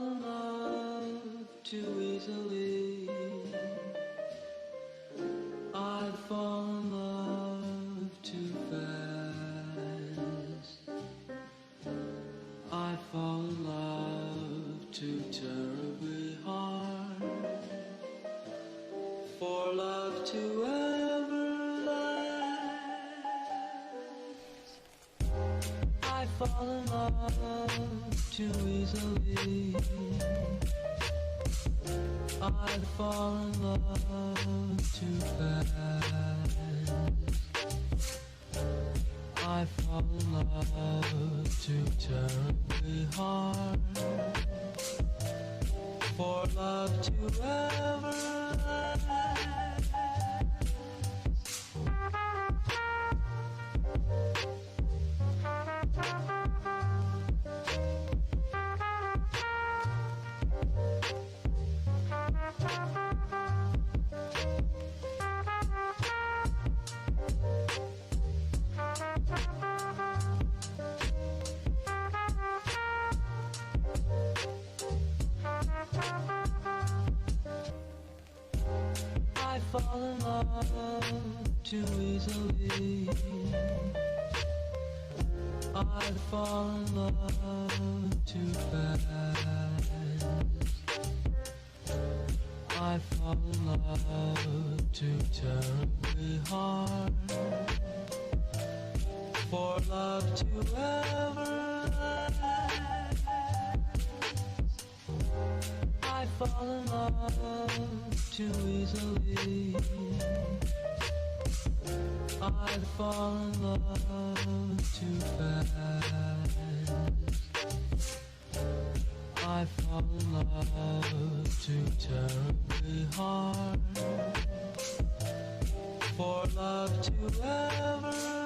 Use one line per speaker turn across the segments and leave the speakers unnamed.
fall in love too easily. I'd fall in love too fast. I'd fall in love too terribly hard for love to ever last. I'd fall in love too easily. I'd fall in love too fast. I'd fall in love too terribly hard for love to ever last. I fall in love too easily. I'd fall in love too fast. I'd fall in love too terribly hard for love to ever last. I'd fall in love too easily. I'd fall in love too fast. I'd fall in love too terribly hard for love to ever last.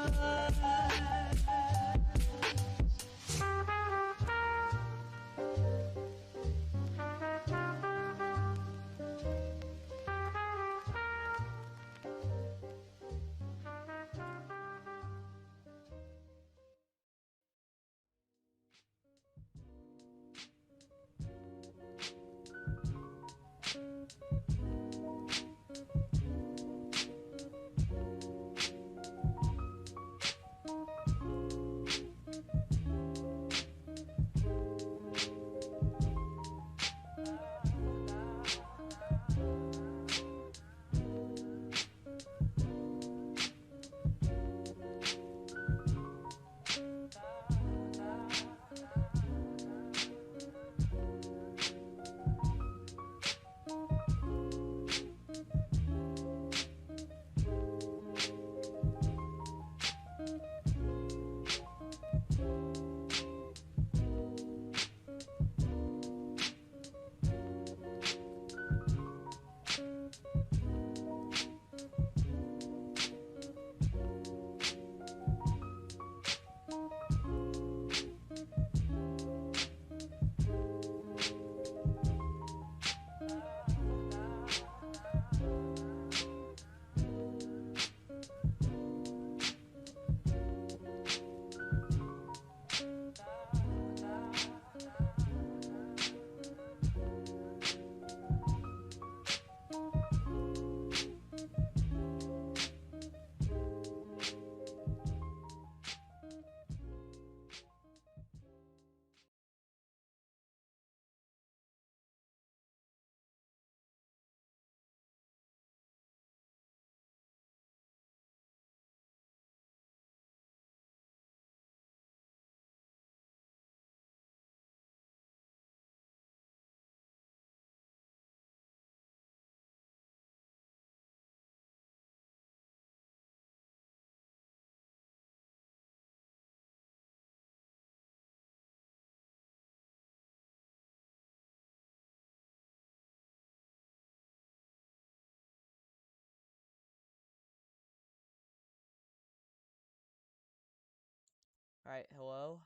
Alright, hello?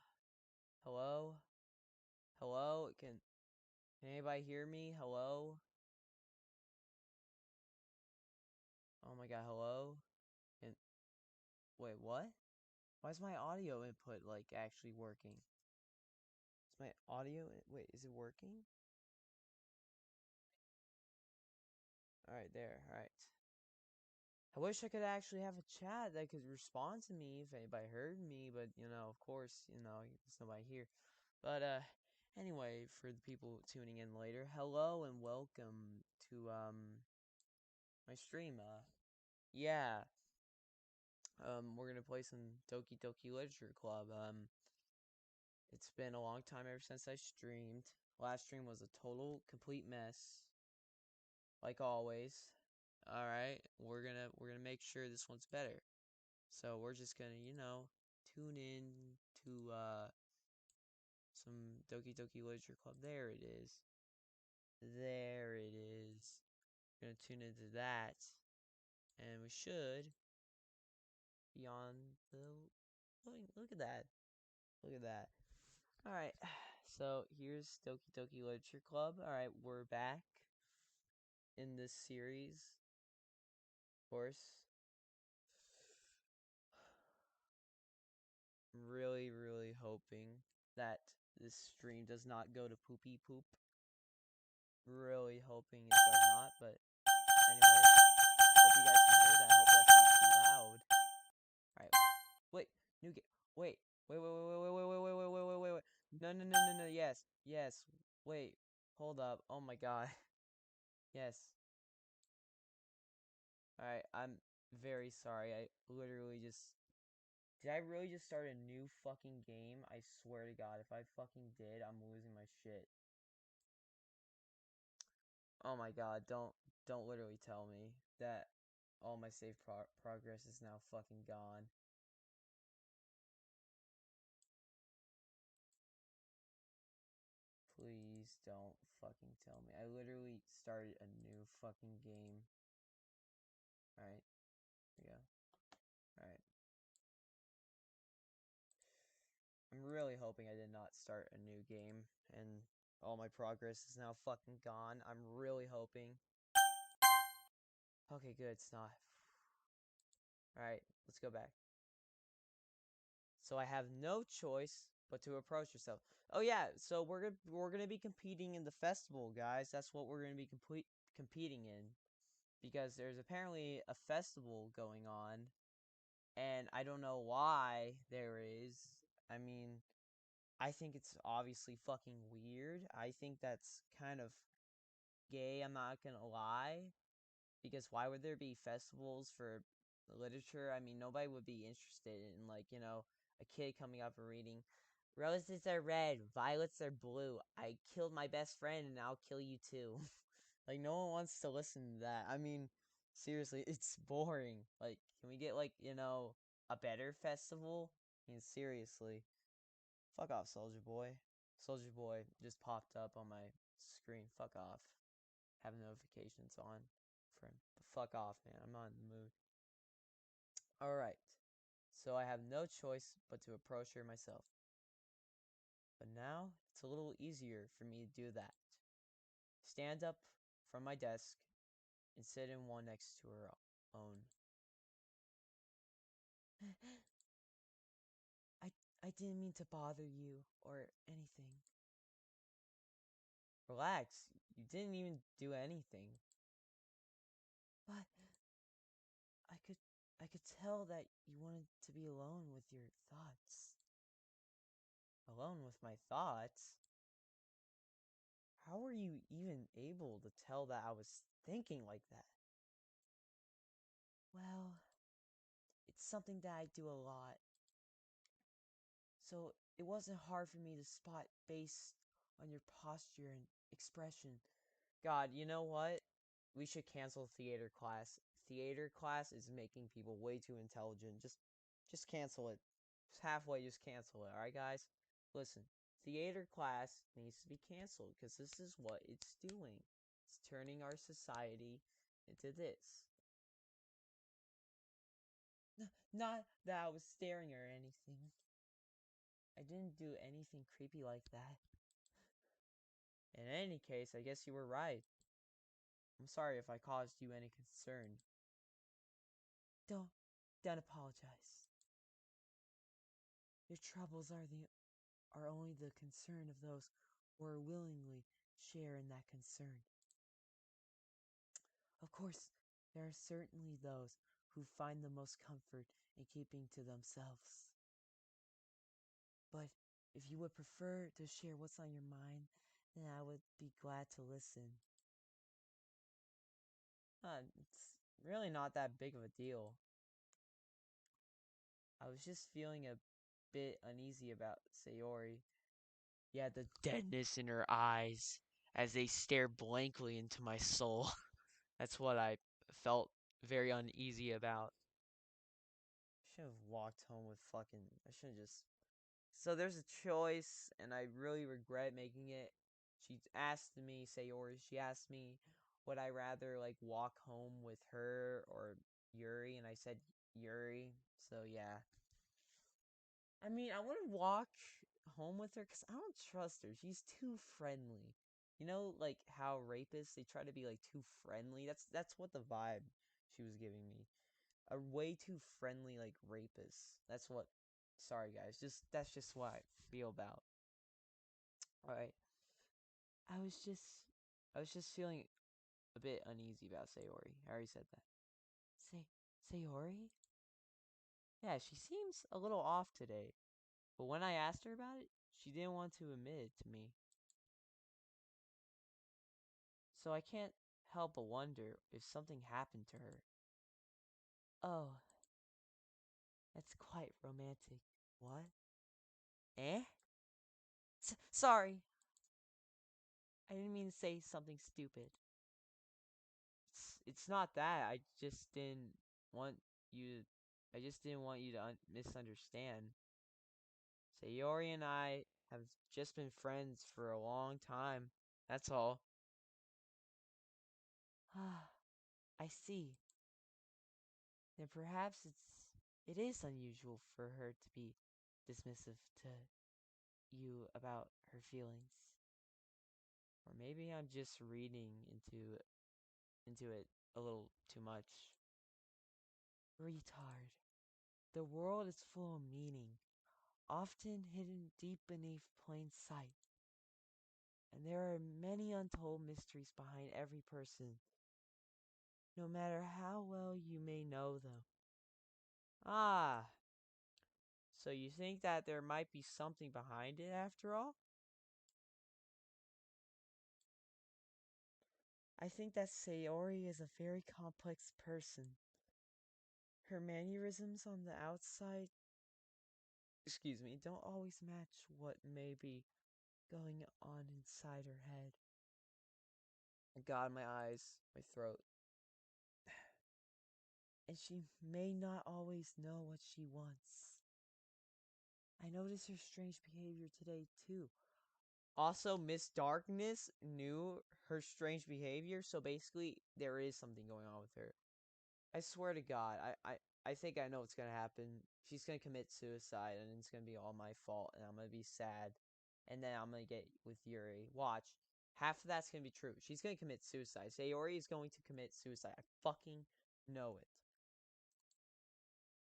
Hello? Hello? Can anybody hear me? Hello? Oh my god, hello? And wait, what? Why is my audio input like actually working? Is my audio wait, is it working? Alright, there. Alright. I wish I could actually have a chat that could respond to me if anybody heard me, but, of course, there's nobody here. But, anyway, for the people tuning in later, hello and welcome to, my stream. Yeah. We're gonna play some Doki Doki Literature Club. It's been a long time ever since I streamed. Last stream was a total, complete mess. Like always. Alright, we're gonna make sure this one's better. So we're just gonna, tune in to some Doki Doki Literature Club. There it is. There it is. We're gonna tune into that. And we should be on the look at that. Look at that. Alright. So here's Doki Doki Literature Club. Alright, we're back in this series. Of course. I'm really, really hoping that this stream does not go to poopy poop. Really hoping it does not, but anyway, hope you guys can hear that. I hope that's not too loud. Alright, wait, new game. Wait. No. Yes. Wait, hold up. Oh my god. Yes. Alright, I'm very sorry. I literally just... Did I really just start a new fucking game? I swear to God, if I fucking did, I'm losing my shit. Oh my god, don't literally tell me that all my save progress is now fucking gone. Please don't fucking tell me. I literally started a new fucking game. Alright, here we go. Alright. I'm really hoping I did not start a new game and all my progress is now fucking gone. I'm really hoping. Okay, good, it's not. Alright, let's go back. So I have no choice but to approach yourself. Oh yeah, so we're gonna be competing in the festival, guys. That's what we're gonna be competing in, because there's apparently a festival going on, and I don't know why there is. I mean, I think it's obviously fucking weird. I think that's kind of gay. I'm not gonna lie. Because why would there be festivals for literature? I mean, nobody would be interested in, like, a kid coming up and reading, roses are red, violets are blue. I killed my best friend and I'll kill you too. Like, no one wants to listen to that. I mean, seriously, it's boring. Like, can we get, like, a better festival? I mean, seriously. Fuck off, Soldier Boy. Soldier Boy just popped up on my screen. Fuck off. Have notifications on for him. But fuck off, man. I'm not in the mood. Alright. So I have no choice but to approach her myself. But now, it's a little easier for me to do that. Stand up from my desk and sit in one next to her own. I didn't mean to bother you or anything. Relax. You didn't even do anything. But I could tell that you wanted to be alone with your thoughts. Alone with my thoughts? How were you even able to tell that I was thinking like that? Well, it's something that I do a lot. So it wasn't hard for me to spot based on your posture and expression. God, you know what? We should cancel theater class. Theater class is making people way too intelligent. Just cancel it. Just halfway, just cancel it. Alright, guys? Listen, theater class needs to be canceled because this is what it's doing. It's turning our society into this. Not that I was staring or anything. I didn't do anything creepy like that. In any case, I guess you were right. I'm sorry if I caused you any concern. Don't apologize. Your troubles are only the concern of those who are willingly share in that concern. Of course, there are certainly those who find the most comfort in keeping to themselves. But if you would prefer to share what's on your mind, then I would be glad to listen. It's really not that big of a deal. I was just feeling a bit uneasy about Sayori. Yeah, the deadness in her eyes as they stared blankly into my soul. That's what I felt very uneasy about. Should have walked home with fucking. I should have just. So there's a choice, and I really regret making it. She asked me, Sayori, she asked me, would I rather like walk home with her or Yuri, and I said Yuri. So yeah. I mean, I wouldn't walk home with her because I don't trust her. She's too friendly. You know, like how rapists they try to be like too friendly. That's what the vibe she was giving me. A way too friendly like rapist. That's what. Sorry guys, that's just what I feel about. All right, I was just I was just feeling a bit uneasy about Sayori. I already said that. Say Sayori? Yeah, she seems a little off today. But when I asked her about it, she didn't want to admit it to me. So I can't help but wonder if something happened to her. Oh, that's quite romantic. What? Eh? Sorry. I didn't mean to say something stupid. It's not that. Want you I just didn't want you to misunderstand. Sayori and I have just been friends for a long time. That's all. Ah, I see. Then perhaps it is unusual for her to be dismissive to you about her feelings. Or maybe I'm just reading into it a little too much. Retard. The world is full of meaning, often hidden deep beneath plain sight. And there are many untold mysteries behind every person, no matter how well you may know them. Ah, so you think that there might be something behind it after all? I think that Sayori is a very complex person. Her mannerisms on the outside, don't always match what may be going on inside her head. God, my eyes, my throat. And she may not always know what she wants. I noticed her strange behavior today, too. Also, Miss Darkness knew her strange behavior, so basically, there is something going on with her. I swear to God, I think I know what's gonna happen. She's gonna commit suicide, and it's gonna be all my fault, and I'm gonna be sad. And then I'm gonna get with Yuri. Watch. Half of that's gonna be true. She's gonna commit suicide. Sayori is going to commit suicide. I fucking know it.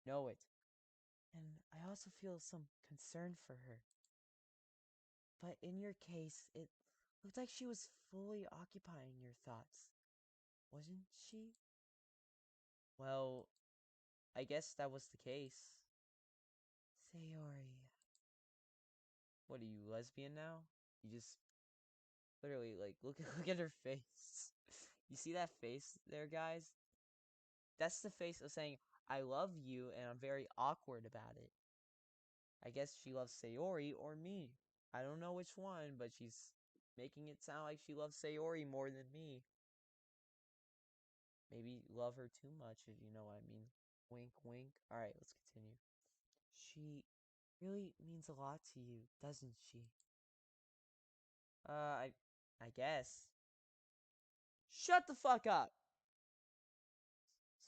Know it. And I also feel some concern for her. But in your case, it looked like she was fully occupying your thoughts. Wasn't she? Well, I guess that was the case. Sayori. What are you, lesbian now? You just literally like look at her face. You see that face there, guys? That's the face of saying I love you and I'm very awkward about it. I guess she loves Sayori or me. I don't know which one, but she's making it sound like she loves Sayori more than me. Maybe love her too much, if you know what I mean. Wink, wink. Alright, let's continue. She really means a lot to you, doesn't she? I guess. Shut the fuck up!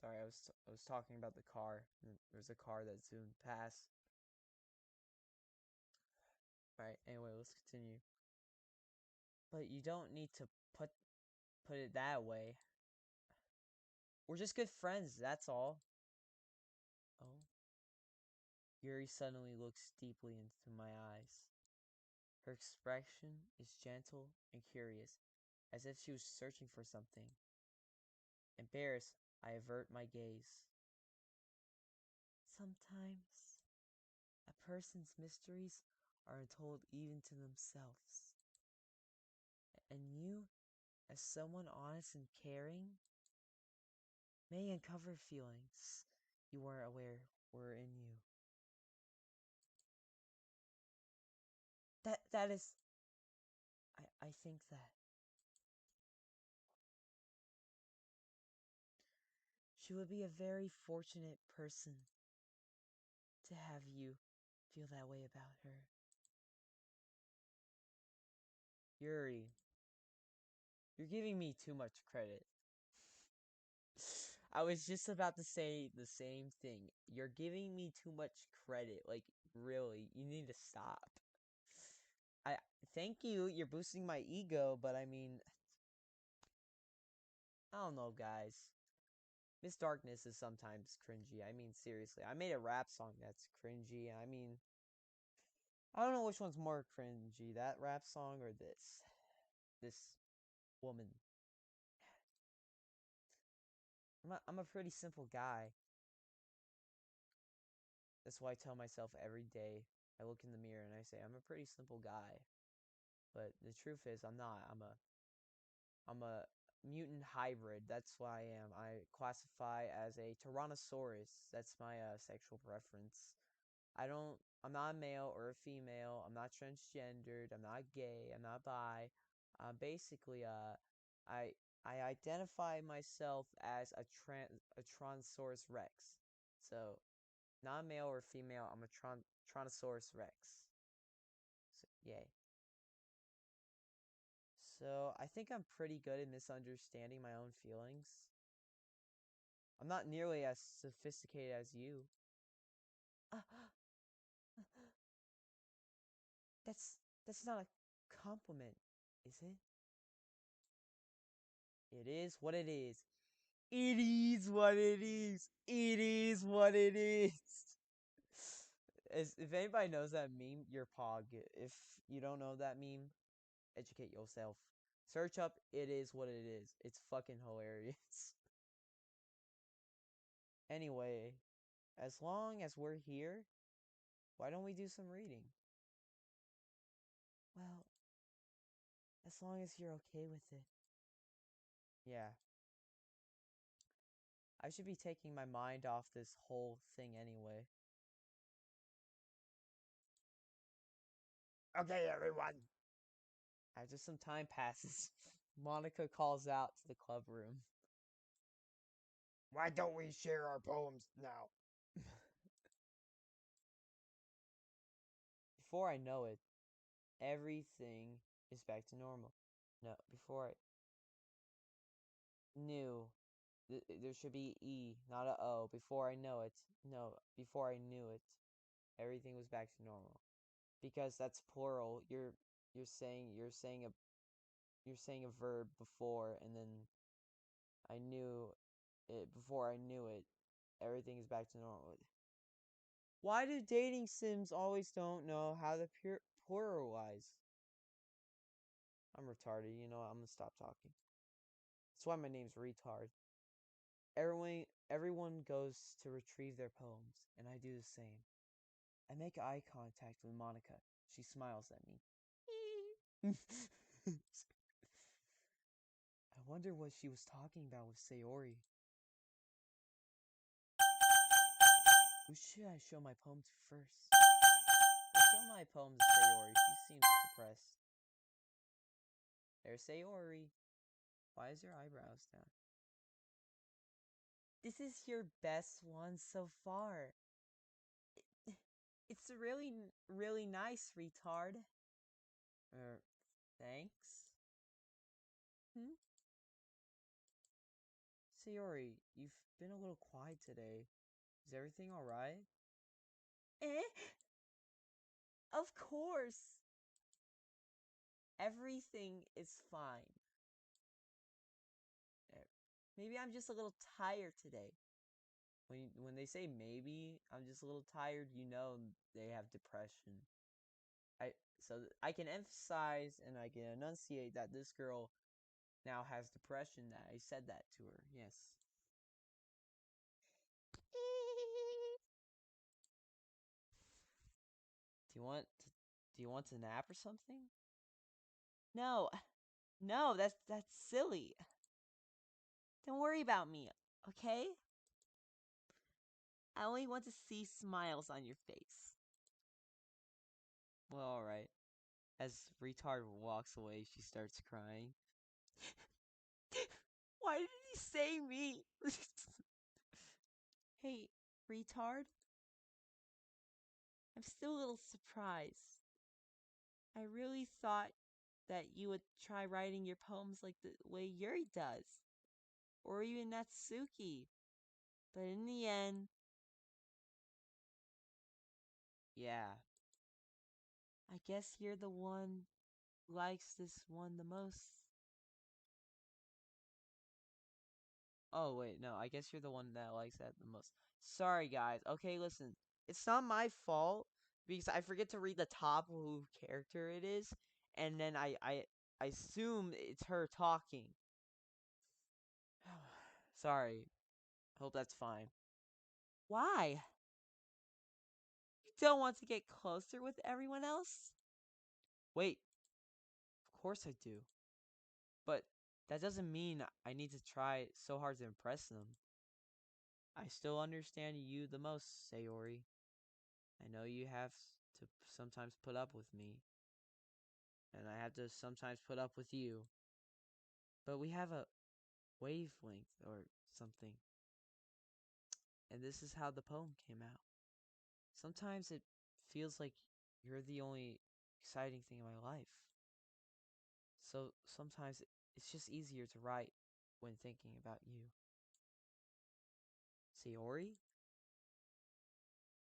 Sorry, I was talking about the car. There's a car that zoomed past. Alright, anyway, let's continue. But you don't need to put it that way. We're just good friends, that's all. Oh. Yuri suddenly looks deeply into my eyes. Her expression is gentle and curious, as if she was searching for something. Embarrassed, I avert my gaze. Sometimes a person's mysteries are untold even to themselves. And you, as someone honest and caring, may uncover feelings you weren't aware were in you. That is, I think that she would be a very fortunate person to have you feel that way about her. Yuri, you're giving me too much credit. I was just about to say the same thing. You're giving me too much credit. Like, really, you need to stop. I thank you. You're boosting my ego, but I mean, I don't know, guys. Miss Darkness is sometimes cringy. I mean, seriously. I made a rap song that's cringy. I mean, I don't know which one's more cringy, that rap song or this. This woman. I'm a pretty simple guy. That's why I tell myself every day. I look in the mirror and I say, I'm a pretty simple guy. But the truth is, I'm not. I'm a mutant hybrid. That's what I am. I classify as a Tyrannosaurus. That's my sexual preference. I'm not a male or a female. I'm not transgendered. I'm not gay. I'm not bi. Basically, I I identify myself as a Tronsaurus Rex. So, not male or female. I'm a Trontosaurus Rex. So, yay. So, I think I'm pretty good at misunderstanding my own feelings. I'm not nearly as sophisticated as you. That's that's not a compliment, is it? It is what it is. It is what it is. It is what it is. If anybody knows that meme, you're pog. If you don't know that meme, educate yourself. Search up "It is what it is." It's fucking hilarious. Anyway, as long as we're here, why don't we do some reading? Well, as long as you're okay with it. Yeah. I should be taking my mind off this whole thing anyway. Okay, everyone. After some time passes, Monica calls out to the club room.
Why don't we share our poems now?
Before I know it, everything is back to normal. No, before I knew, there should be E, not a O. Before I know it, no, before I knew it, everything was back to normal. Because that's plural. You're saying a verb before, and then I knew it before I knew it. Everything is back to normal. Why do dating sims always don't know how to pluralize? I'm retarded. You know what? I'm gonna stop talking. That's why my name's Retard. Everyone goes to retrieve their poems, and I do the same. I make eye contact with Monica. She smiles at me. I wonder what she was talking about with Sayori. Who should I show my poem to first? I'll show my poem to Sayori. She seems depressed. There's Sayori. Why is your eyebrows down? This is your best one so far. It's really, really nice, retard. Thanks. Hmm? Sayori, you've been a little quiet today. Is everything alright? Eh? Of course. Everything is fine. Maybe I'm just a little tired today. When they say maybe I'm just a little tired, you know they have depression. I can emphasize and I can enunciate that this girl now has depression that I said that to her. Yes. Do you want to nap or something? No. No, that's silly. Don't worry about me, okay? I only want to see smiles on your face. Well, alright. As retard walks away, she starts crying. Why did he say me? Hey, retard. I'm still a little surprised. I really thought that you would try writing your poems like the way Yuri does, or even Natsuki. But in the end, yeah, I guess you're the one who likes this one the most. Oh, wait, no, I guess you're the one that likes that the most. Sorry, guys. Okay, listen, it's not my fault because I forget to read the top of who character it is, and then I assume it's her talking. Sorry. Hope that's fine. Why? You don't want to get closer with everyone else? Wait, of course I do. But that doesn't mean I need to try so hard to impress them. I still understand you the most, Sayori. I know you have to sometimes put up with me, and I have to sometimes put up with you. But we have a wavelength or something. And this is how the poem came out. Sometimes it feels like you're the only exciting thing in my life. So sometimes it's just easier to write when thinking about you. Sayori?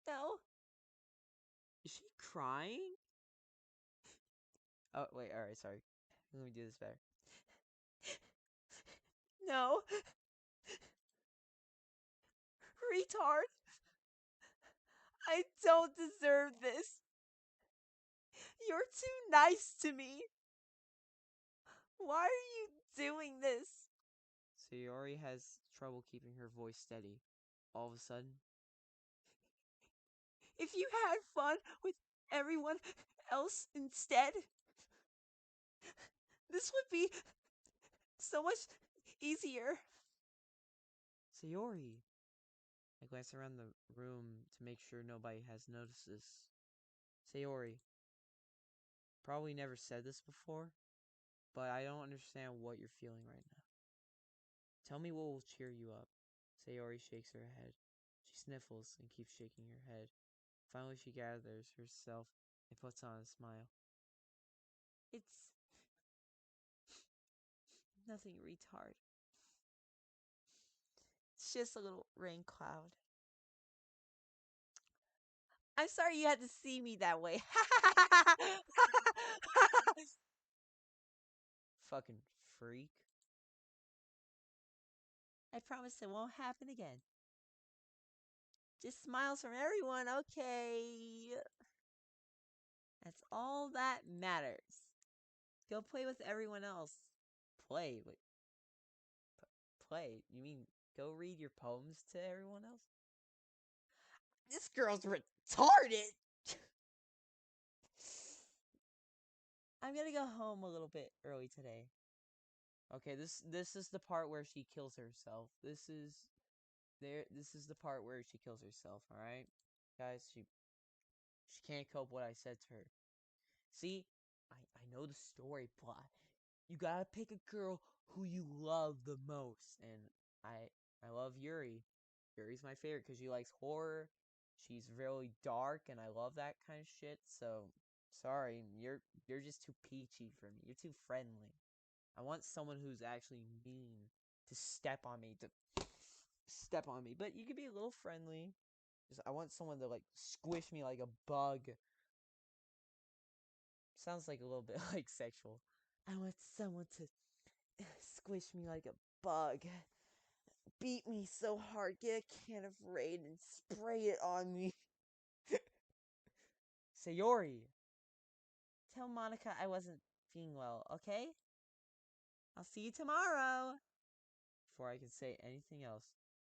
No. Is she crying? Oh, wait, alright, sorry. Let me do this better. No. Retard. I don't deserve this. You're too nice to me. Why are you doing this? Sayori has trouble keeping her voice steady. All of a sudden, if you had fun with everyone else instead, this would be so much easier. Sayori. I glance around the room to make sure nobody has noticed this. Sayori. Probably never said this before, but I don't understand what you're feeling right now. Tell me what will cheer you up. Sayori shakes her head. She sniffles and keeps shaking her head. Finally, she gathers herself and puts on a smile. It's nothing, retard. It's just a little rain cloud. I'm sorry you had to see me that way. Fucking freak. I promise it won't happen again. Just smiles from everyone, okay? That's all that matters. Go play with everyone else. Play? Wait. Play? You mean go read your poems to everyone else? This girl's retarded! I'm gonna go home a little bit early today. Okay, this is the part where she kills herself. This is the part where she kills herself, alright? Guys, she can't cope what I said to her. See, I know the story plot. You gotta pick a girl who you love the most, and I love Yuri. Yuri's my favorite because she likes horror. She's really dark, and I love that kind of shit. So, sorry, you're just too peachy for me. You're too friendly. I want someone who's actually mean to step on me, but you can be a little friendly. Just, I want someone to like squish me like a bug. Sounds like a little bit like sexual. I want someone to squish me like a bug. Beat me so hard, get a can of Raid and spray it on me. Sayori, tell Monica I wasn't feeling well, okay? I'll see you tomorrow. Before I can say anything else,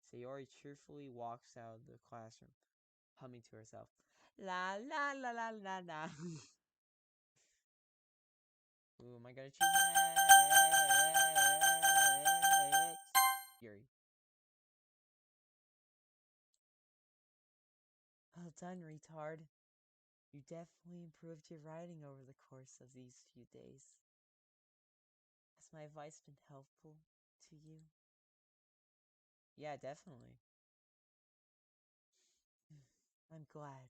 Sayori cheerfully walks out of the classroom, humming to herself. La la la la la la. Who am I gonna choose next? Yuri. Well done, retard. You definitely improved your writing over the course of these few days. Has my advice been helpful to you? Yeah, definitely. I'm glad.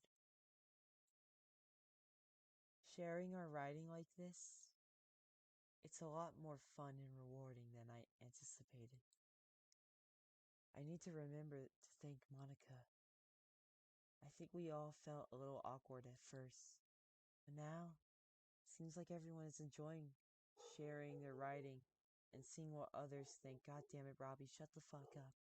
Sharing our writing like this, it's a lot more fun and rewarding than I anticipated. I need to remember to thank Monica. I think we all felt a little awkward at first, but now it seems like everyone is enjoying sharing their writing and seeing what others think. God damn it, Robbie, shut the fuck up.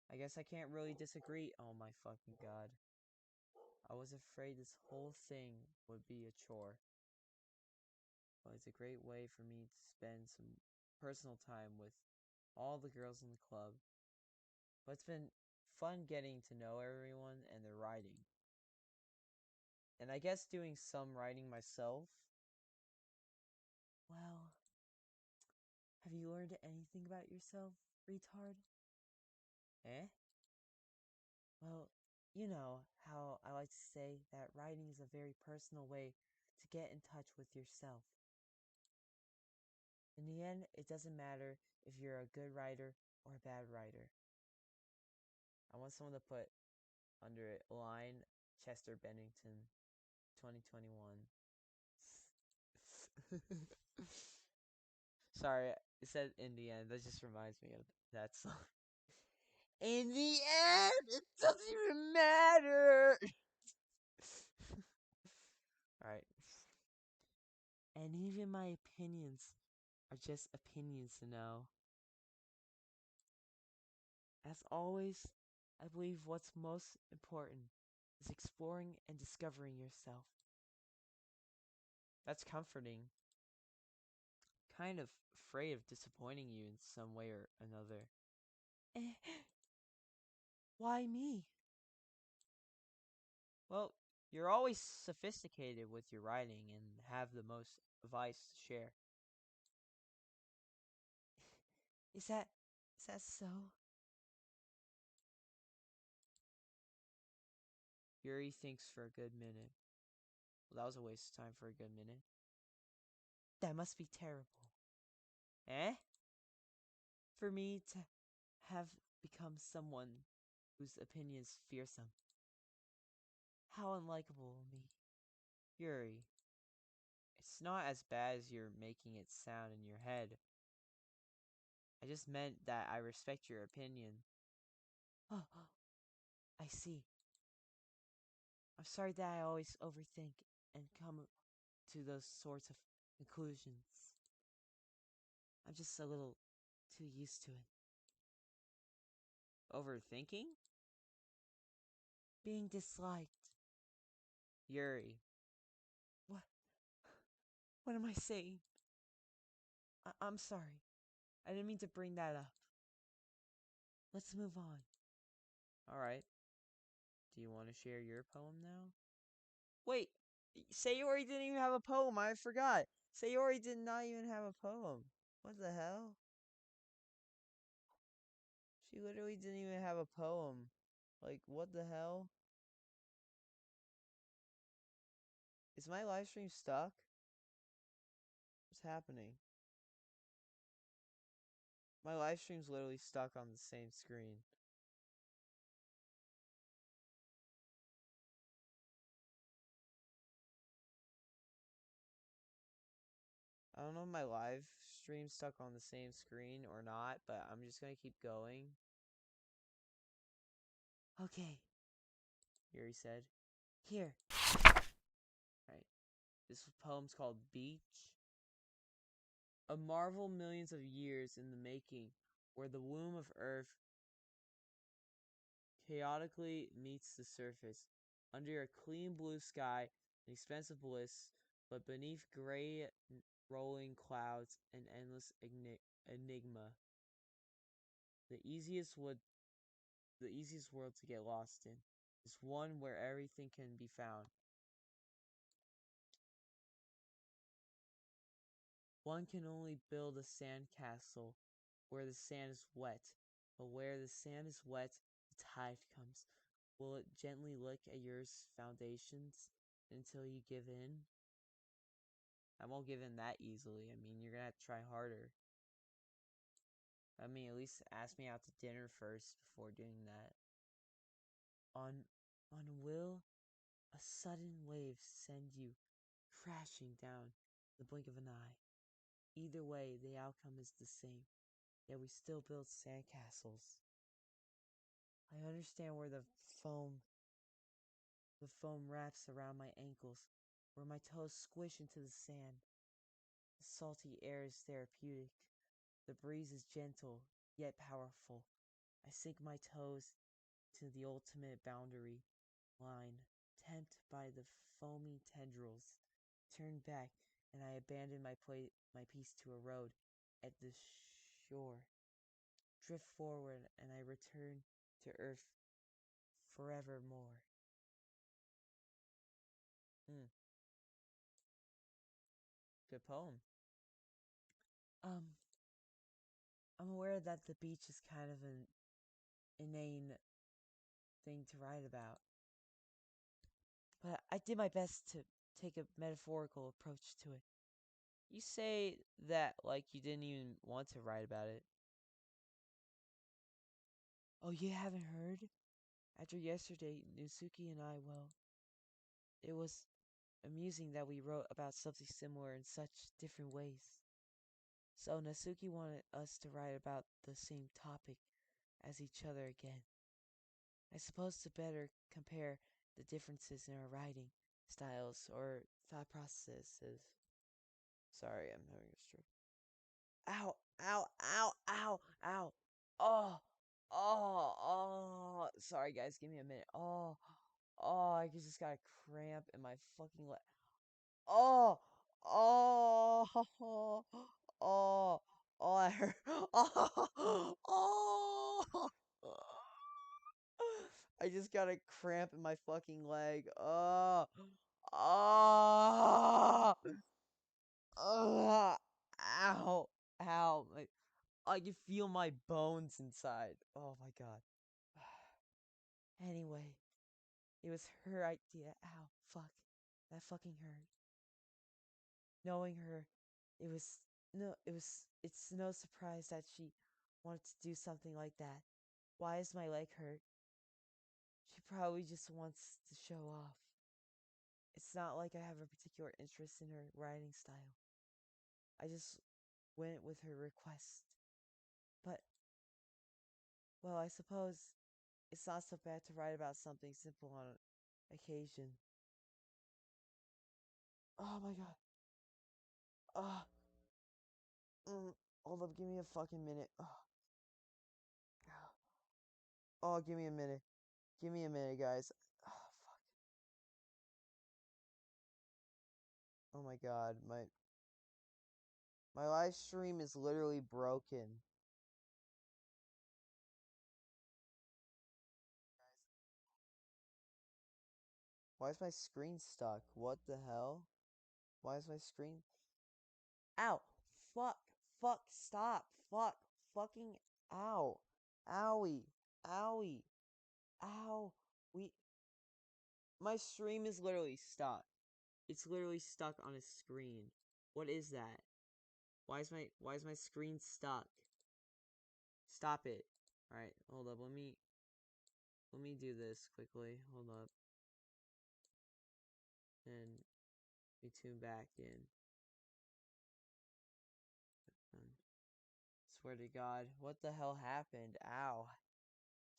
I guess I can't really disagree. Oh my fucking god. I was afraid this whole thing would be a chore. But it's a great way for me to spend some personal time with all the girls in the club. But it's been fun getting to know everyone and their writing. And I guess doing some writing myself. Well, have you learned anything about yourself, retard? Eh? Well, you know how I like to say that writing is a very personal way to get in touch with yourself. In the end, it doesn't matter if you're a good writer or a bad writer. I want someone to put under it line Chester Bennington 2021. Sorry, it said in the end. That just reminds me of that song. In the end, it doesn't even matter. Alright. And even my opinions are just opinions to know. As always, I believe what's most important is exploring and discovering yourself. That's comforting. Kind of afraid of disappointing you in some way or another. Why me? Well, you're always sophisticated with your writing and have the most advice to share. Is that so? Yuri thinks for a good minute. Well, that was a waste of time for a good minute. That must be terrible. Eh? For me to have become someone whose opinion is fearsome. How unlikable of me. Yuri, it's not as bad as you're making it sound in your head. I just meant that I respect your opinion. Oh, I see. I'm sorry that I always overthink and come to those sorts of conclusions. I'm just a little too used to it. Overthinking? Being disliked. Yuri. What? What am I saying? I'm sorry. I didn't mean to bring that up. Let's move on. Alright. Do you want to share your poem now? Wait, Sayori didn't even have a poem. I forgot. Sayori did not even have a poem. What the hell? She literally didn't even have a poem. Like, what the hell? Is my live stream stuck? What's happening? My live stream's literally stuck on the same screen. I don't know if my live stream's stuck on the same screen or not, but I'm just gonna keep going. Okay, Yuri said. Here. Right. This poem's called Beach. A marvel millions of years in the making, where the womb of Earth chaotically meets the surface, under a clean blue sky, an expansive bliss, but beneath gray rolling clouds, and endless enigma. The easiest would the easiest world to get lost in is one where everything can be found. One can only build a sand castle where the sand is wet, but where the sand is wet, the tide comes. Will it gently lick at your foundations until you give in? I won't give in that easily. I mean, you're gonna have to try harder. I mean, at least ask me out to dinner first before doing that. On will a sudden wave send you crashing down the blink of an eye. Either way, the outcome is the same. Yet we still build sandcastles. I understand where the foam wraps around my ankles, where my toes squish into the sand. The salty air is therapeutic. The breeze is gentle, yet powerful. I sink my toes to the ultimate boundary line, tempted by the foamy tendrils. Turn back, and I abandon my piece to erode at the shore. Drift forward, and I return to earth forevermore. Good poem. Um, I'm aware that the beach is kind of an inane thing to write about, but I did my best to take a metaphorical approach to it. You say that like you didn't even want to write about it. Oh, you haven't heard? After yesterday, Nusuki and I, well, it was amusing that we wrote about something similar in such different ways. So Nasuki wanted us to write about the same topic as each other again. I suppose to better compare the differences in our writing styles or thought processes. Sorry, I'm having a stroke. Ow, ow, ow, ow, ow. Oh, oh. Sorry, guys, give me a minute. I just got a cramp in my fucking leg. Oh, oh, oh, I hurt. Oh. I just got a cramp in my fucking leg. Oh, ow, ow. I can feel my bones inside. Oh my god. Anyway, it was her idea. Ow, fuck. That fucking hurt. Knowing her, it's no surprise that she wanted to do something like that. Why is my leg hurt? She probably just wants to show off. It's not like I have a particular interest in her writing style. I just went with her request. But, well, I suppose it's not so bad to write about something simple on occasion. Oh my god. Ah. Hold up, give me a fucking minute. Oh, give me a minute. Give me a minute, guys. Oh, fuck. Oh my god, my live stream is literally broken. Why is my screen stuck? What the hell? Why is my screen? Ow! Fuck! Fuck! Stop! Fuck! Fucking ow! Owie! Owie! Ow! We. My stream is literally stuck. It's literally stuck on a screen. What is that? Why is my screen stuck? Stop it. Alright, hold up, let me do this quickly. Hold up. And we tune back in. Swear to God, what the hell happened? Ow.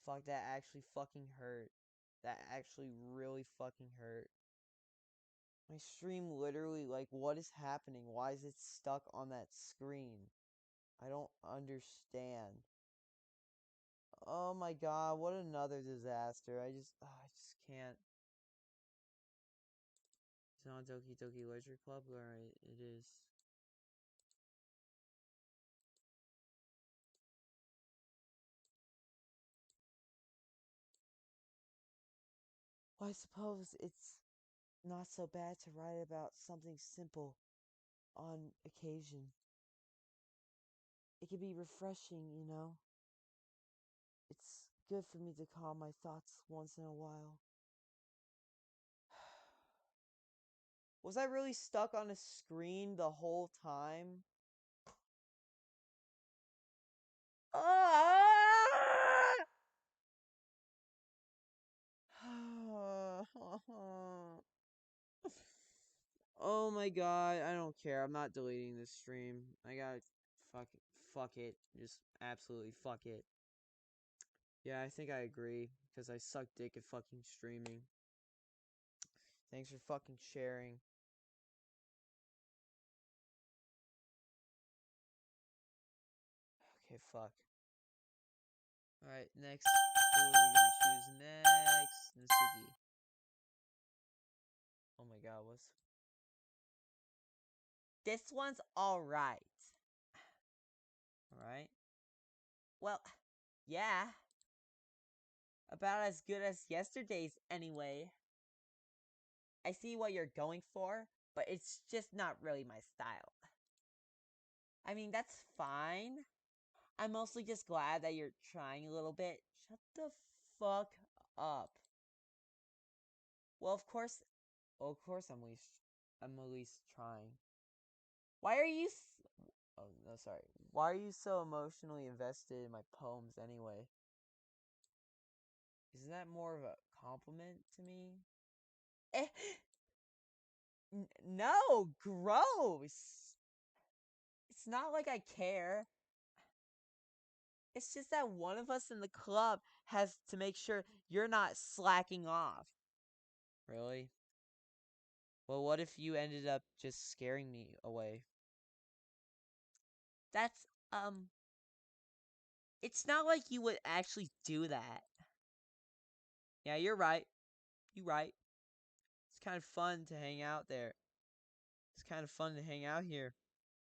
Fuck, that actually fucking hurt. That actually really fucking hurt. My stream literally, like, what is happening? Why is it stuck on that screen? I don't understand. Oh my god, what another disaster. I just can't. Is it on Doki Doki Literature Club? Alright, it is. Well, I suppose it's not so bad to write about something simple on occasion. It can be refreshing, you know? It's good for me to calm my thoughts once in a while. Was I really stuck on a screen the whole time? Ah! Oh my god, I don't care. I'm not deleting this stream. I gotta fuck it. Fuck it. Just absolutely fuck it. Yeah, I think I agree because I suck dick at fucking streaming. Thanks for fucking sharing. Okay, fuck. Alright, next. Who are we gonna choose next? Nasuki. Oh my god, what's. This one's alright. Alright? Well, yeah. About as good as yesterday's, anyway. I see what you're going for, but it's just not really my style. I mean, that's fine. I'm mostly just glad that you're trying a little bit. Shut the fuck up. Well, of course, I'm at least trying. Why are you Oh, no, sorry. Why are you so emotionally invested in my poems anyway? Isn't that more of a compliment to me? Eh, no, gross. It's not like I care. It's just that one of us in the club has to make sure you're not slacking off. Really? Well, what if you ended up just scaring me away? That's, it's not like you would actually do that. Yeah, you're right. You're right. It's kind of fun to hang out there. It's kind of fun to hang out here.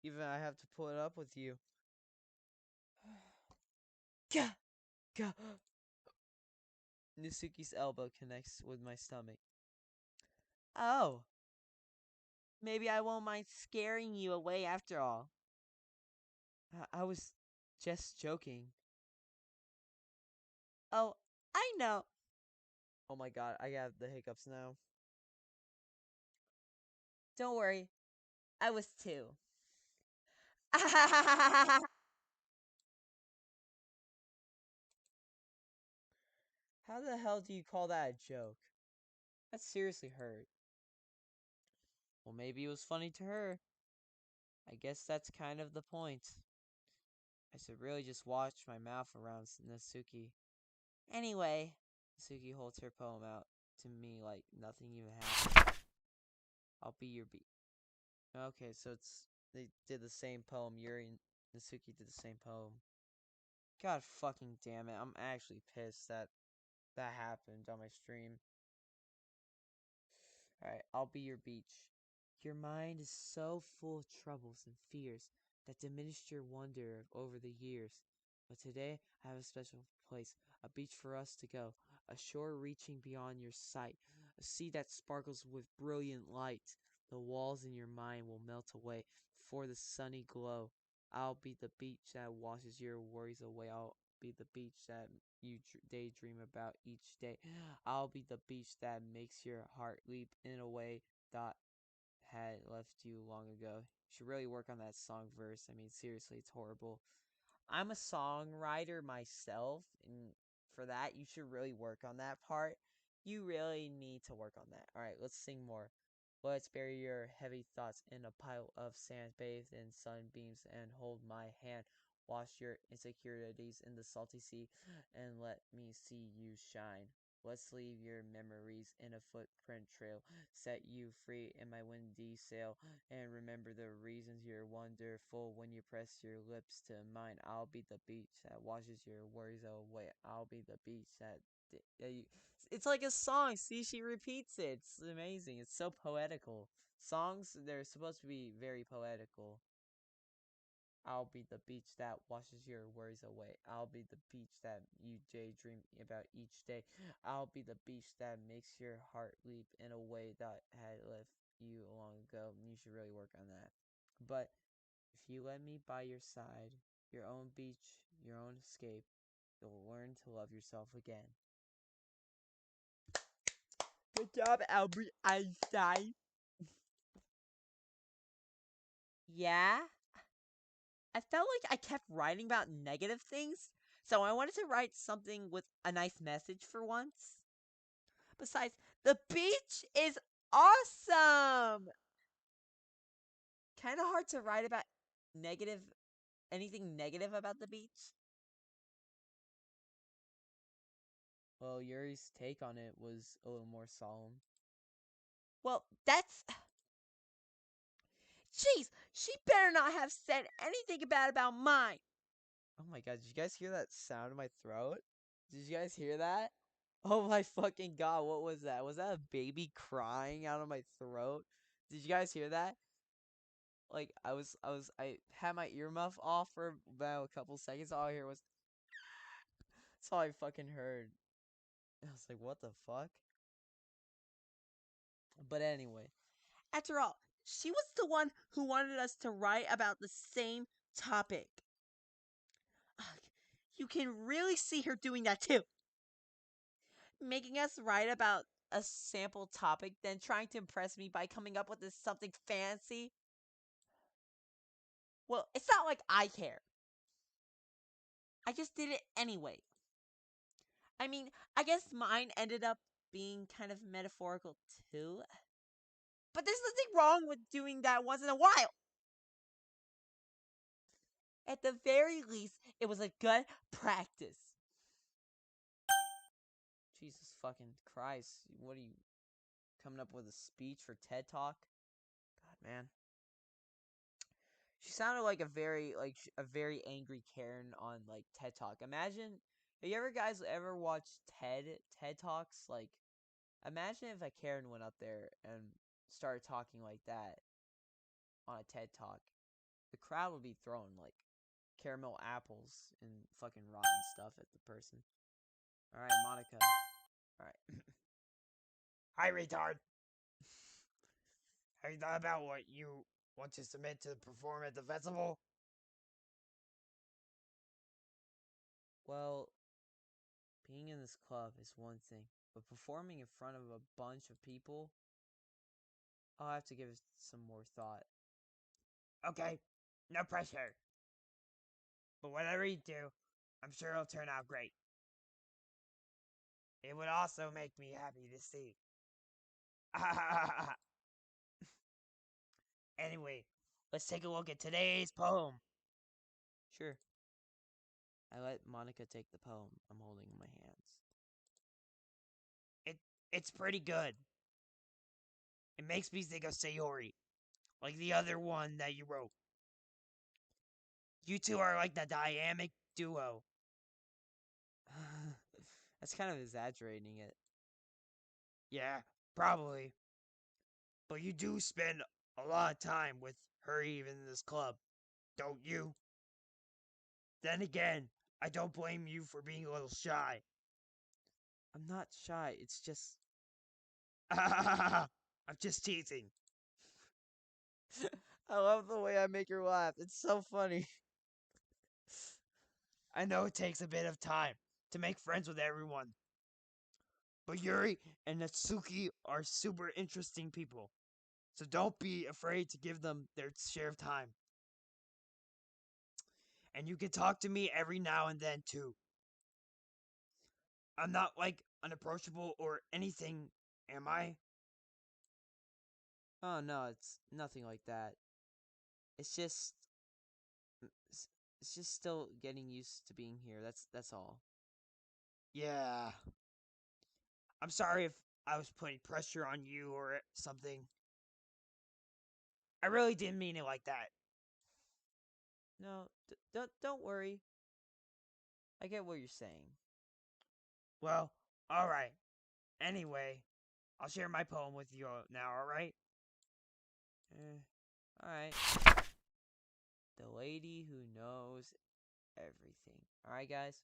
Even I have to put up with you. Gah! Gah! Nisuki's elbow connects with my stomach. Oh, maybe I won't mind scaring you away after all. I was just joking. Oh, I know. Oh my god, I got the hiccups now. Don't worry, I was too. How the hell do you call that a joke? That seriously hurt. Well, maybe it was funny to her. I guess that's kind of the point. I should really just watch my mouth around Nasuki. Anyway, Nasuki holds her poem out to me like nothing even happened. I'll be your beat. Okay, so they did the same poem. Yuri and Nasuki did the same poem. God fucking damn it! I'm actually pissed that happened on my stream. Alright, I'll be your beach. Your mind is so full of troubles and fears that diminished your wonder over the years. But today I have a special place, a beach for us to go, a shore reaching beyond your sight, a sea that sparkles with brilliant light. The walls in your mind will melt away before the sunny glow. I'll be the beach that washes your worries away. I'll be the beach that you daydream about each day. I'll be the beach that makes your heart leap in a way that had left you long ago. You should really work on that song verse. I mean, seriously, it's horrible. I'm a songwriter myself, and for that, you should really work on that part. You really need to work on that. All right, let's sing more. Let's bury your heavy thoughts in a pile of sand, bathed in sunbeams, and hold my hand. Wash your insecurities in the salty sea, and let me see you shine. Let's leave your memories in a footprint trail, set you free in my windy sail, and remember the reasons you're wonderful when you press your lips to mine. I'll be the beach that washes your worries away. I'll be the beach that it's like a song. See, she repeats it. It's amazing. It's so poetical. Songs, they're supposed to be very poetical. I'll be the beach that washes your worries away. I'll be the beach that you daydream about each day. I'll be the beach that makes your heart leap in a way that had left you long ago. You should really work on that. But if you let me by your side, your own beach, your own escape, you'll learn to love yourself again. Good job, Albert Einstein. Yeah? I felt like I kept writing about negative things, so I wanted to write something with a nice message for once. Besides, the beach is awesome! Kind of hard to write about negative, anything negative about the beach. Well, Yuri's take on it was a little more solemn. Well, that's. Jeez, she better not have said anything bad about mine. Oh my god, did you guys hear that sound in my throat? Did you guys hear that? Oh my fucking god, what was that? Was that a baby crying out of my throat? Did you guys hear that? Like, I had my earmuff off for about a couple seconds. All I hear was. That's all I fucking heard. I was like, what the fuck? But anyway, after all, she was the one who wanted us to write about the same topic. Ugh, you can really see her doing that too. Making us write about a sample topic, then trying to impress me by coming up with this something fancy. Well, it's not like I care. I just did it anyway. I mean, I guess mine ended up being kind of metaphorical too. But there's nothing wrong with doing that once in a while. At the very least, it was a good practice. Jesus fucking Christ. What are you coming up with a speech for TED Talk? God, man. She sounded like a very angry Karen on like TED Talk. Imagine, have you ever guys ever watched TED Talks? Like, imagine if a Karen went up there and started talking like that on a TED Talk. The crowd would be throwing like caramel apples and fucking rotten stuff at the person. All right, Monica. All right.
Hi, retard. Have you thought about what you want to submit to perform at the festival?
Well, being in this club is one thing, but performing in front of a bunch of people, I'll have to give it some more thought.
Okay, no pressure. But whatever you do, I'm sure it'll turn out great. It would also make me happy to see. Anyway, let's take a look at today's poem.
Sure. I let Monica take the poem I'm holding in my hands.
It's pretty good. It makes me think of Sayori, like the other one that you wrote. You two are like the dynamic duo.
That's kind of exaggerating it.
Yeah, probably. But you do spend a lot of time with her even in this club, don't you? Then again, I don't blame you for being a little shy.
I'm not shy, it's just.
I'm just teasing.
I love the way I make her laugh. It's so funny.
I know it takes a bit of time to make friends with everyone. But Yuri and Natsuki are super interesting people. So don't be afraid to give them their share of time. And you can talk to me every now and then too. I'm not like unapproachable or anything, am I?
Oh no, it's nothing like that. It's just. It's just still getting used to being here. That's all.
Yeah. I'm sorry if I was putting pressure on you or something. I really didn't mean it like that.
No, don't worry. I get what you're saying.
Well, alright. Anyway, I'll share my poem with you now, alright?
All right. The lady who knows everything. Alright, guys?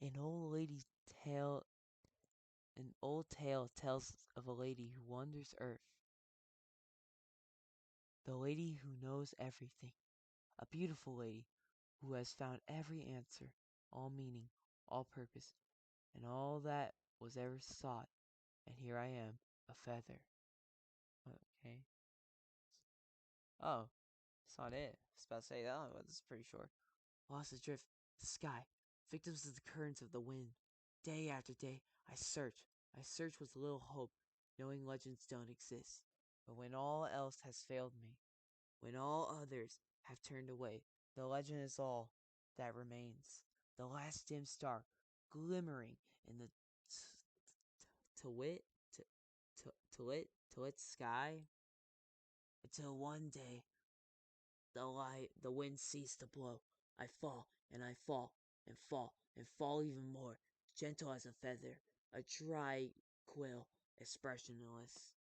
An old lady's tale An old tale tells of a lady who wanders Earth. The lady who knows everything. A beautiful lady who has found every answer, all meaning, all purpose, and all that was ever sought. And here I am, a feather. Okay. Oh, that's not it. I was about to say, oh, that's pretty short. Lost adrift, the sky, victims of the currents of the wind. Day after day, I search. I search with little hope, knowing legends don't exist. But when all else has failed me, when all others have turned away, the legend is all that remains. The last dim star, glimmering in the to wit to lit sky, until one day the wind ceased to blow. I fall and I fall and fall and fall even more, gentle as a feather, a dry quill, expressionless.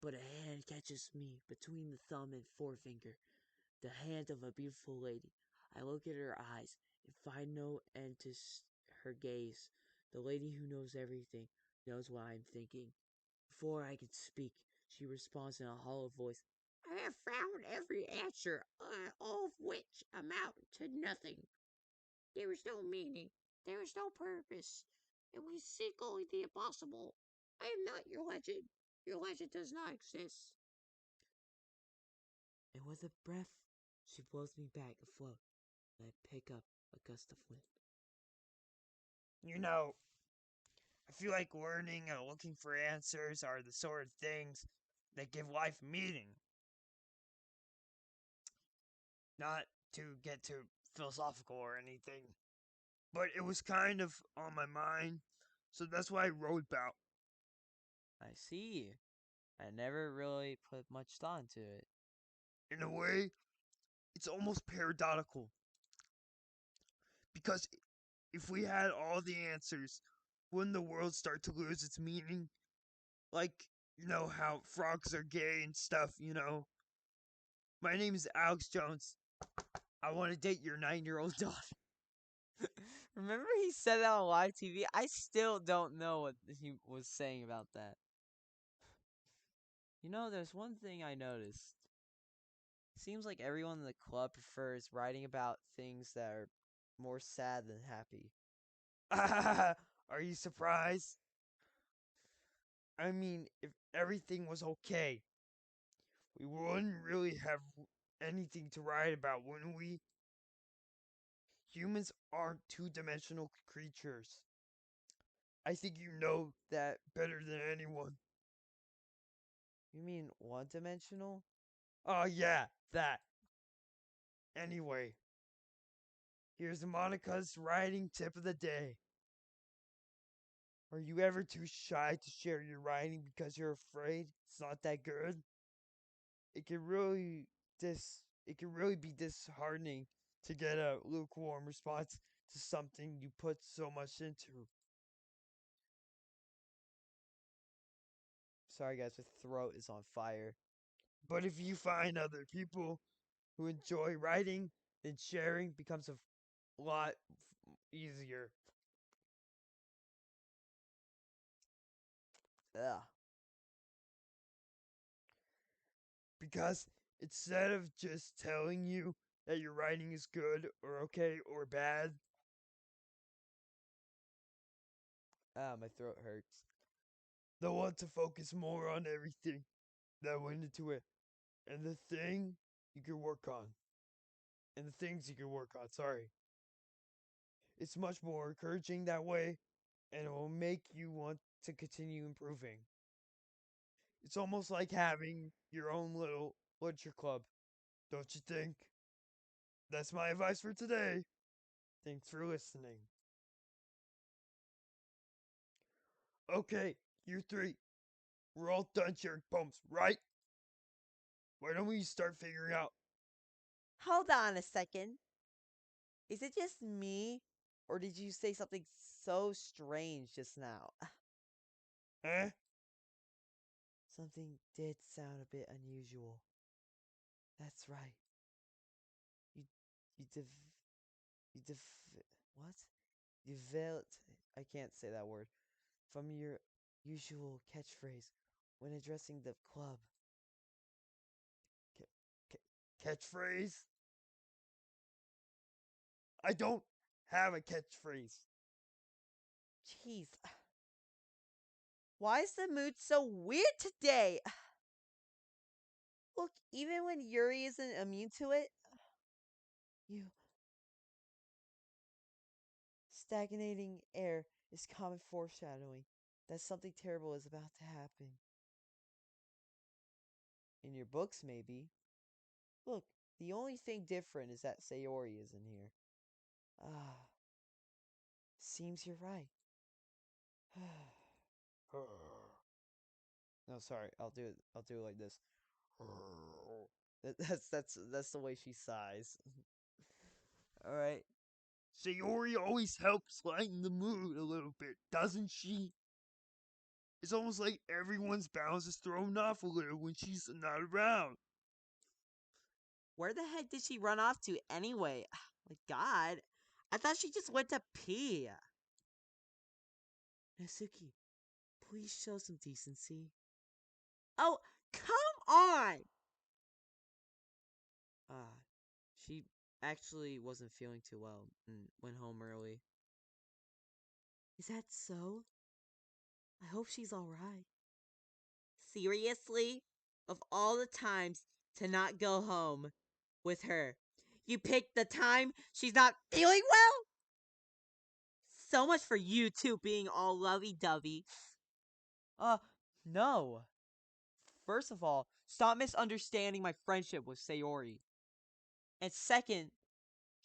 But a hand catches me between the thumb and forefinger, the hand of a beautiful lady. I look at her eyes and find no end to her gaze. The lady who knows everything knows what I'm thinking. Before I can speak, she responds in a hollow voice. I have found every answer, all of which amount to nothing. There is no meaning, there is no purpose, and we seek only the impossible. I am not your legend. Your legend does not exist. And with a breath, she blows me back afloat, and I pick up a gust of wind.
You know, I feel like learning and looking for answers are the sort of things that give life meaning. Not to get too philosophical or anything, but it was kind of on my mind, so that's why I wrote about.
I see. I never really put much thought into it.
In a way, it's almost paradoxical, because if we had all the answers, wouldn't the world start to lose its meaning? Like, how frogs are gay and stuff. My name is Alex Jones. I want to date your 9-year-old daughter.
Remember he said that on live TV? I still don't know what he was saying about that. There's one thing I noticed. Seems like everyone in the club prefers writing about things that are more sad than happy.
Are you surprised? I mean, if everything was okay, we wouldn't really have anything to write about, wouldn't we? Humans aren't two-dimensional creatures. I think you know that better than anyone.
You mean one-dimensional?
Oh, yeah, that. Anyway, here's Monica's writing tip of the day. Are you ever too shy to share your writing because you're afraid it's not that good? It can really be disheartening to get a lukewarm response to something you put so much into.
Sorry guys, my throat is on fire.
But if you find other people who enjoy writing, then sharing becomes a lot easier.
Ugh.
Because instead of just telling you that your writing is good or okay or bad,
My throat hurts.
they'll want to focus more on everything that went into it and the thing you can work on. And the things you can work on, sorry. It's much more encouraging that way, and it will make you want to continue improving. It's almost like having your own little literature club, don't you think? That's my advice for today. Thanks for listening. Okay, you three. We're all done sharing poems, right? Why don't we start figuring out?
Hold on a second. Is it just me? Or did you say something so strange just now?
Eh?
Something did sound a bit unusual. That's right. You, you what? You developed, I can't say that word, from your usual catchphrase when addressing the club.
Catchphrase? I don't have a catchphrase.
Jeez. Why is the mood so weird today? Look, even when Yuri isn't immune to it, you stagnating air is common foreshadowing that something terrible is about to happen. In your books, maybe. Look, the only thing different is that Sayori isn't here. Ah, seems you're right. No, sorry. I'll do it. I'll do it like this. That's the way she sighs. All right.
Sayori always helps lighten the mood a little bit, doesn't she? It's almost like everyone's balance is thrown off a little when she's not around.
Where the heck did she run off to anyway? My God, I thought she just went to pee. Nasuki, please show some decency. Oh, come on! She actually wasn't feeling too well and went home early. Is that so? I hope she's alright. Seriously? Of all the times to not go home with her, you picked the time she's not feeling well? So much for you two being all lovey-dovey. No. First of all, stop misunderstanding my friendship with Sayori. And second,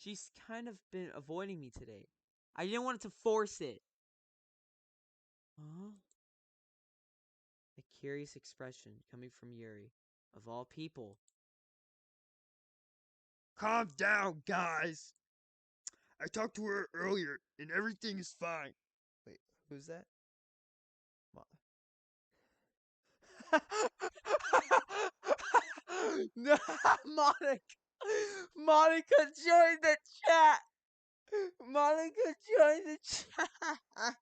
she's kind of been avoiding me today. I didn't want to force it. Huh? A curious expression coming from Yuri, of all people.
Calm down, guys. I talked to her earlier, and everything is fine.
Wait, who's that? No, Monica! Monica joined the chat! Monica joined the chat!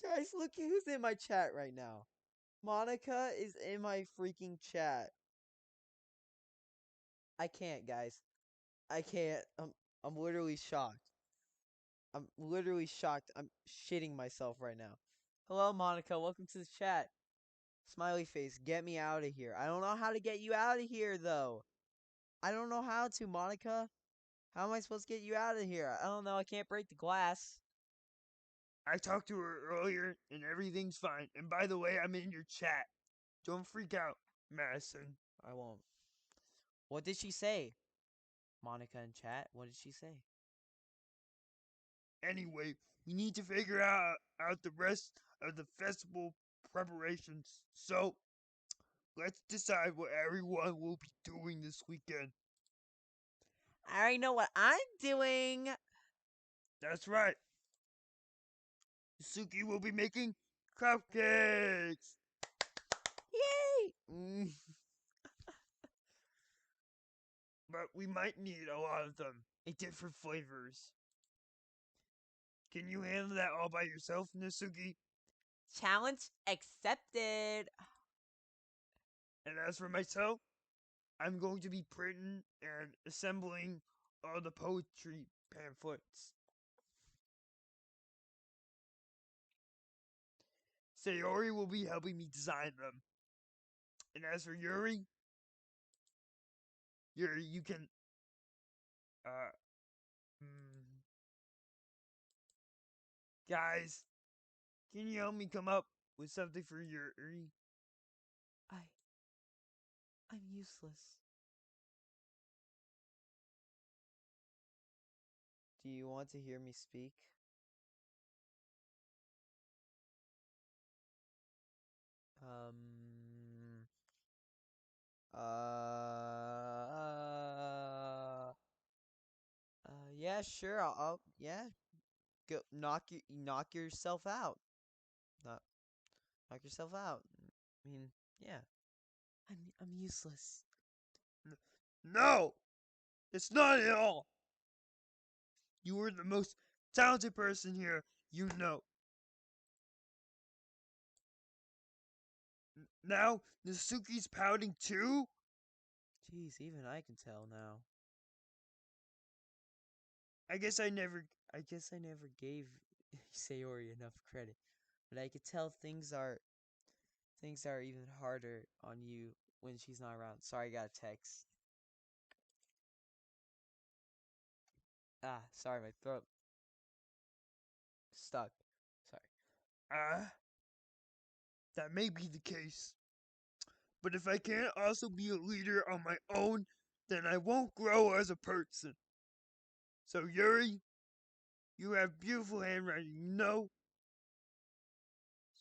Guys, look who's in my chat right now. Monica is in my freaking chat. I can't, guys. I can't. I'm literally shocked. I'm literally shocked. I'm shitting myself right now. Hello, Monica. Welcome to the chat. Smiley face, get me out of here. I don't know how to get you out of here, though. I don't know how to, Monica. How am I supposed to get you out of here? I don't know. I can't break the glass.
I talked to her earlier, and everything's fine. And by the way, I'm in your chat. Don't freak out, Madison.
I won't. What did she say? Monica in chat, what did she say?
Anyway, we need to figure out the rest of the festival preparations. So, let's decide what everyone will be doing this weekend.
I already know what I'm doing.
That's right. Suki will be making cupcakes.
Yay!
But we might need a lot of them in different flavors. Can you handle that all by yourself, Nasuki?
Challenge accepted.
And as for myself, I'm going to be printing and assembling all the poetry pamphlets. Sayori will be helping me design them. And as for Yuri, you can, uh, mm, guys, can you help me come up with something for Yuri?
I'm useless. Do you want to hear me speak? Yeah, sure. Yeah, go knock yourself out. Knock knock yourself out. I mean, yeah. I'm useless.
No, it's not at all. You are the most talented person here you know. Now, Nasuki's pouting too?
Jeez, even I can tell now.
I guess I never.
I guess I never gave Sayori enough credit, but I could tell things are even harder on you when she's not around. Sorry, I got a text. Sorry, my throat stuck. Sorry.
Ah, that may be the case. But if I can't also be a leader on my own, then I won't grow as a person. So, Yuri, you have beautiful handwriting, you know?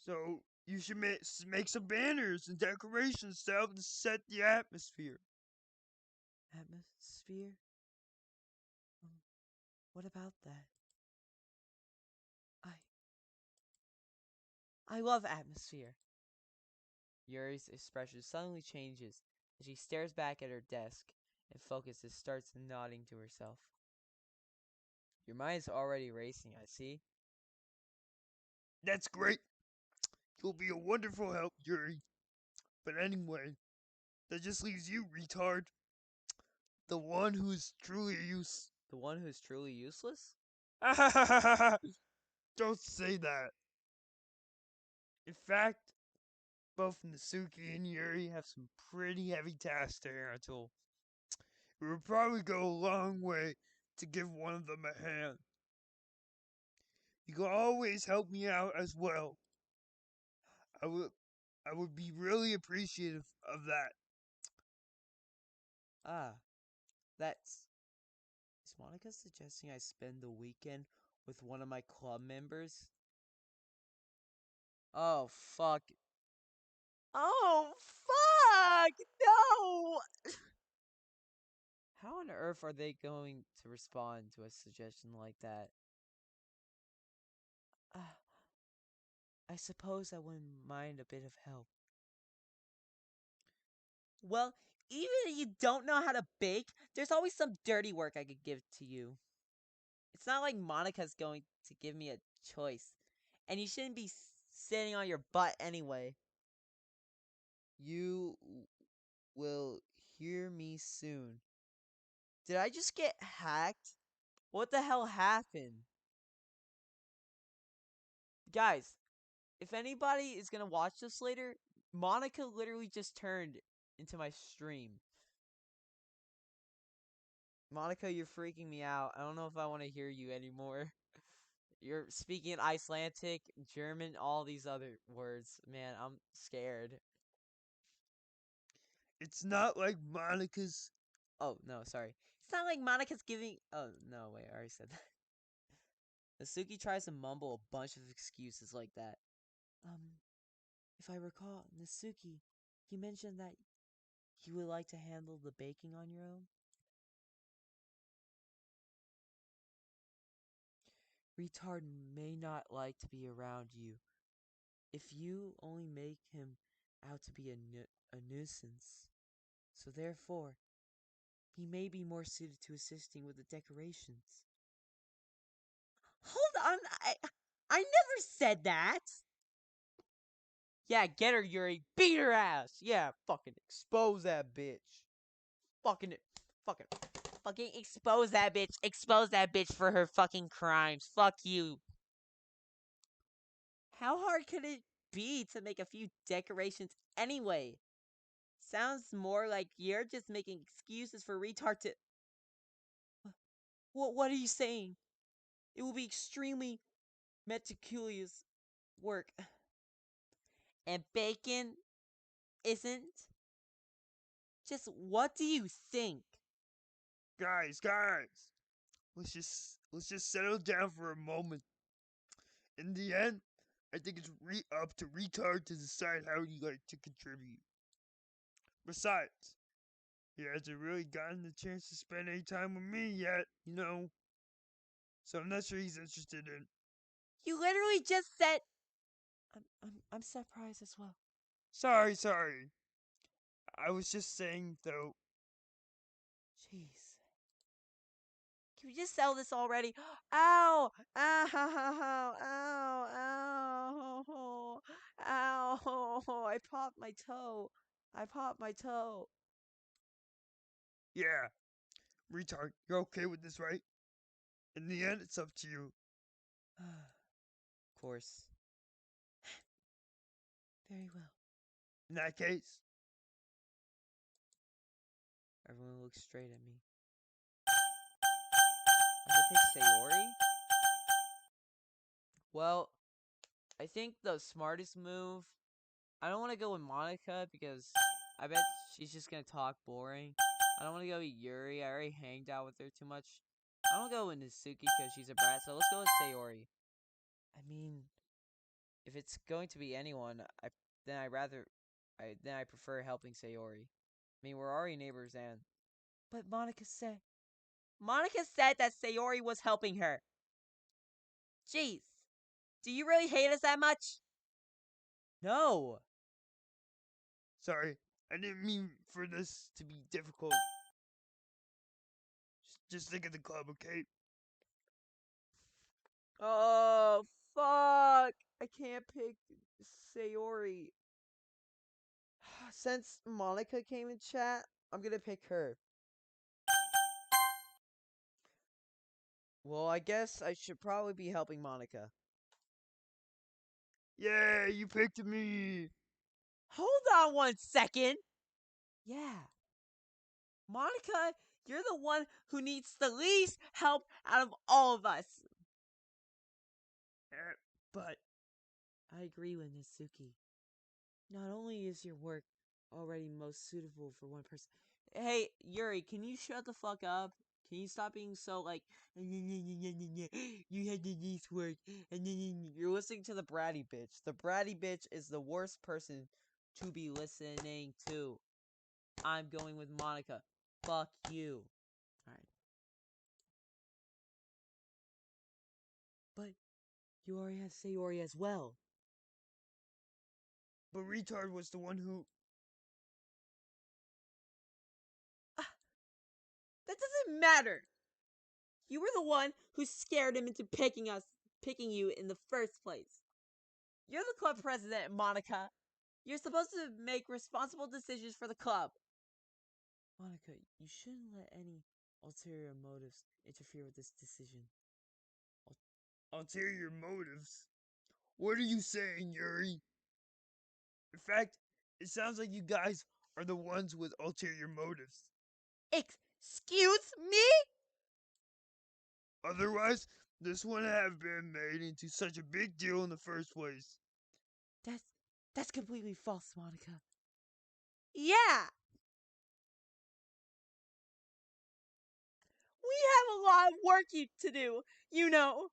So, you should make some banners and decorations to help to set the atmosphere.
Atmosphere? Um, what about that? I I love atmosphere. Yuri's expression suddenly changes as she stares back at her desk and focuses, starts nodding to herself. Your mind's already racing, I see.
That's great. You'll be a wonderful help, Yuri. But anyway, that just leaves you, retard. The one who's truly use.
The one who's truly useless?
Don't say that. In fact, both Nasuki and Yuri have some pretty heavy tasks to handle. It would probably go a long way to give one of them a hand. You can always help me out as well. I would I would be really appreciative of that.
Ah, that's. Is Monica suggesting I spend the weekend with one of my club members? Oh, fuck. Oh, fuck! No! How on earth are they going to respond to a suggestion like that? Uh, I suppose I wouldn't mind a bit of help. Well, even if you don't know how to bake, there's always some dirty work I could give to you. It's not like Monica's going to give me a choice. And you shouldn't be sitting on your butt anyway. You will hear me soon. Did I just get hacked? What the hell happened? Guys, if anybody is gonna watch this later, Monica literally just turned into my stream. Monica, you're freaking me out. I don't know if I want to hear you anymore. You're speaking Icelandic, German, all these other words. Man, I'm scared.
It's not like Monica's.
Oh, no, sorry. It's not like Monica's giving. Oh, no, wait, I already said that. Nasuki tries to mumble a bunch of excuses like that. If I recall, Nasuki, you mentioned that you would like to handle the baking on your own? Retard may not like to be around you. If you only make him out to be a nuisance. So therefore, he may be more suited to assisting with the decorations. Hold on, I never said that. Yeah, get her, Yuri. Beat her ass. Yeah, fucking expose that bitch. Fucking, fucking, fucking expose that bitch. Expose that bitch for her fucking crimes. Fuck you. How hard could it be to make a few decorations anyway? Sounds more like you're just making excuses for retard to. What are you saying? It will be extremely meticulous work. And bacon isn't? Just what do you think?
Guys, let's just settle down for a moment. In the end, I think it's up to retard to decide how you like to contribute. Besides, He hasn't really gotten the chance to spend any time with me yet, So I'm not sure he's interested in.
You literally just said. I'm surprised as well.
Sorry. I was just saying, though.
Jeez. Can we just sell this already? Ow! Ow! Ow! Ow! Ow! I popped my toe.
Yeah, retard, you're okay with this, right? In the end, it's up to you.
Of course. Very well.
In that case,
Everyone looks straight at me. I can pick Sayori? Well, I think the smartest move. I don't want to go with Monica because I bet she's just gonna talk boring. I don't want to go with Yuri. I already hanged out with her too much. I don't go with Nasuki because she's a brat. So let's go with Sayori. I mean, if it's going to be anyone, then I prefer helping Sayori. I mean, we're already neighbors, and but Monica said that Sayori was helping her. Jeez, do you really hate us that much? No.
sorry, I didn't mean for this to be difficult. Just think of the club, okay?
Oh, fuck. I can't pick Sayori. Since Monica came in chat, I'm gonna pick her. Well, I guess I should probably be helping Monica.
Yeah, you picked me!
Hold on 1 second. Yeah. Monica, you're the one who needs the least help out of all of us.
But
I agree with Nasuki. Not only is your work already most suitable for one person. Hey, Yuri, can you shut the fuck up? Can you stop being so like you had the nice work and then you're listening to the bratty bitch. The bratty bitch is the worst person to be listening to. I'm going with Monica. Fuck you. Alright. But you already have Sayori as well.
But retard was the one who.
That doesn't matter. You were the one who scared him into picking you in the first place. You're the club president, Monica. You're supposed to make responsible decisions for the club. Monica, you shouldn't let any ulterior motives interfere with this decision.
Ulterior motives? What are you saying, Yuri? In fact, it sounds like you guys are the ones with ulterior motives.
Excuse me?
Otherwise, this wouldn't have been made into such a big deal in the first place.
That's completely false, Monica. Yeah! We have a lot of work to do, you know.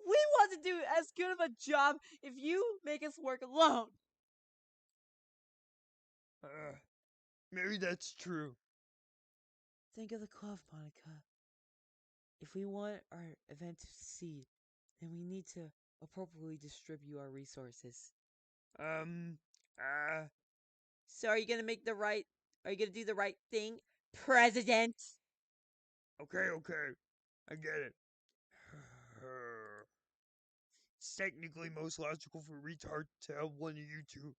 We want to do as good of a job if you make us work alone.
Maybe that's true.
Think of the club, Monica. If we want our event to succeed, then we need to appropriately distribute our resources. So are you gonna do the right thing, President?
Okay. I get it. It's technically most logical for retard to help one of you two.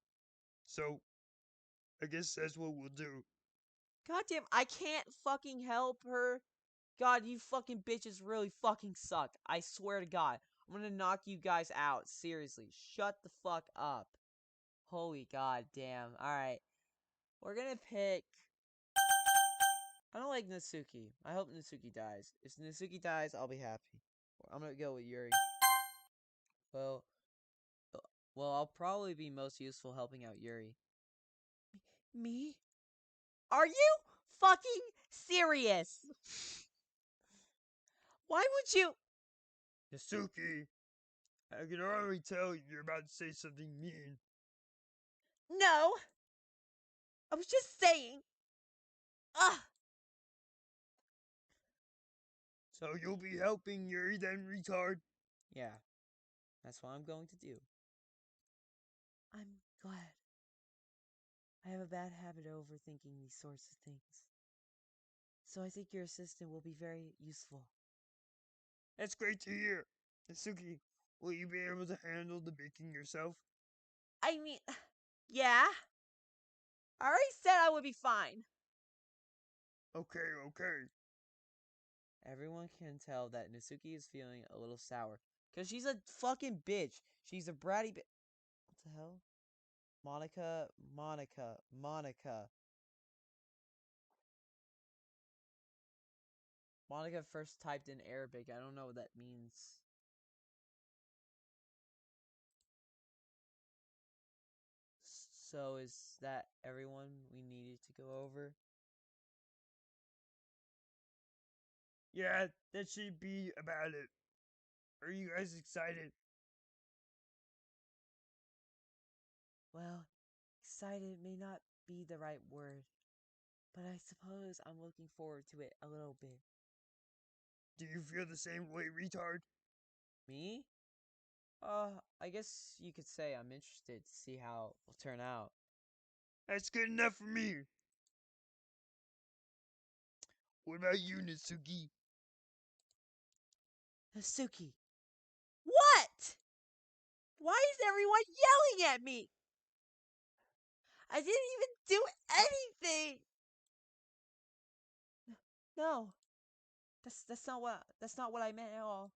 So, I guess that's what we'll do.
Goddamn, I can't fucking help her. God, you fucking bitches really fucking suck. I swear to God. I'm gonna knock you guys out. Seriously. Shut the fuck up. Holy goddamn. Alright. We're gonna pick. I don't like Natsuki. I hope Natsuki dies. If Natsuki dies, I'll be happy. I'm gonna go with Yuri. Well, I'll probably be most useful helping out Yuri. Me? Are you fucking serious? Why would you?
Yasuki, I can already tell you're about to say something mean.
No. I was just saying. Ah!
So you'll be helping Yuri then, retard?
Yeah, that's what I'm going to do. I'm glad. I have a bad habit of overthinking these sorts of things. So I think your assistant will be very useful.
That's great to hear. Natsuki, will you be able to handle the baking yourself?
I mean, yeah. I already said I would be fine.
Okay.
Everyone can tell that Natsuki is feeling a little sour. Because she's a fucking bitch. She's a bratty bitch. What the hell? Monica. Monica first typed in Arabic. I don't know what that means. So is that everyone we needed to go over?
Yeah, that should be about it. Are you guys excited?
Well, excited may not be the right word, but I suppose I'm looking forward to it a little bit.
Do you feel the same way, retard?
Me? I guess you could say I'm interested to see how it'll turn out.
That's good enough for me. What about you, Natsuki?
Nasuki! What? Why is everyone yelling at me? I didn't even do anything. No, that's not what I meant at all.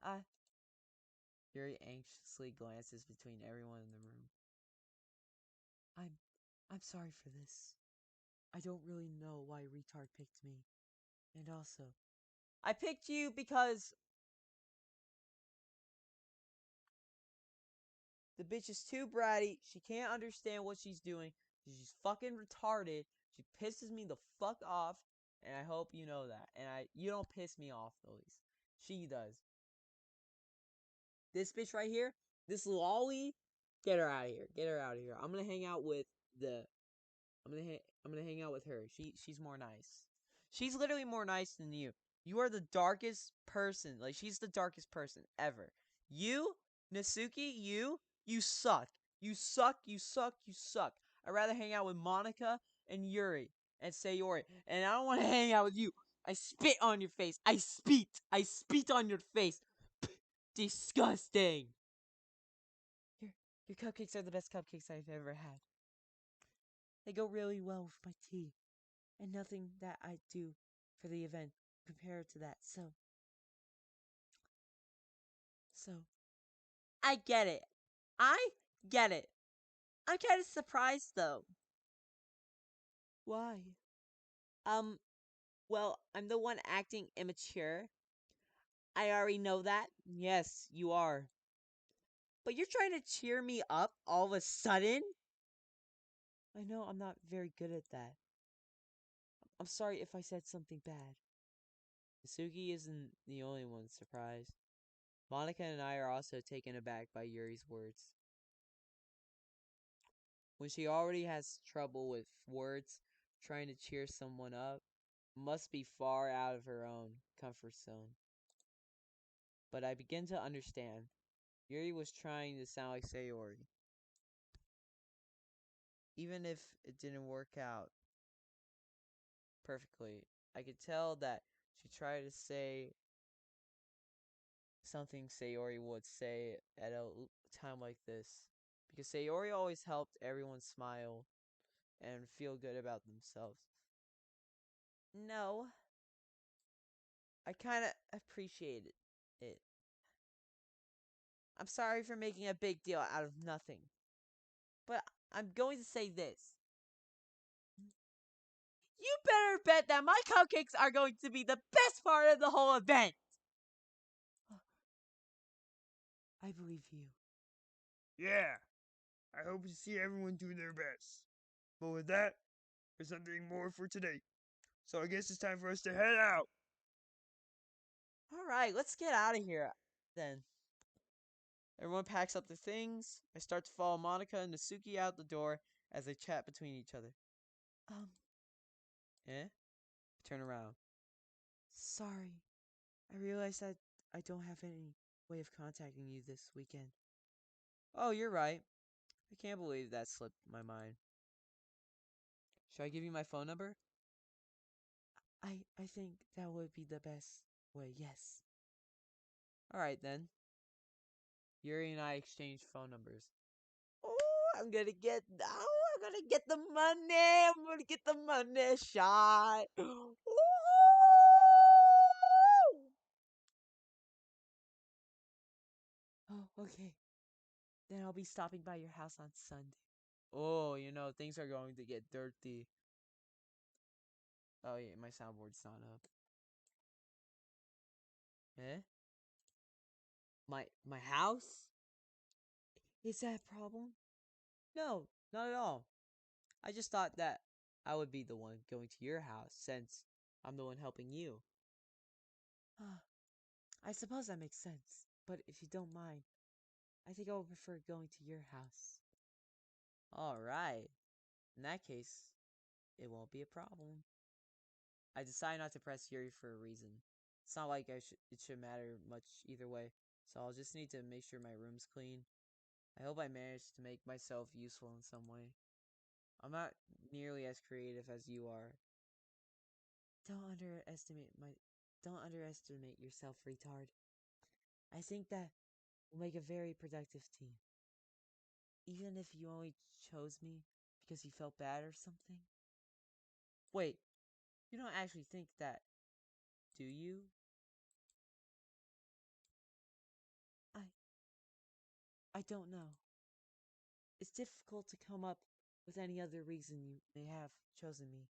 I Yuri anxiously glances between everyone in the room. I'm I'm sorry for this. I don't really know why retard picked me. And also, I picked you because the bitch is too bratty. She can't understand what she's doing. She's fucking retarded. She pisses me the fuck off, and I hope you know that. And you don't piss me off, at least. She does. This bitch right here, this lolly, get her out of here. Get her out of here. I'm gonna hang out with the. I'm gonna hang out with her. She's more nice. She's literally more nice than you. You are the darkest person. Like she's the darkest person ever. You, Nasuki, you suck. You suck. You suck. You suck. I'd rather hang out with Monica and Yuri and Sayori, and I don't want to hang out with you. I spit on your face. I spit. I spit on your face. Disgusting. Your your cupcakes are the best cupcakes I've ever had. They go really well with my tea, and nothing that I do for the event compared to that. So I get it. I get it. I'm kind of surprised though. Why? Um, well, I'm the one acting immature. I already know that. Yes, you are. But you're trying to cheer me up all of a sudden? I know I'm not very good at that. I'm sorry if I said something bad. Suki isn't the only one surprised. Monica and I are also taken aback by Yuri's words. When she already has trouble with words, trying to cheer someone up must be far out of her own comfort zone. But I begin to understand. Yuri was trying to sound like Sayori. Even if it didn't work out perfectly, I could tell that she tried to say something Sayori would say at a time like this. Because Sayori always helped everyone smile and feel good about themselves. No, I kind of appreciated it. I'm sorry for making a big deal out of nothing. But I'm going to say this. You better bet that my cupcakes are going to be the best part of the whole event. I believe you.
Yeah, I hope to see everyone do their best. But with that, there's something more for today. So I guess it's time for us to head out.
All right, let's get out of here then. Everyone packs up their things. I start to follow Monica and Nasuki out the door as they chat between each other. Um, Eh? Turn around. Sorry. I realized that I don't have any way of contacting you this weekend. Oh, you're right. I can't believe that slipped my mind. Should I give you my phone number? I think that would be the best way, yes. Alright then. Yuri and I exchanged phone numbers. Oh, I'm gonna get the money. I'm gonna get the money shot. Ooh. Oh, okay. Then I'll be stopping by your house on Sunday. Oh, things are going to get dirty. Oh yeah, my soundboard's not up. Eh? My house? Is that a problem? No, not at all. I just thought that I would be the one going to your house since I'm the one helping you. I suppose that makes sense. But if you don't mind, I think I would prefer going to your house. Alright. In that case, it won't be a problem. I decided not to press Yuri for a reason. It's not like it should matter much either way, so I'll just need to make sure my room's clean. I hope I managed to make myself useful in some way. I'm not nearly as creative as you are. Don't underestimate my don't underestimate yourself, retard. I think that we'll make a very productive team. Even if you only chose me because you felt bad or something. Wait, you don't actually think that, do you? I I don't know. It's difficult to come up with any other reason you may have chosen me.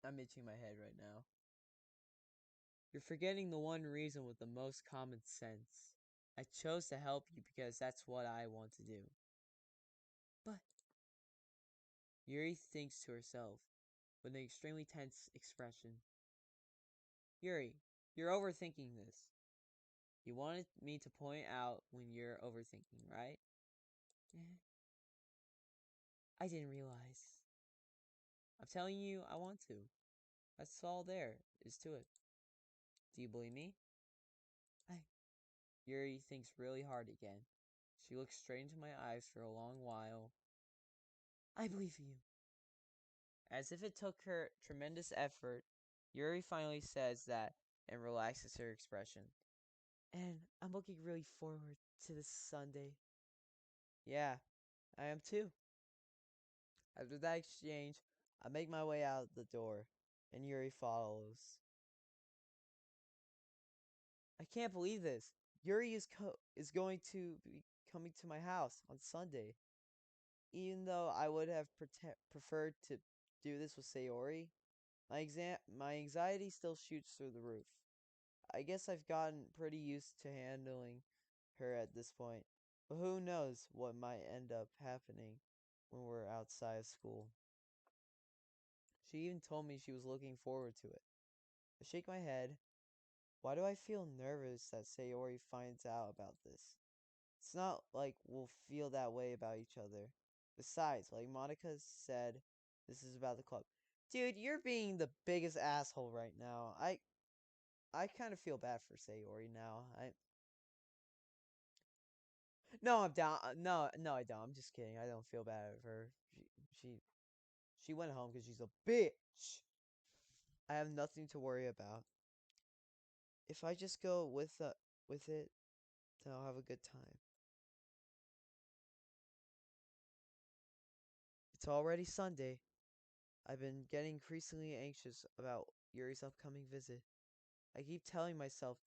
I'm itching my head right now. You're forgetting the one reason with the most common sense. I chose to help you because that's what I want to do. But Yuri thinks to herself with an extremely tense expression. Yuri, you're overthinking this. You wanted me to point out when you're overthinking, right? Eh, I didn't realize. I'm telling you, I want to. That's all there is to it. Do you believe me? I. Yuri thinks really hard again. She looks straight into my eyes for a long while. I believe you. As if it took her tremendous effort, Yuri finally says that and relaxes her expression. And I'm looking really forward to this Sunday. Yeah, I am too. After that exchange, I make my way out the door, and Yuri follows. I can't believe this. Yuri is going to be coming to my house on Sunday. Even though I would have preferred to do this with Sayori, my anxiety still shoots through the roof. I guess I've gotten pretty used to handling her at this point, but who knows what might end up happening when we're outside of school. She even told me she was looking forward to it. I shake my head. Why do I feel nervous that Sayori finds out about this? It's not like we'll feel that way about each other. Besides, like Monica said, this is about the club. Dude, you're being the biggest asshole right now. I kind of feel bad for Sayori now. No, I'm down. No, I don't. I'm just kidding. I don't feel bad for her. She she went home because she's a bitch. I have nothing to worry about. If I just go with it, then I'll have a good time. It's already Sunday. I've been getting increasingly anxious about Yuri's upcoming visit. I keep telling myself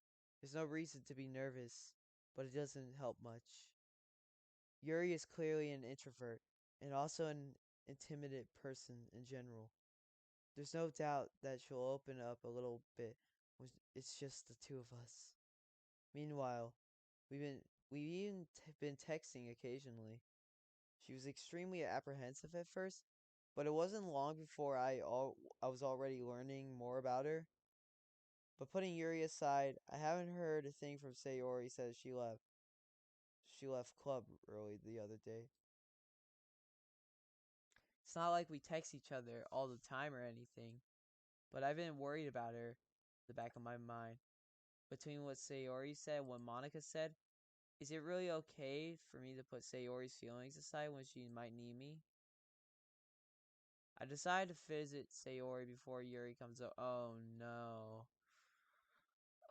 there's no reason to be nervous, but it doesn't help much. Yuri is clearly an introvert and also an intimidated person in general. There's no doubt that she'll open up a little bit when it's just the two of us. Meanwhile, we've been we've even been texting occasionally. She was extremely apprehensive at first, but it wasn't long before I was already learning more about her. But putting Yuri aside, I haven't heard a thing from Sayori since she left. she left club early the other day. It's not like we text each other all the time or anything, but I've been worried about her in the back of my mind. Between what Sayori said and what Monica said, is it really okay for me to put Sayori's feelings aside when she might need me? I decided to visit Sayori before Yuri comes up. Oh no.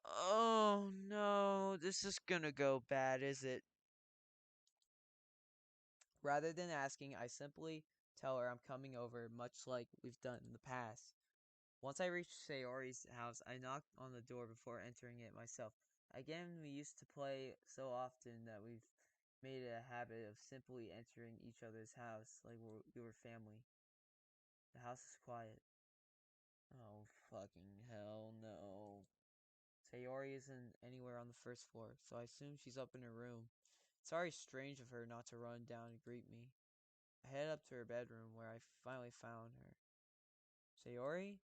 Oh no. This is gonna go bad, is it? Rather than asking, I simply tell her I'm coming over, much like we've done in the past. Once I reached Sayori's house, I knocked on the door before entering it myself. Again, we used to play so often that we've made it a habit of simply entering each other's house like we were family. The house is quiet. Oh, fucking hell no. Sayori isn't anywhere on the first floor, so I assume she's up in her room. It's already strange of her not to run down and greet me. I head up to her bedroom where I finally found her. Sayori?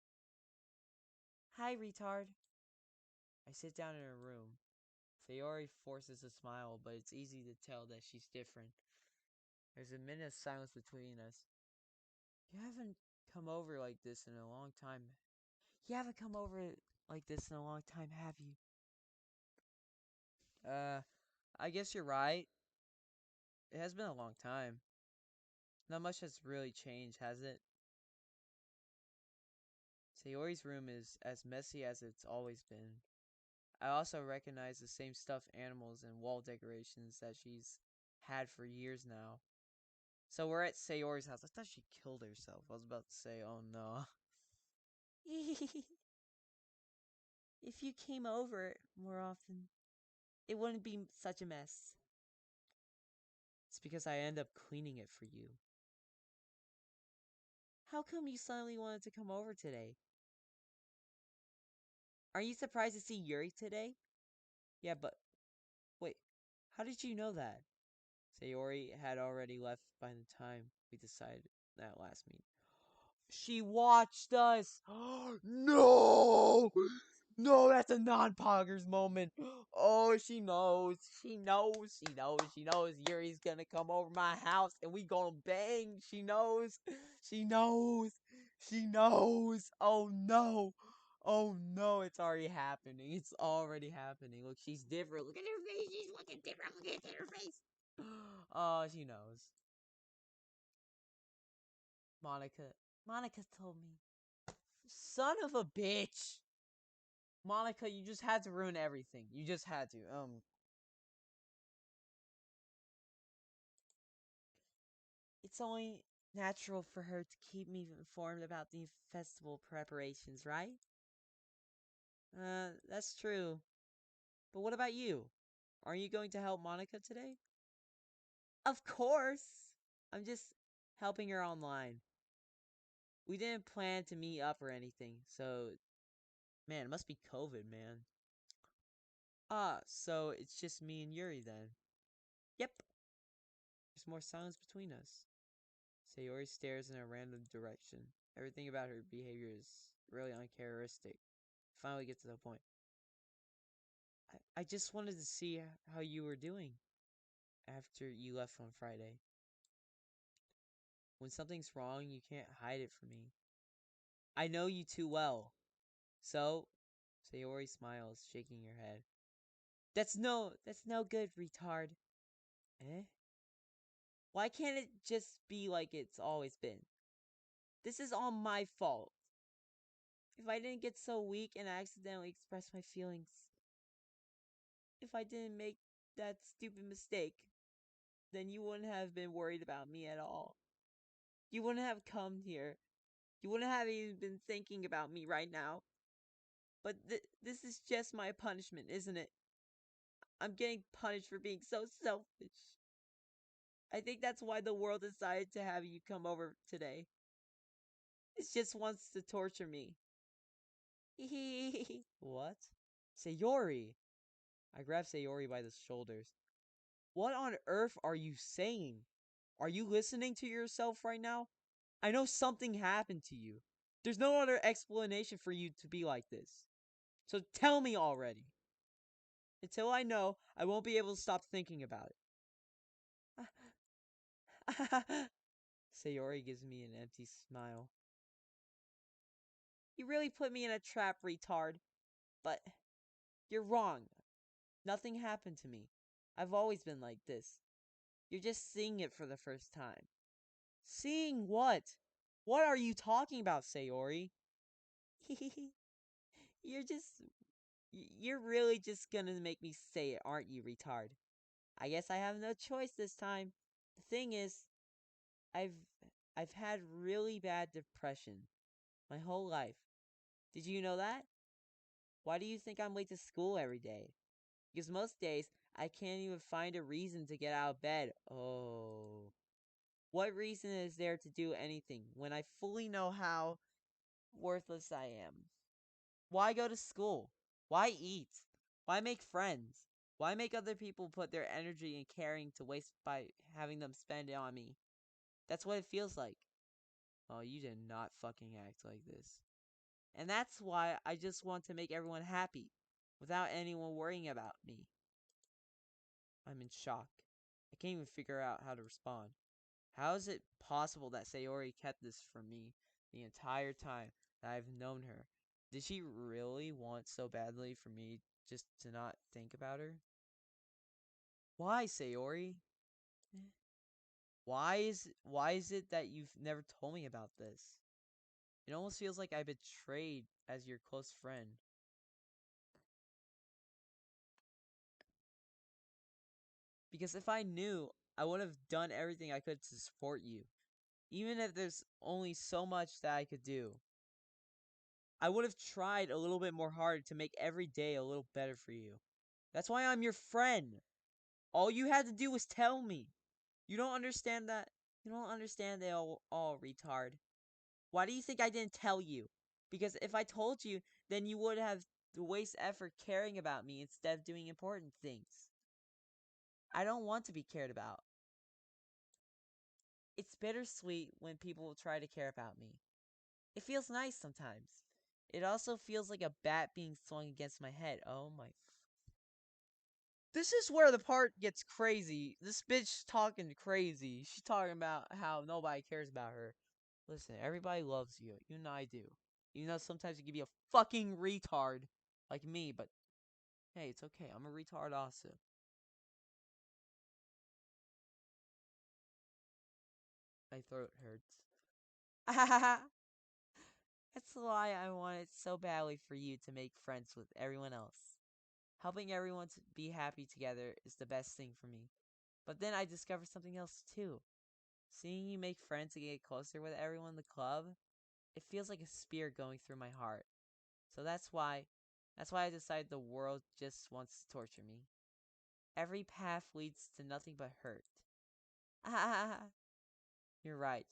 Hi, retard. I sit down in her room. Sayori forces a smile, but it's easy to tell that she's different. There's a minute of silence between us. You haven't come over like this in a long time. You haven't come over like this in a long time, have you? I guess you're right. It has been a long time. Not much has really changed, has it? Sayori's room is as messy as it's always been. I also recognize the same stuffed animals and wall decorations that she's had for years now. So we're at Sayori's house. I thought she killed herself. I was about to say, oh no. If you came over more often, it wouldn't be such a mess. It's because I end up cleaning it for you. How come you suddenly wanted to come over today? Are you surprised to see Yuri today? Yeah, but wait, how did you know that? Sayori had already left by the time we decided that last meeting. She watched us. No! No, that's a non-poggers moment. Oh, she knows. She knows. She knows. She knows Yuri's gonna come over my house and we gonna bang. She knows. She knows. She knows. Oh no. Oh no, it's already happening. It's already happening. Look, she's different. Look at her face. She's looking different. Look at her face. Oh, she knows. Monica. Monica told me. Son of a bitch. Monica, you just had to ruin everything. You just had to. It's only natural for her to keep me informed about the festival preparations, right? That's true. But what about you? Are you going to help Monica today? Of course. I'm just helping her online. We didn't plan to meet up or anything, so man, it must be COVID, man. Ah, so it's just me and Yuri then. Yep. There's more silence between us. Sayori stares in a random direction. Everything about her behavior is really uncharacteristic. Finally get to the point. I just wanted to see how you were doing after you left on Friday. When something's wrong, you can't hide it from me. I know you too well. So, Sayori smiles, shaking her head. That's no good, retard. Eh? Why can't it just be like it's always been? This is all my fault. If I didn't get so weak and accidentally express my feelings, if I didn't make that stupid mistake, then you wouldn't have been worried about me at all. You wouldn't have come here. You wouldn't have even been thinking about me right now. But this is just my punishment, isn't it? I'm getting punished for being so selfish. I think that's why the world decided to have you come over today. It just wants to torture me. What? Sayori! I grab Sayori by the shoulders. What on earth are you saying? Are you listening to yourself right now? I know something happened to you. There's no other explanation for you to be like this. So tell me already. Until I know, I won't be able to stop thinking about it. Sayori gives me an empty smile. You really put me in a trap, retard. But you're wrong. Nothing happened to me. I've always been like this. You're just seeing it for the first time. Seeing what? What are you talking about, Sayori? You're just. You're really just gonna make me say it, aren't you, retard? I guess I have no choice this time. The thing is, I've I've had really bad depression my whole life. Did you know that? Why do you think I'm late to school every day? Because most days I can't even find a reason to get out of bed. Oh. What reason is there to do anything when I fully know how worthless I am? Why go to school? Why eat? Why make friends? Why make other people put their energy and caring to waste by having them spend it on me? That's what it feels like. Oh, you did not fucking act like this. And that's why I just want to make everyone happy without anyone worrying about me. I'm in shock. I can't even figure out how to respond. How is it possible that Sayori kept this from me the entire time that I've known her? Did she really want so badly for me just to not think about her? Why, Sayori? Why is it that you've never told me about this? It almost feels like I betrayed as your close friend. Because if I knew, I would have done everything I could to support you. Even if there's only so much that I could do. I would have tried a little bit more hard to make every day a little better for you. That's why I'm your friend. All you had to do was tell me. You don't understand that? You don't understand it all, retard. Why do you think I didn't tell you? Because if I told you, then you would have to waste effort caring about me instead of doing important things. I don't want to be cared about. It's bittersweet when people try to care about me. It feels nice sometimes. It also feels like a bat being swung against my head. Oh my. This is where the part gets crazy. This bitch talking crazy. She's talking about how nobody cares about her. Listen, everybody loves you. You and I do. You know, sometimes you can be a fucking retard like me, but hey, it's okay. I'm a retard also. My throat hurts. That's why I wanted so badly for you to make friends with everyone else. Helping everyone to be happy together is the best thing for me. But then I discovered something else too. Seeing you make friends and get closer with everyone in the club, it feels like a spear going through my heart. So that's why I decided the world just wants to torture me. Every path leads to nothing but hurt. You're right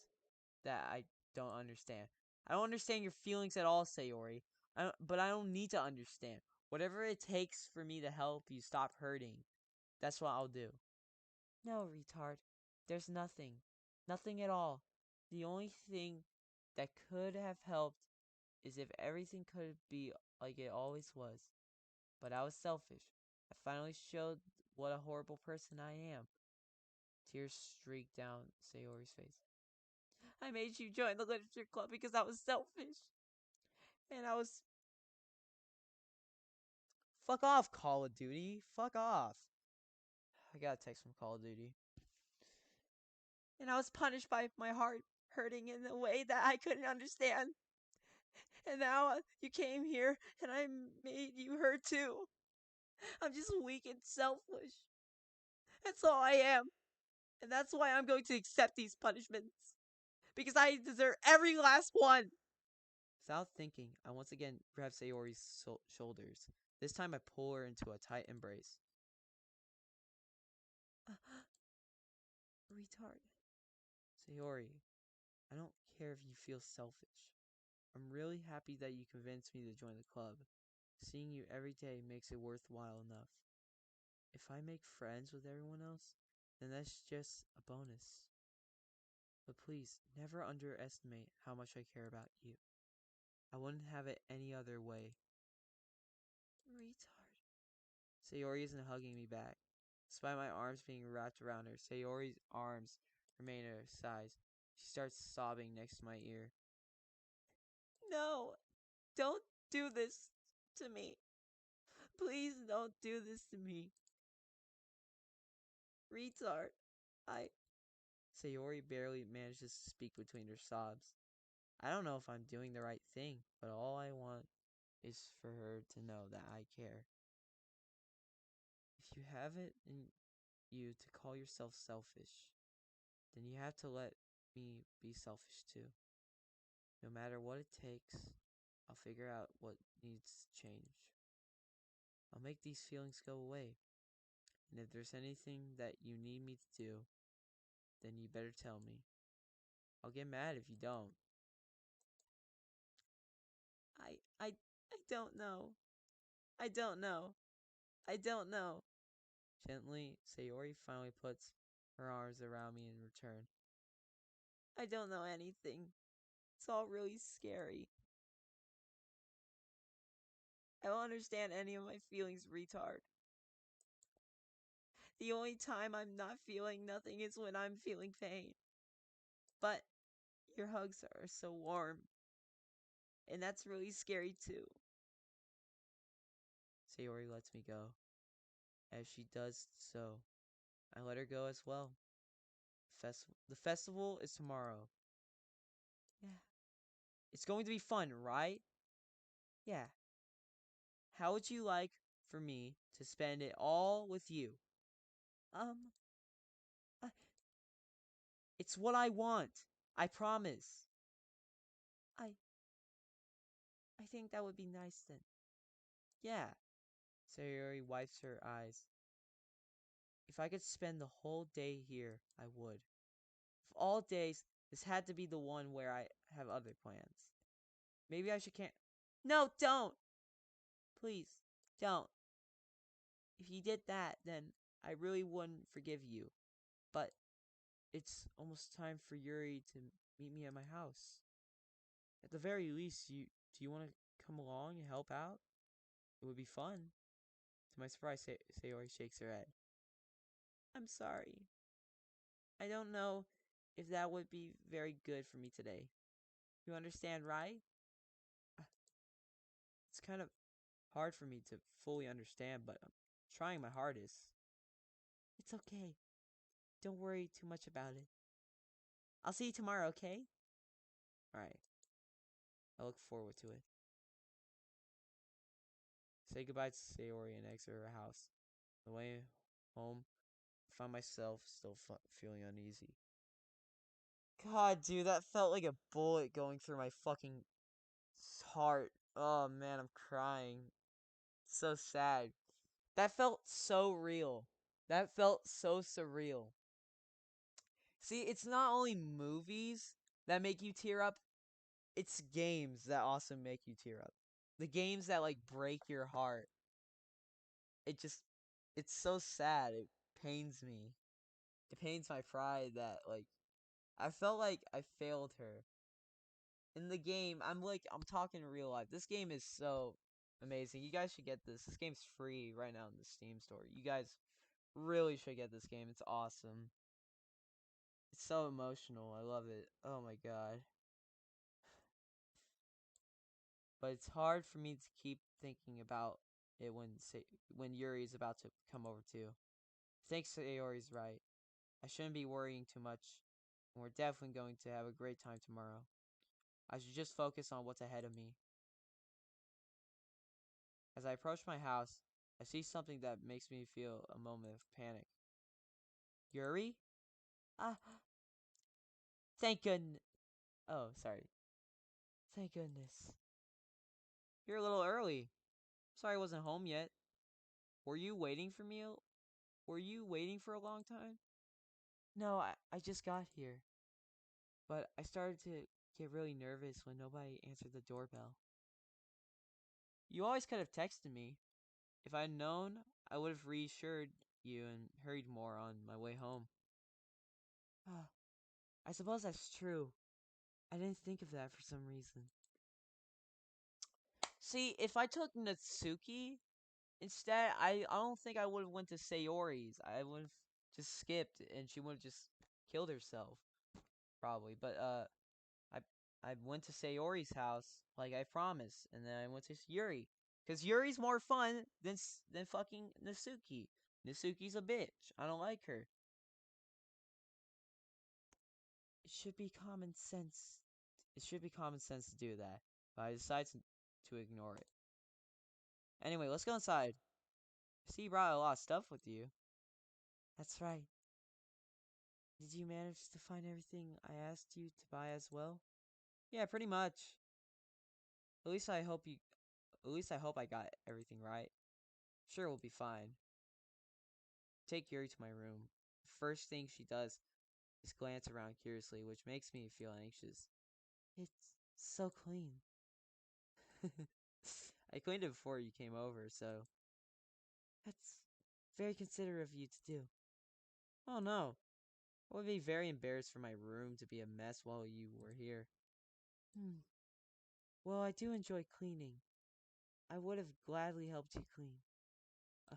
that I don't understand. I don't understand your feelings at all, Sayori. But I don't need to understand. Whatever it takes for me to help you stop hurting, that's what I'll do. No, retard. There's nothing. Nothing at all. The only thing that could have helped is if everything could be like it always was. But I was selfish. I finally showed what a horrible person I am. Tears streaked down Sayori's face. I made you join the literature club because I was selfish. And I was. Fuck off, Call of Duty. Fuck off. I got a text from Call of Duty. And I was punished by my heart hurting in a way that I couldn't understand. And now you came here and I made you hurt too. I'm just weak and selfish. That's all I am. And that's why I'm going to accept these punishments. Because I deserve every last one. Without thinking, I once again grab Sayori's shoulders. This time I pull her into a tight embrace. Retard. Sayori, I don't care if you feel selfish. I'm really happy that you convinced me to join the club. Seeing you every day makes it worthwhile enough. If I make friends with everyone else, then that's just a bonus. But please, never underestimate how much I care about you. I wouldn't have it any other way. Retard. Sayori isn't hugging me back. Despite my arms being wrapped around her, Sayori's arms remain at her sides. She starts sobbing next to my ear. No, don't do this to me. Please don't do this to me. Retard. Sayori barely manages to speak between her sobs. I don't know if I'm doing the right thing, but all I want is for her to know that I care. If you have it in you to call yourself selfish, then you have to let me be selfish too. No matter what it takes, I'll figure out what needs to change. I'll make these feelings go away. And if there's anything that you need me to do, then you better tell me. I'll get mad if you don't. I don't know. I don't know. I don't know. Gently, Sayori finally puts her arms around me in return. I don't know anything. It's all really scary. I don't understand any of my feelings, retard. The only time I'm not feeling nothing is when I'm feeling pain. But your hugs are so warm. And that's really scary too. Sayori lets me go. As she does so, I let her go as well. The festival is tomorrow. Yeah. It's going to be fun, right? Yeah. How would you like for me to spend it all with you? Um, I, it's what I want. I promise. I I think that would be nice then. Yeah. Sayori wipes her eyes. If I could spend the whole day here, I would. Of all days, this had to be the one where I have other plans. Maybe I should can't. No, don't! Please, don't. If you did that, then I really wouldn't forgive you. But it's almost time for Yuri to meet me at my house. At the very least, do you want to come along and help out? It would be fun. To my surprise, Sayori shakes her head. I'm sorry. I don't know if that would be very good for me today. You understand, right? It's kind of hard for me to fully understand, but I'm trying my hardest. It's okay. Don't worry too much about it. I'll see you tomorrow, okay? Alright. I look forward to it. Say goodbye to Sayori and exit her house. On the way home, I found myself still feeling uneasy. God, dude, that felt like a bullet going through my fucking heart. Oh man, I'm crying. So sad. That felt so real. That felt so surreal. See, it's not only movies that make you tear up, it's games that also make you tear up. The games that like break your heart. It just it's so sad. It pains me. It pains my pride that like I felt like I failed her. In the game, I'm talking real life. This game is so amazing. You guys should get this. This game's free right now in the Steam store. You guys really should get this game. It's awesome. It's so emotional. I love it. Oh my god. But it's hard for me to keep thinking about it when Yuri's about to come over too. Thanks to Aori's right. I shouldn't be worrying too much. And we're definitely going to have a great time tomorrow. I should just focus on what's ahead of me. As I approach my house, I see something that makes me feel a moment of panic. Yuri? Ah, thank goodness. Oh, sorry. Thank goodness. You're a little early. Sorry I wasn't home yet. Were you waiting for me? Were you waiting for a long time? No, I just got here. But I started to get really nervous when nobody answered the doorbell. You always could have texted me. If I'd known, I would have reassured you and hurried more on my way home. Ah, I suppose that's true. I didn't think of that for some reason. See, if I took Natsuki, Instead, I don't think I would have went to Sayori's. I would have just skipped, and she would have just killed herself, probably. But I I went to Sayori's house like I promised, and then I went to Yuri, cause Yuri's more fun than fucking Nasuki. Nasuki's a bitch. I don't like her. It should be common sense. It should be common sense to do that, but I decided to ignore it. Anyway, let's go inside. I see you brought a lot of stuff with you. That's right. Did you manage to find everything I asked you to buy as well? Yeah, pretty much. At least I hope you. At least I hope I got everything right. Sure, we'll be fine. Take Yuri to my room. The first thing she does is glance around curiously, which makes me feel anxious. It's so clean. I cleaned it before you came over, so. That's very considerate of you to do. Oh no. I would be very embarrassed for my room to be a mess while you were here. Hmm. Well, I do enjoy cleaning. I would have gladly helped you clean. Uh,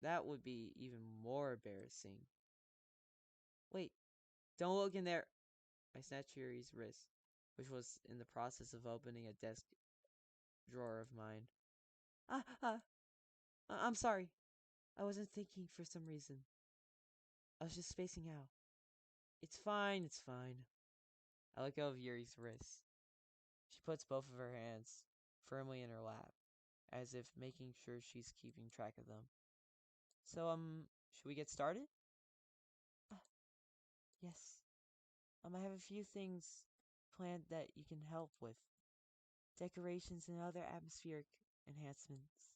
that would be even more embarrassing. Wait, don't look in there. I snatched Yuri's wrist, which was in the process of opening a desk drawer of mine. Ah, ah, I'm sorry. I wasn't thinking for some reason. I was just spacing out. It's fine, it's fine. I let go of Yuri's wrist. She puts both of her hands firmly in her lap, as if making sure she's keeping track of them. So, should we get started? Uh, yes. I have a few things planned that you can help with. Decorations and other atmospheric enhancements.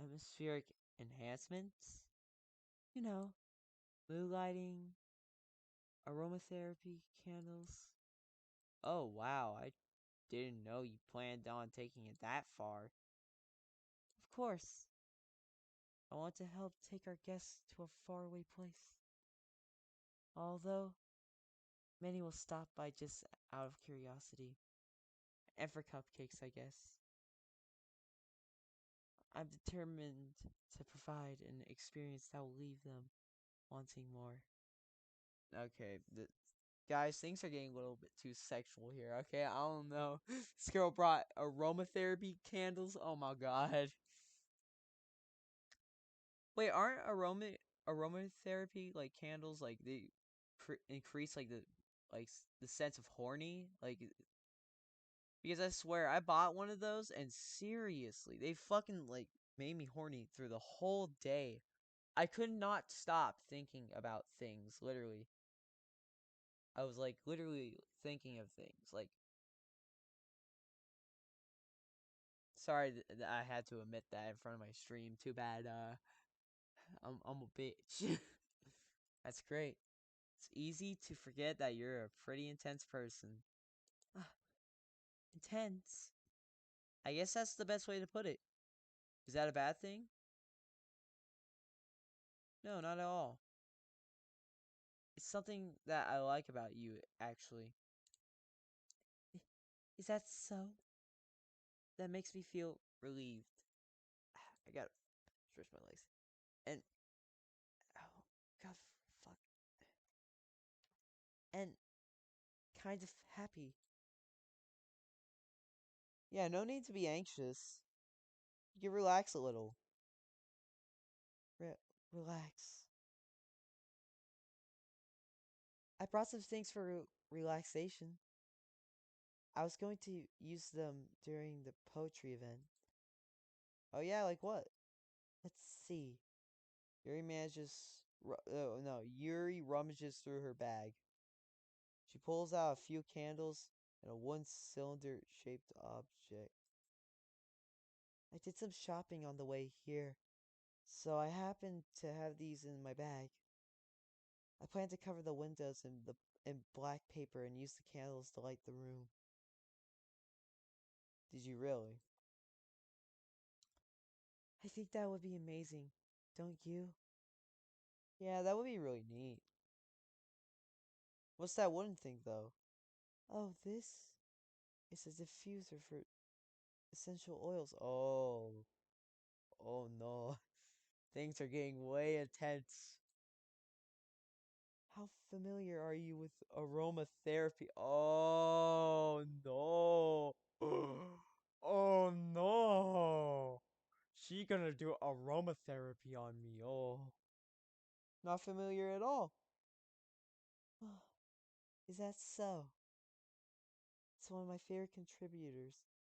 Atmospheric enhancements? You know, mood lighting, aromatherapy candles. Oh, wow, I didn't know you planned on taking it that far. Of course. I want to help take our guests to a faraway place. Although, many will stop by just out of curiosity. And for cupcakes, I guess. I'm determined to provide an experience that will leave them wanting more. Okay, guys, things are getting a little bit too sexual here. Okay, I don't know. This girl brought aromatherapy candles. Oh my god. Wait, aren't aromatherapy like candles like they increase like the sense of horny? Like because I swear I bought one of those and seriously, they fucking like made me horny through the whole day. I could not stop thinking about things, literally. I was like literally thinking of things. Like sorry I had to admit that in front of my stream. Too bad I'm a bitch. That's great. It's easy to forget that you're a pretty intense person. Ah, intense? I guess that's the best way to put it. Is that a bad thing? No, not at all. It's something that I like about you, actually. Is that so? That makes me feel relieved. I gotta stretch my legs. And, oh, god, fuck. And kind of happy. Yeah, no need to be anxious. You can relax a little. Re relax. I brought some things for relaxation. I was going to use them during the poetry event. Oh yeah, like what? Let's see. Yuri manages. Oh no, Yuri rummages through her bag. She pulls out a few candles and a one cylinder shaped object. I did some shopping on the way here, so I happened to have these in my bag. I plan to cover the windows in black paper and use the candles to light the room. Did you really? I think that would be amazing, don't you? Yeah, that would be really neat. What's that wooden thing, though? Oh, this is a diffuser for essential oils. Oh. Oh no. Things are getting way intense. How familiar are you with aromatherapy? Oh no. Oh no. She gonna do aromatherapy on me. Oh. Not familiar at all. Is that so? It's one of my favorite contributors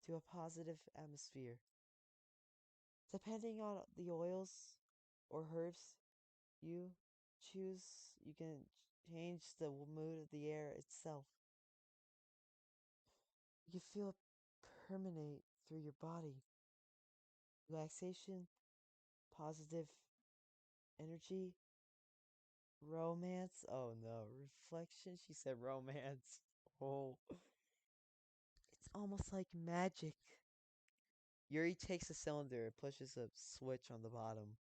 to a positive atmosphere. Depending on the oils or herbs you choose, you can change the mood of the air itself. You can feel it permeate through your body. Relaxation, positive energy, romance. Oh no, reflection. She said romance. Oh, it's almost like magic. Yuri takes a cylinder and pushes a switch on the bottom.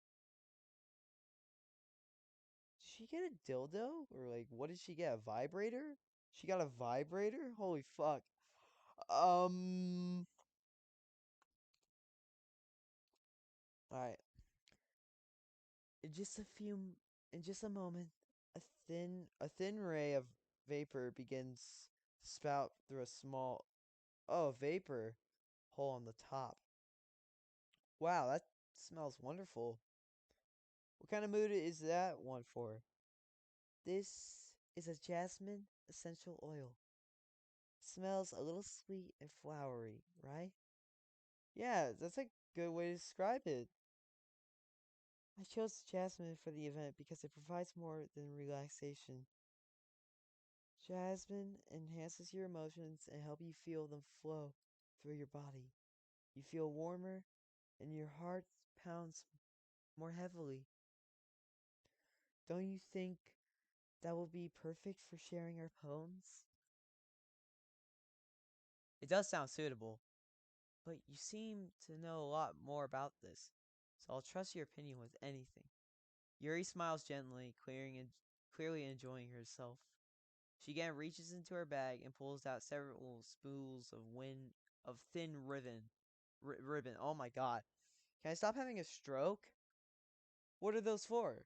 Did she get a dildo? Or like, what did she get? A vibrator? She got a vibrator? Holy fuck. Um. Alright. In just a few, in just a moment, a thin ray of vapor begins to spout through a small, vapor hole on the top. Wow, that smells wonderful. What kind of mood is that one for? This is a jasmine essential oil. Smells a little sweet and flowery, right? Yeah, that's a good way to describe it. I chose jasmine for the event because it provides more than relaxation. Jasmine enhances your emotions and help you feel them flow through your body. You feel warmer and your heart pounds more heavily. Don't you think that will be perfect for sharing our poems? It does sound suitable, but you seem to know a lot more about this, so I'll trust your opinion with anything. Yuri smiles gently, clearly enjoying herself. She again reaches into her bag and pulls out several spools of thin ribbon. Oh my god. Can I stop having a stroke? What are those for?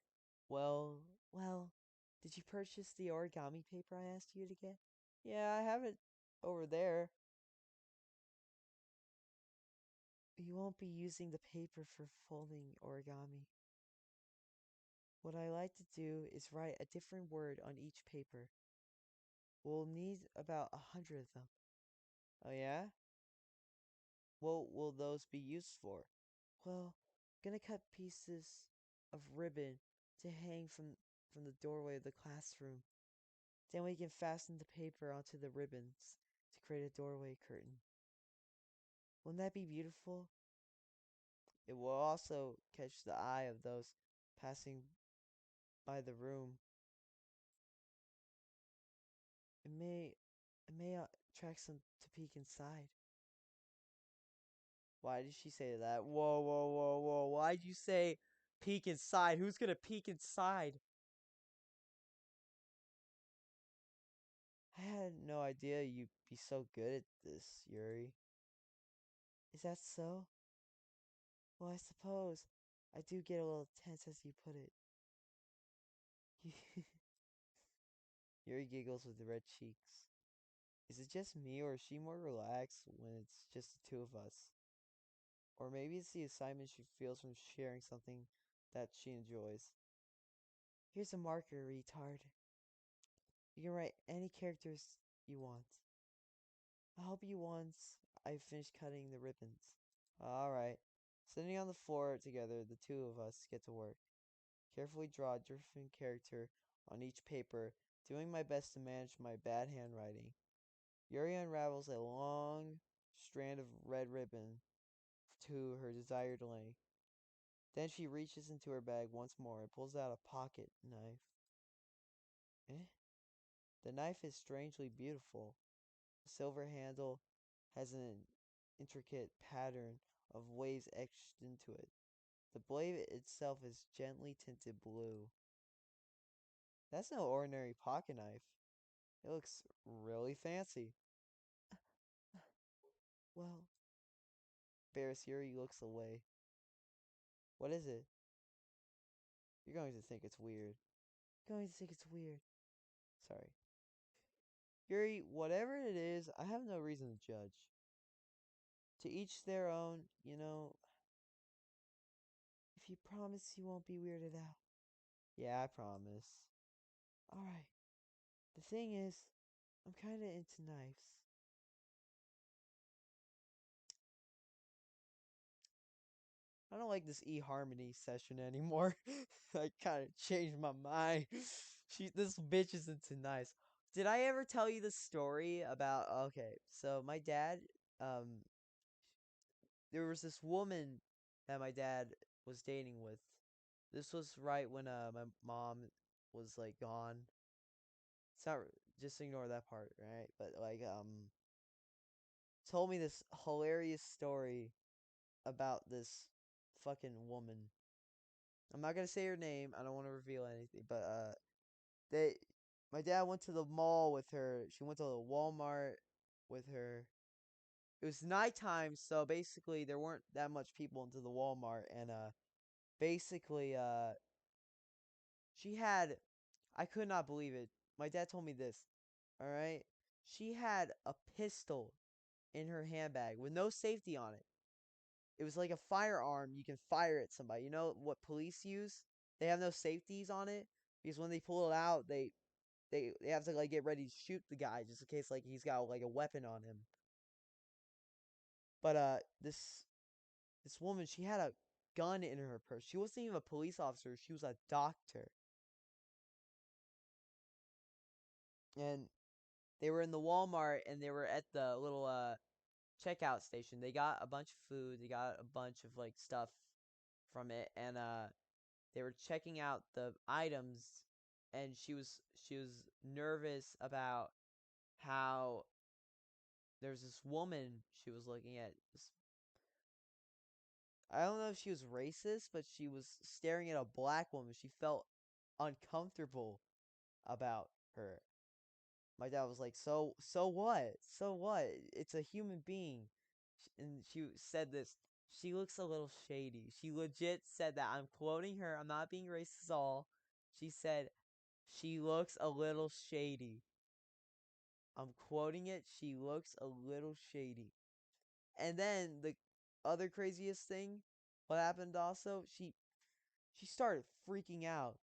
Well, well, did you purchase the origami paper I asked you to get? Yeah, I have it over there. You won't be using the paper for folding origami. What I like to do is write a different word on each paper. We'll need about 100 of them. Oh yeah? What will those be used for? Well, I'm gonna cut pieces of ribbon to hang from the doorway of the classroom. Then we can fasten the paper onto the ribbons to create a doorway curtain. Wouldn't that be beautiful? It will also catch the eye of those passing by the room. It may attract some to peek inside. Why did she say that? Whoa, whoa, whoa, whoa. Why'd you say peek inside? Who's gonna peek inside? I had no idea you'd be so good at this, Yuri. Is that so? Well, I suppose I do get a little tense as you put it. Yuri giggles with the red cheeks. Is it just me, or is she more relaxed when it's just the two of us? Or maybe it's the excitement she feels from sharing something that she enjoys. Here's a marker, retard. You can write any characters you want. I'll help you once I've finished cutting the ribbons. Alright. Sitting on the floor together, the two of us get to work. Carefully draw a different character on each paper, doing my best to manage my bad handwriting. Yuri unravels a long strand of red ribbon to her desired length. Then she reaches into her bag once more and pulls out a pocket knife. Eh? The knife is strangely beautiful. The silver handle has an intricate pattern of waves etched into it. The blade itself is gently tinted blue. That's no ordinary pocket knife. It looks really fancy. Well, Barris Yuri looks away. What is it? You're going to think it's weird. You're going to think it's weird. Sorry. Yuri, whatever it is, I have no reason to judge. To each their own, you know. If you promise you won't be weirded out. Yeah, I promise. Alright. The thing is, I'm kinda into knives. I don't like this eHarmony session anymore. I kinda changed my mind. This bitch is into knives. Did I ever tell you the story about okay, so my dad, um there was this woman that my dad was dating with. This was right when my mom was like gone. It's not just ignore that part, right? But like told me this hilarious story about this fucking woman. I'm not gonna say her name. I don't want to reveal anything, but they my dad went to the mall with her. She went to the Walmart with her. It was nighttime, so basically there weren't that much people into the Walmart, and basically she had I could not believe it. My dad told me this. All right? She had a pistol in her handbag with no safety on it. It was like a firearm you can fire at somebody. You know what police use? They have no safeties on it because when they pull it out, they have to like get ready to shoot the guy just in case like he's got like a weapon on him. But this woman, she had a gun in her purse. She wasn't even a police officer. She was a doctor. And they were in the Walmart and they were at the little checkout station. They got a bunch of food, they got a bunch of like stuff from it, and they were checking out the items, and she was nervous about how there's this woman she was looking at. I don't know if she was racist, but she was staring at a black woman. She felt uncomfortable about her. My dad was like, so what? So what? It's a human being. And she said this. She looks a little shady. She legit said that. I'm quoting her. I'm not being racist at all. She said, she looks a little shady. I'm quoting it. She looks a little shady. And then the other craziest thing, what happened also, she started freaking out.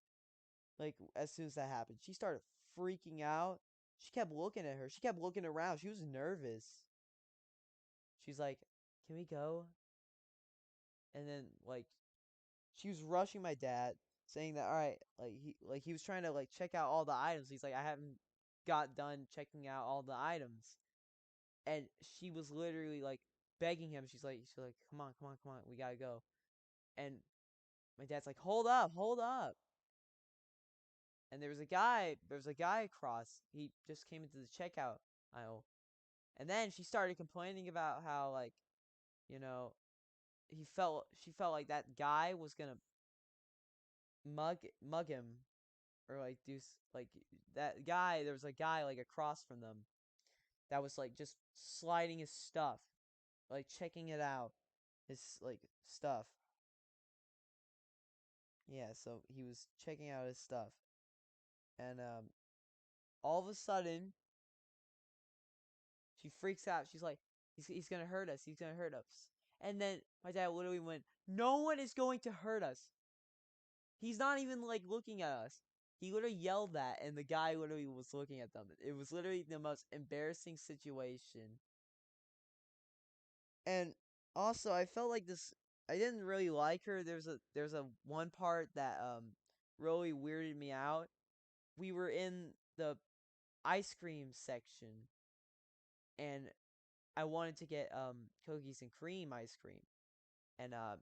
Like as soon as that happened, she started freaking out. She kept looking at her. She kept looking around. She was nervous. She's like, "Can we go?" And then like she was rushing my dad, saying that all right, like he was trying to like check out all the items. He's like, "I haven't got done checking out all the items." And she was literally like begging him. She's like, "Come on, come on, come on. We got to go." And my dad's like, "Hold up, hold up." And there was a guy across. He just came into the checkout aisle. And then she started complaining about how like, you know, she felt like that guy was gonna mug him or like like that guy. There was a guy like across from them that was like just sliding his stuff, like checking it out, his like stuff. Yeah, so he was checking out his stuff, and all of a sudden she freaks out. She's like, he's gonna hurt us. He's gonna hurt us. And then my dad literally went, "No one is going to hurt us." He's not even like looking at us. He literally yelled that, and the guy literally was looking at them. It was literally the most embarrassing situation. And also, I felt like this. I didn't really like her. There's a one part that really weirded me out. We were in the ice cream section, and I wanted to get cookies and cream ice cream, and I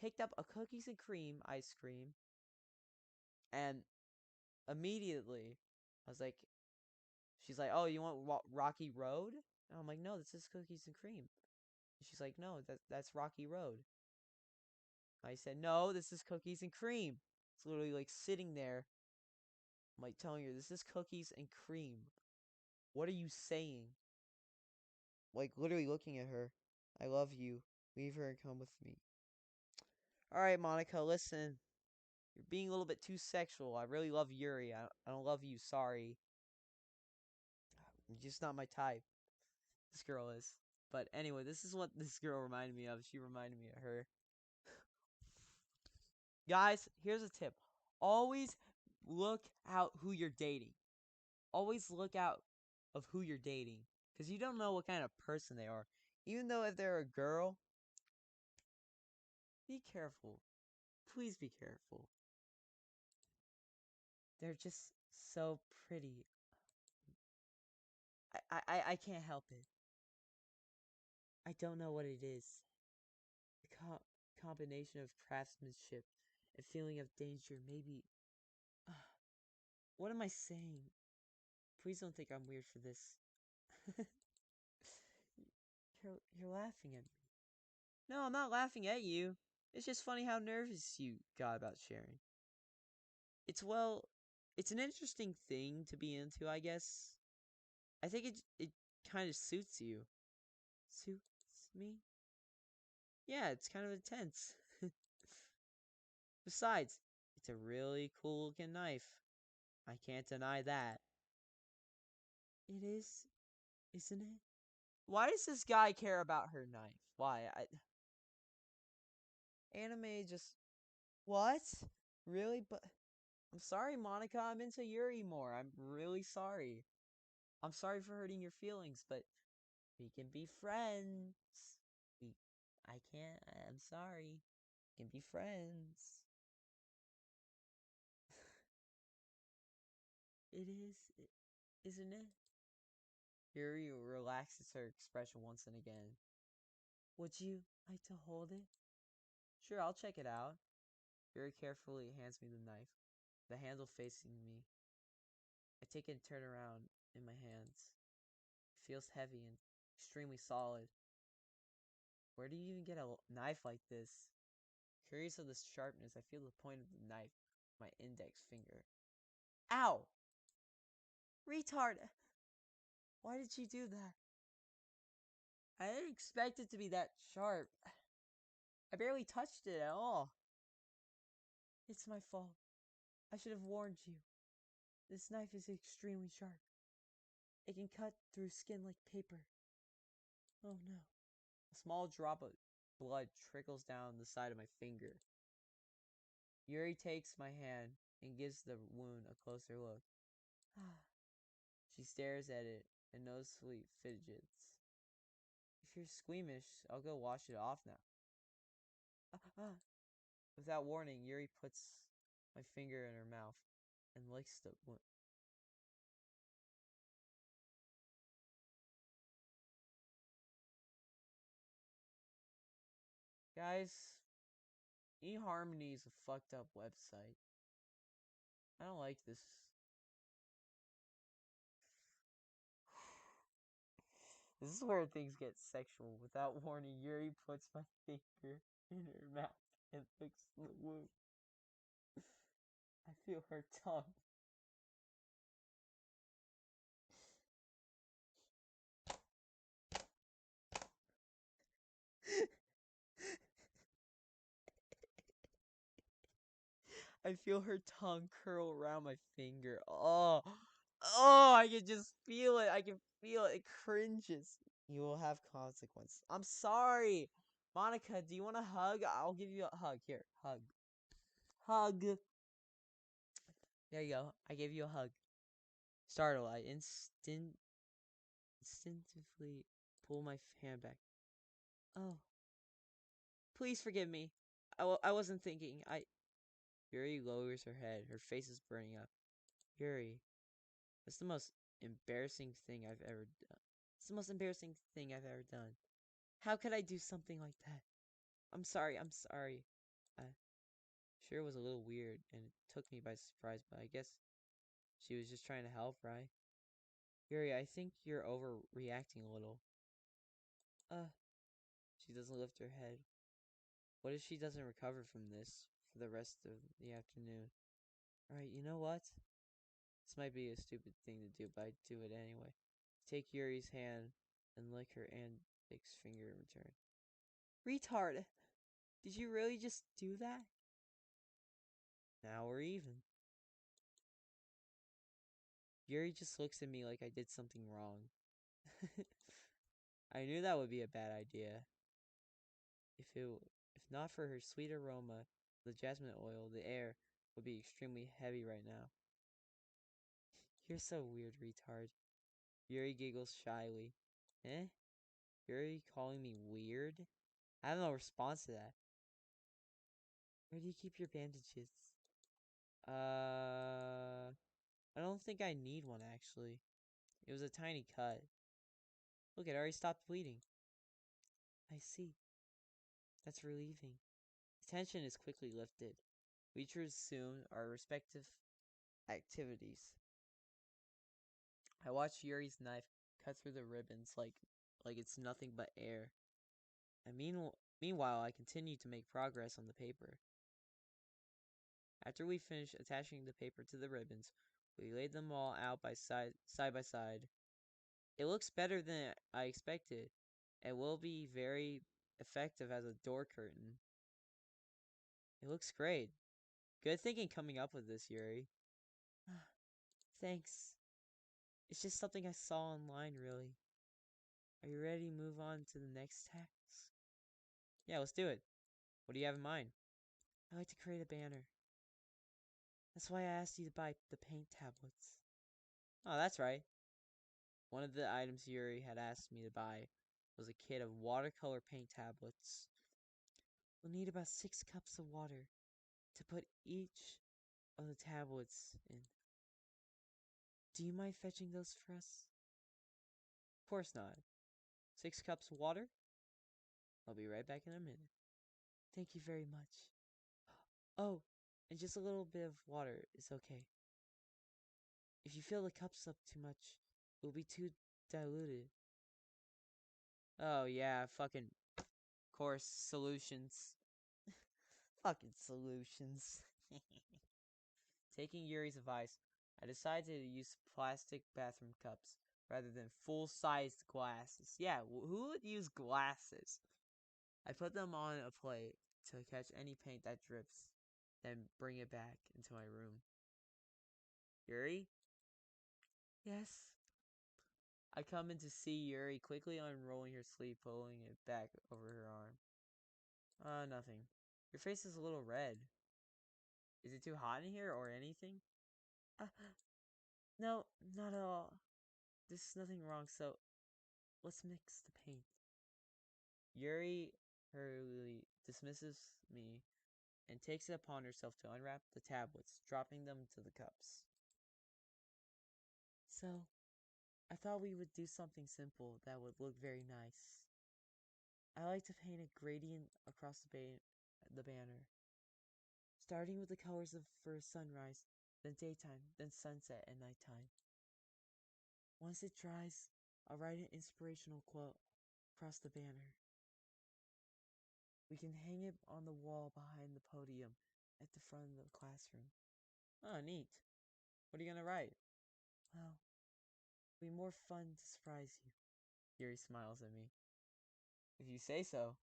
picked up a cookies and cream ice cream, and immediately I was like, she's like, "Oh, you want Rocky Road?" And I'm like, "No, this is cookies and cream." And she's like, "No, that's Rocky Road." I said, "No, this is cookies and cream." It's literally like sitting there. I'm like telling her, "This is cookies and cream. What are you saying?" Like literally looking at her. "I love you. Leave her and come with me." Alright, Monica, listen. You're being a little bit too sexual. I really love Yuri. I don't love you, sorry. You're just not my type. This girl is. But anyway, this is what this girl reminded me of. She reminded me of her. Guys, here's a tip. Always look out who you're dating. Always look out of who you're dating. Because you don't know what kind of person they are. Even though if they're a girl, be careful. Please be careful. They're just so pretty. I can't help it. I don't know what it is. The combination of craftsmanship and feeling of danger. Maybe. What am I saying? Please don't think I'm weird for this. you're laughing at me. No, I'm not laughing at you. It's just funny how nervous you got about sharing. It's an interesting thing to be into, I guess. I think it kind of suits you. Suits me? Yeah, it's kind of intense. Besides, it's a really cool looking knife. I can't deny that. It is, isn't it? Why does this guy care about her knife? Why? Anime just what? Really? But I'm sorry, Monica. I'm into Yuri more. I'm really sorry. I'm sorry for hurting your feelings, but we can be friends. We, I can't. I'm sorry. We can be friends. It is, isn't it? Yuri relaxes her expression once and again. Would you like to hold it? Sure, I'll check it out. Yuri carefully hands me the knife, the handle facing me. I take it and turn around in my hands. It feels heavy and extremely solid. Where do you even get a knife like this? Curious of the sharpness, I feel the point of the knife, my index finger. Ow! Retard! Why did you do that? I didn't expect it to be that sharp. I barely touched it at all. It's my fault. I should have warned you. This knife is extremely sharp. It can cut through skin like paper. Oh no. A small drop of blood trickles down the side of my finger. Yuri takes my hand and gives the wound a closer look. She stares at it and noticeably fidgets. If you're squeamish, I'll go wash it off now. Without warning, Yuri puts my finger in her mouth and licks the wound. Guys, eHarmony is a fucked up website. I don't like this. This is where things get sexual. Without warning, Yuri puts my finger in her mouth and licks the wound. I feel her tongue. I feel her tongue curl around my finger. Oh, I can just feel it. I can feel it. It cringes. You will have consequences. I'm sorry. Monica, do you want a hug? I'll give you a hug. Here, hug. Hug. There you go. I gave you a hug. Startled, I instinctively pull my hand back. Oh, please forgive me. I wasn't thinking. Yuri lowers her head. Her face is burning up. Yuri, that's the most embarrassing thing I've ever done. It's the most embarrassing thing I've ever done. How could I do something like that? I'm sorry. I'm sorry. Sure, it was a little weird, and it took me by surprise, but I guess she was just trying to help, right? Yuri, I think you're overreacting a little. Uh, she doesn't lift her head. What if she doesn't recover from this for the rest of the afternoon? Alright, you know what? This might be a stupid thing to do, but I do it anyway. Take Yuri's hand and lick her index finger in return. Retard! Did you really just do that? Now we're even. Yuri just looks at me like I did something wrong. I knew that would be a bad idea. If not for her sweet aroma, the jasmine oil, the air would be extremely heavy right now. You're so weird, retard. Yuri giggles shyly. Eh? Yuri calling me weird? I have no response to that. Where do you keep your bandages? I don't think I need one actually. It was a tiny cut. Look, it already stopped bleeding. I see. That's relieving. The tension is quickly lifted. We resume our respective activities. I watch Yuri's knife cut through the ribbons like it's nothing but air. And meanwhile, I continue to make progress on the paper. After we finish attaching the paper to the ribbons, we laid them all out side by side. It looks better than I expected, and will be very effective as a door curtain. It looks great. Good thinking coming up with this, Yuri. Thanks. It's just something I saw online, really. Are you ready to move on to the next task? Yeah, let's do it. What do you have in mind? I like to create a banner. That's why I asked you to buy the paint tablets. Oh, that's right. One of the items Yuri had asked me to buy was a kit of watercolor paint tablets. We'll need about 6 cups of water to put each of the tablets in. Do you mind fetching those for us? Of course not. 6 cups of water? I'll be right back in a minute. Thank you very much. Oh, and just a little bit of water is okay. If you fill the cups up too much, it will be too diluted. Oh yeah, fucking course solutions. Fucking solutions. Taking Yuri's advice, I decided to use plastic bathroom cups rather than full-sized glasses. Yeah, who would use glasses? I put them on a plate to catch any paint that drips, then bring it back into my room. Yuri? Yes? I come in to see Yuri quickly unrolling her sleeve, pulling it back over her arm. Nothing. Your face is a little red. Is it too hot in here or anything? Uh, no, not at all. There's nothing wrong, so let's mix the paint. Yuri hurriedly dismisses me and takes it upon herself to unwrap the tablets, dropping them to the cups. So, I thought we would do something simple that would look very nice. I like to paint a gradient across the banner, starting with the colors of first sunrise, then daytime, then sunset and nighttime. Once it dries, I'll write an inspirational quote across the banner. We can hang it on the wall behind the podium at the front of the classroom. Oh, neat. What are you gonna write? Well, it'll be more fun to surprise you. Yuri smiles at me. If you say so.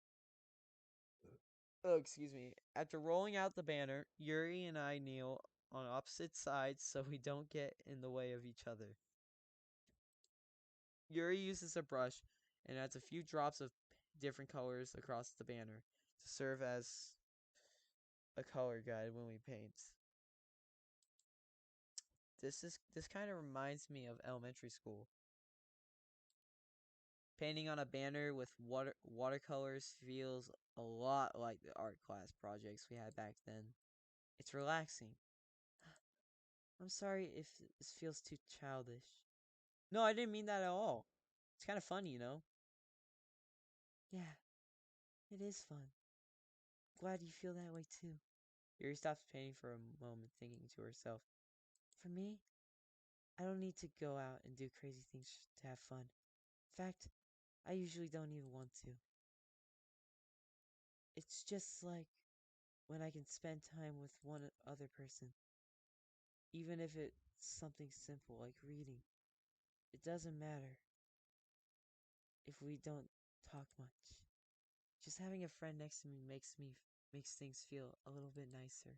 Oh, excuse me. After rolling out the banner, Yuri and I kneel on opposite sides so we don't get in the way of each other. Yuri uses a brush and adds a few drops of different colors across the banner to serve as a color guide when we paint. This kind of reminds me of elementary school. Painting on a banner with watercolors feels a lot like the art class projects we had back then. It's relaxing. I'm sorry if this feels too childish. No, I didn't mean that at all. It's kind of fun, you know? Yeah, it is fun. Glad you feel that way too. Yuri stops painting for a moment, thinking to herself. For me, I don't need to go out and do crazy things to have fun. In fact, I usually don't even want to. It's just like when I can spend time with one other person, even if it's something simple like reading. It doesn't matter if we don't talk much. Just having a friend next to me makes things feel a little bit nicer.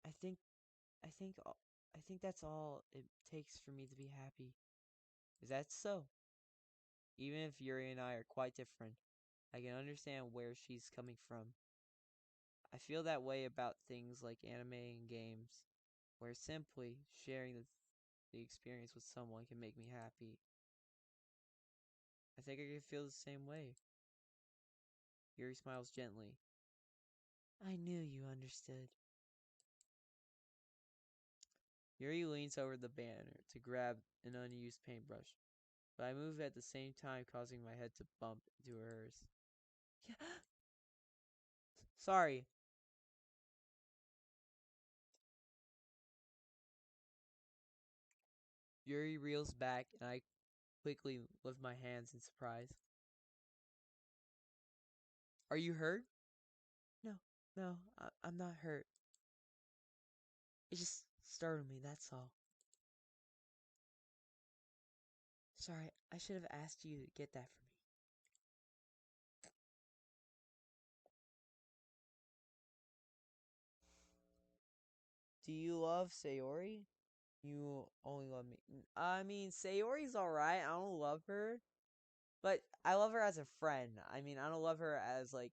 I think I think I think that's all it takes for me to be happy. Is that so? Even if Yuri and I are quite different, I can understand where she's coming from. I feel that way about things like anime and games, where simply sharing the experience with someone can make me happy. I think I could feel the same way. Yuri smiles gently. I knew you understood. Yuri leans over the banner to grab an unused paintbrush, but I move at the same time, causing my head to bump into hers. Sorry. Yuri reels back, and I quickly lift my hands in surprise. Are you hurt? No, no, I'm not hurt. It just startled me, that's all. Sorry, I should have asked you to get that for me. Do you love Sayori? You only love me. I mean, Sayori's alright. I don't love her. But I love her as a friend. I mean, I don't love her as, like,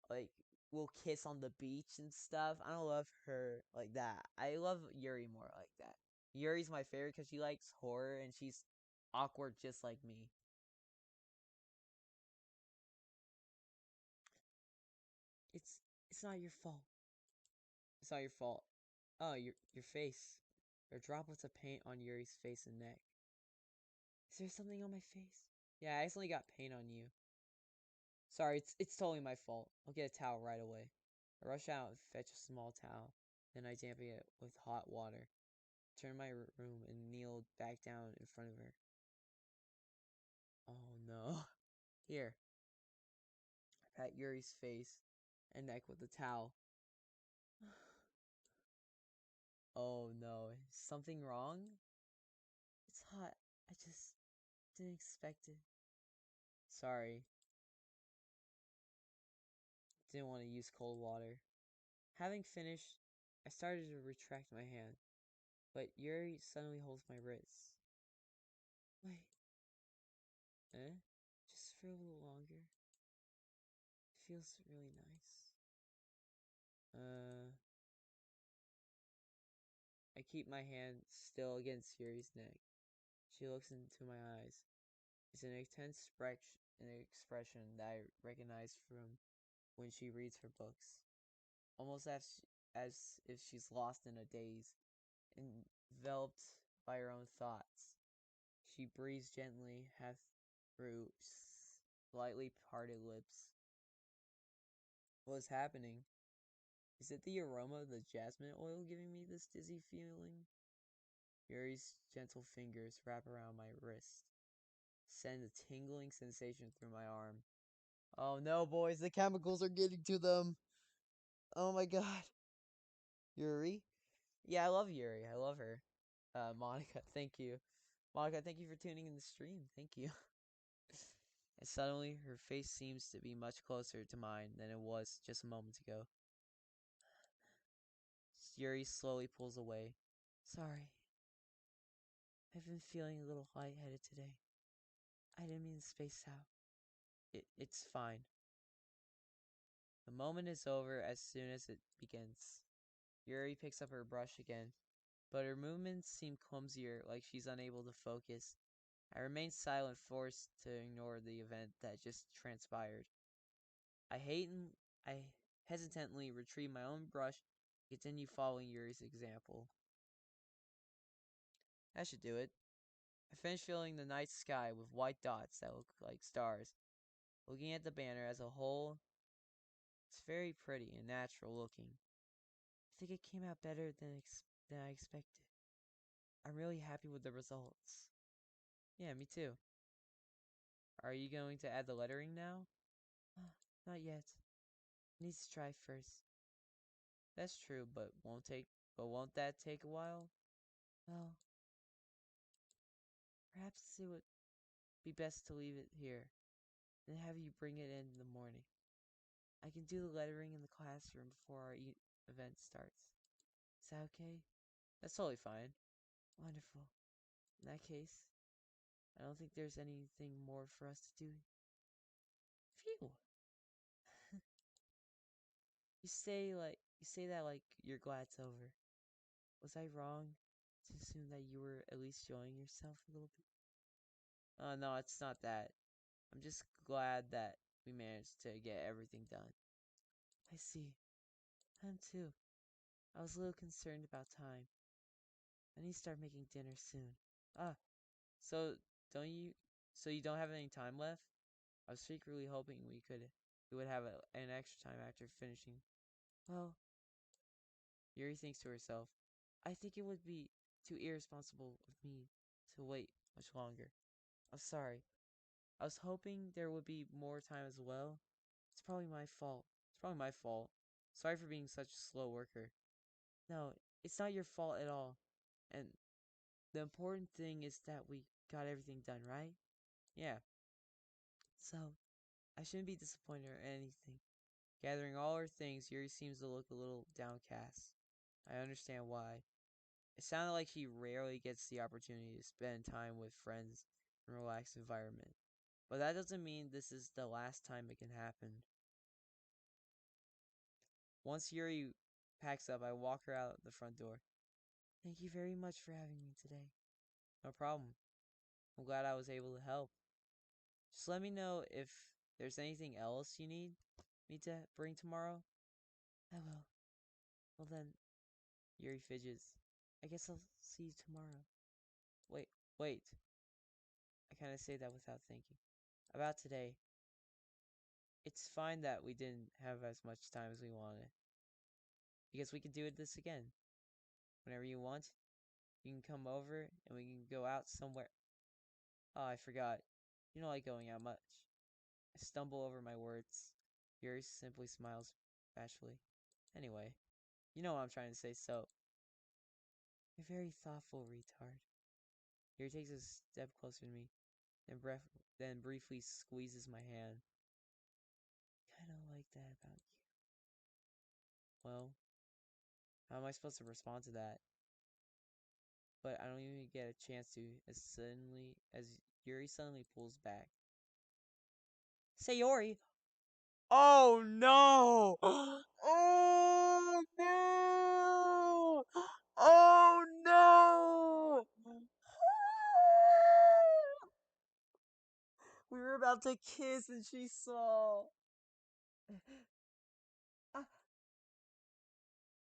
like, we'll kiss on the beach and stuff. I don't love her like that. I love Yuri more like that. Yuri's my favorite because she likes horror and she's awkward just like me. It's it's not your fault. It's not your fault. Oh, your face. There are droplets of paint on Yuri's face and neck. Is there something on my face? Yeah, I accidentally got paint on you. Sorry, it's totally my fault. I'll get a towel right away. I rush out and fetch a small towel. Then I dampen it with hot water. Turn my room and kneel back down in front of her. Oh no. Here. I pat Yuri's face and neck with the towel. Oh no. Is something wrong? It's hot. I just didn't expect it. Sorry. Didn't want to use cold water. Having finished, I started to retract my hand, but Yuri suddenly holds my wrist. Wait. Eh? Just for a little longer. It feels really nice. I keep my hand still against Yuri's neck. She looks into my eyes. It's an intense expression that I recognize from when she reads her books. Almost as if she's lost in a daze, enveloped by her own thoughts. She breathes gently, half through slightly parted lips. What is happening? Is it the aroma of the jasmine oil giving me this dizzy feeling? Yuri's gentle fingers wrap around my wrist, send a tingling sensation through my arm. Oh no, boys, the chemicals are getting to them. Oh my god. Yuri? Yeah, I love Yuri. I love her. Monica, thank you. Monica, thank you for tuning in the stream. Thank you. And suddenly, her face seems to be much closer to mine than it was just a moment ago. Yuri slowly pulls away. Sorry. I've been feeling a little lightheaded today. I didn't mean to space out. It's fine. The moment is over as soon as it begins. Yuri picks up her brush again, but her movements seem clumsier, like she's unable to focus. I remain silent, forced to ignore the event that just transpired. I hesitantly retrieve my own brush and continue following Yuri's example. That should do it. I finish filling the night sky with white dots that look like stars. Looking at the banner as a whole, it's very pretty and natural looking. I think it came out better than I expected. I'm really happy with the results. Yeah, me too. Are you going to add the lettering now? Not yet. Needs to try first. That's true, but won't that take a while? Well, perhaps it would be best to leave it here. and have you bring it in the morning. I can do the lettering in the classroom before our event starts. Is that okay? That's totally fine. Wonderful. In that case, I don't think there's anything more for us to do. Phew. You say that like you're glad it's over. Was I wrong to assume that you were at least enjoying yourself a little bit? Oh no, it's not that. I'm just glad that we managed to get everything done. I see. I'm too. I was a little concerned about time. I need to start making dinner soon. Ah, so don't you so you don't have any time left? I was secretly hoping we would have an extra time after finishing. Well, Yuri thinks to herself, I think it would be too irresponsible of me to wait much longer. I'm sorry. I was hoping there would be more time as well. It's probably my fault. It's probably my fault. Sorry for being such a slow worker. No, it's not your fault at all. And the important thing is that we got everything done, right? Yeah. So, I shouldn't be disappointed or anything. Gathering all her things, Yuri seems to look a little downcast. I understand why. It sounded like he rarely gets the opportunity to spend time with friends in a relaxed environment. But that doesn't mean this is the last time it can happen. Once Yuri packs up, I walk her out the front door. Thank you very much for having me today. No problem. I'm glad I was able to help. Just let me know if there's anything else you need me to bring tomorrow. I will. Well then, Yuri fidgets. I guess I'll see you tomorrow. Wait, wait. I kind of say that without thinking. About today. It's fine that we didn't have as much time as we wanted. Because we can do this again. Whenever you want, you can come over and we can go out somewhere. Oh, I forgot. You don't like going out much. I stumble over my words. Yuri simply smiles bashfully. Anyway, you know what I'm trying to say, so. You're very thoughtful, retard. Yuri takes a step closer to me, then briefly squeezes my hand. Kinda like that about you. Well, how am I supposed to respond to that? But I don't even get a chance to as Yuri suddenly pulls back. Sayori! Oh no! Oh no! Oh no! We were about to kiss and she saw. Ah,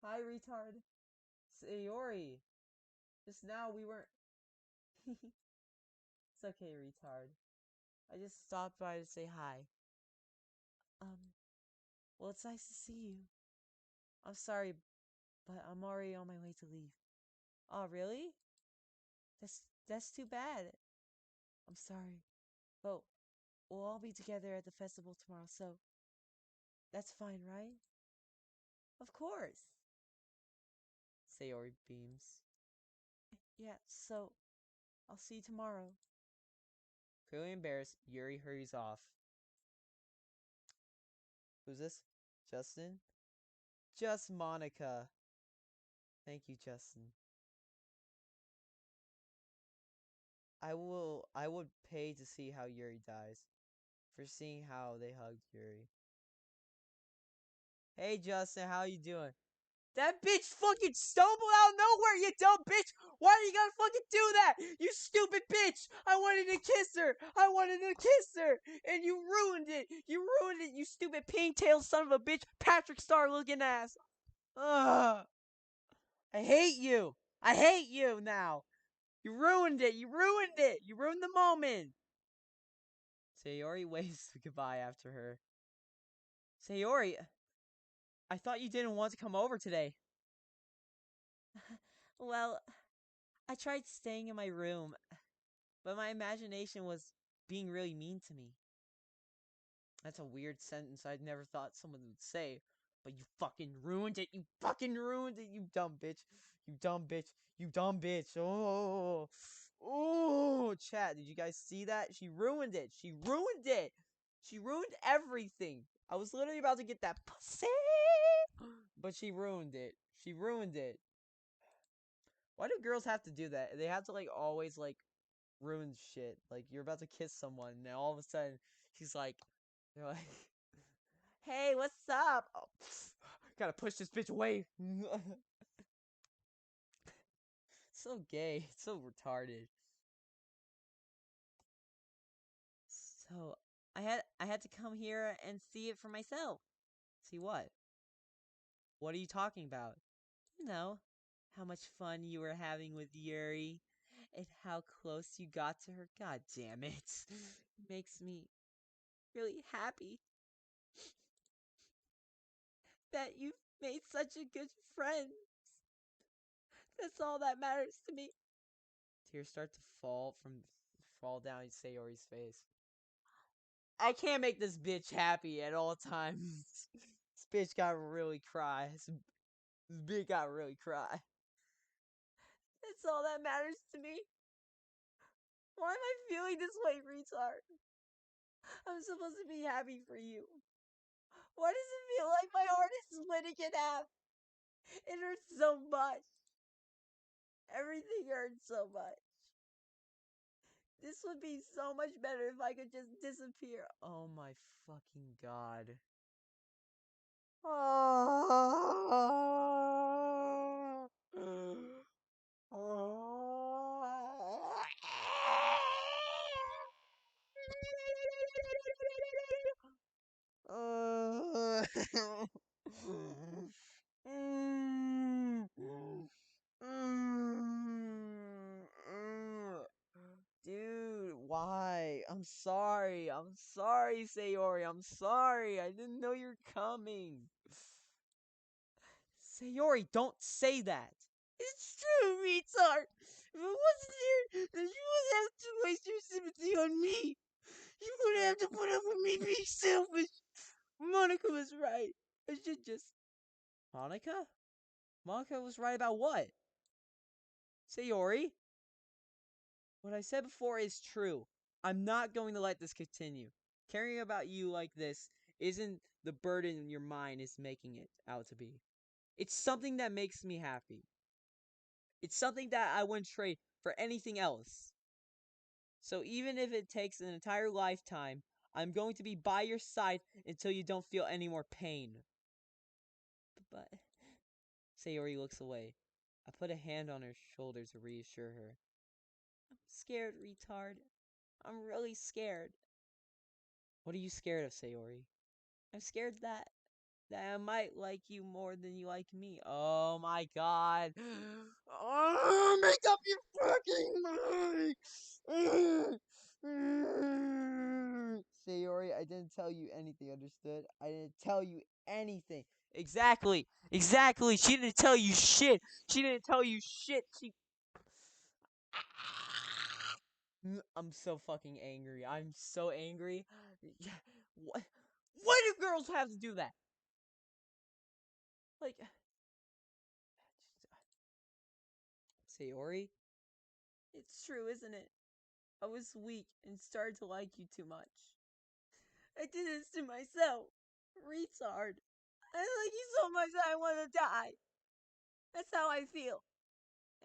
hi, retard. Sayori. Just now we weren't. It's okay, retard. I just stopped by to say hi. Well, it's nice to see you. I'm sorry, but I'm already on my way to leave. Oh, really? That's too bad. I'm sorry. But we'll all be together at the festival tomorrow, so that's fine, right? Of course. Sayori beams. Yeah, so I'll see you tomorrow. Clearly embarrassed, Yuri hurries off. Who's this? Justin? Just Monica. Thank you, Justin. I would pay to see how Yuri dies. For seeing how they hugged Yuri. Hey Justin, how you doing? That bitch fucking stumbled out of nowhere, you dumb bitch! Why are you gonna fucking do that? You stupid bitch! I wanted to kiss her! I wanted to kiss her! And you ruined it! You ruined it, you stupid pink-tailed son of a bitch! Patrick Star looking ass! Ugh! I hate you! I hate you now! You ruined it! You ruined it! You ruined the moment! Sayori waves goodbye after her. Sayori, I thought you didn't want to come over today. Well, I tried staying in my room, but my imagination was being really mean to me. That's a weird sentence I'd never thought someone would say, but you fucking ruined it. You fucking ruined it, you dumb bitch. You dumb bitch. You dumb bitch. Oh, chat, did you guys see that? She ruined it. She ruined it. She ruined everything. I was literally about to get that pussy, but she ruined it. She ruined it. Why do girls have to do that? They have to like always like ruin shit. Like you're about to kiss someone, and then all of a sudden she's like, they're like, "Hey, what's up?" Oh, gotta push this bitch away. So gay. It's so retarded. So I had to come here and see it for myself. See what? What are you talking about? You know, how much fun you were having with Yuri and how close you got to her. God damn it. Makes me really happy that you've made such a good friend. That's all that matters to me. Tears start to fall down Sayori's face. I can't make this bitch happy at all times. This bitch got really cry. This bitch got really cry. That's all that matters to me. Why am I feeling this way, retard? I'm supposed to be happy for you. Why does it feel like my heart is splitting in half? It hurts so much. Everything hurts so much. This would be so much better if I could just disappear. Oh my fucking god. Dude, why? I'm sorry. I'm sorry, Sayori. I'm sorry. I didn't know you're coming. Sayori, don't say that. It's true, retard. If it wasn't here, then you would have to waste your sympathy on me. You would have to put up with me being selfish. Monica was right. I should just. Monica? Monica was right about what? Sayori? What I said before is true. I'm not going to let this continue. Caring about you like this isn't the burden your mind is making it out to be. It's something that makes me happy. It's something that I wouldn't trade for anything else. So even if it takes an entire lifetime, I'm going to be by your side until you don't feel any more pain. But Sayori looks away. I put a hand on her shoulder to reassure her. I'm scared, retard. I'm really scared. What are you scared of, Sayori? I'm scared that I might like you more than you like me. Oh my god. Oh, make up your fucking mind. Sayori, I didn't tell you anything, understood? I didn't tell you anything. Exactly. Exactly. She didn't tell you shit. She didn't tell you shit. I'm so fucking angry. I'm so angry. What? Why do girls have to do that? Like, Sayori, it's true, isn't it? I was weak and started to like you too much. I did this to myself. Retard. I like you so much that I want to die. That's how I feel.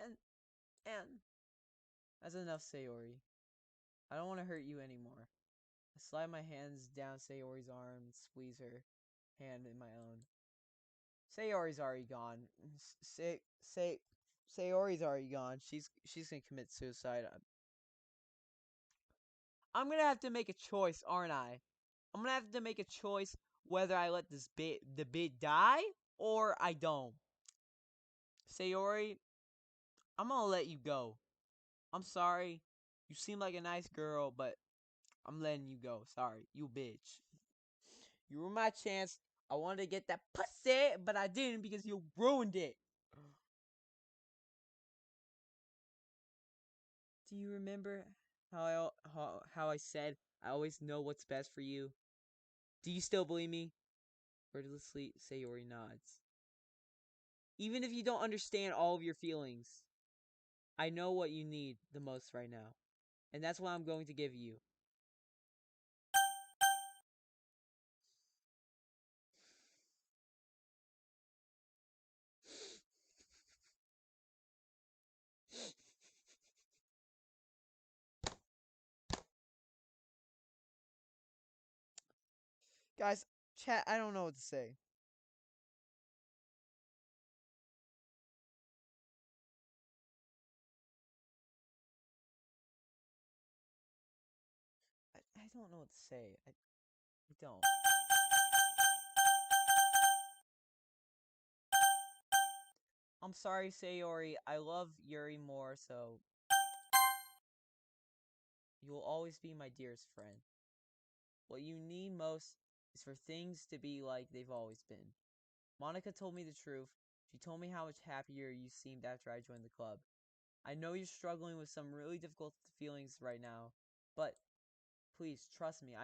And that's enough, Sayori. I don't want to hurt you anymore. I slide my hands down Sayori's arm and squeeze her hand in my own. Sayori's already gone. Sayori's already gone. She's gonna commit suicide. I'm gonna have to make a choice, aren't I? I'm gonna have to make a choice whether I let the bit die or I don't. Sayori, I'm gonna let you go. I'm sorry. You seem like a nice girl, but I'm letting you go. Sorry, you bitch. You ruined my chance. I wanted to get that pussy, but I didn't because you ruined it. Do you remember how I said I always know what's best for you? Do you still believe me? Wordlessly, Sayori nods. Even if you don't understand all of your feelings, I know what you need the most right now. And that's what I'm going to give you. Guys, chat, I don't know what to say. I don't know what to say. I don't. I'm sorry, Sayori. I love Yuri more, so you will always be my dearest friend. What you need most is for things to be like they've always been. Monica told me the truth. She told me how much happier you seemed after I joined the club. I know you're struggling with some really difficult feelings right now, but please trust me.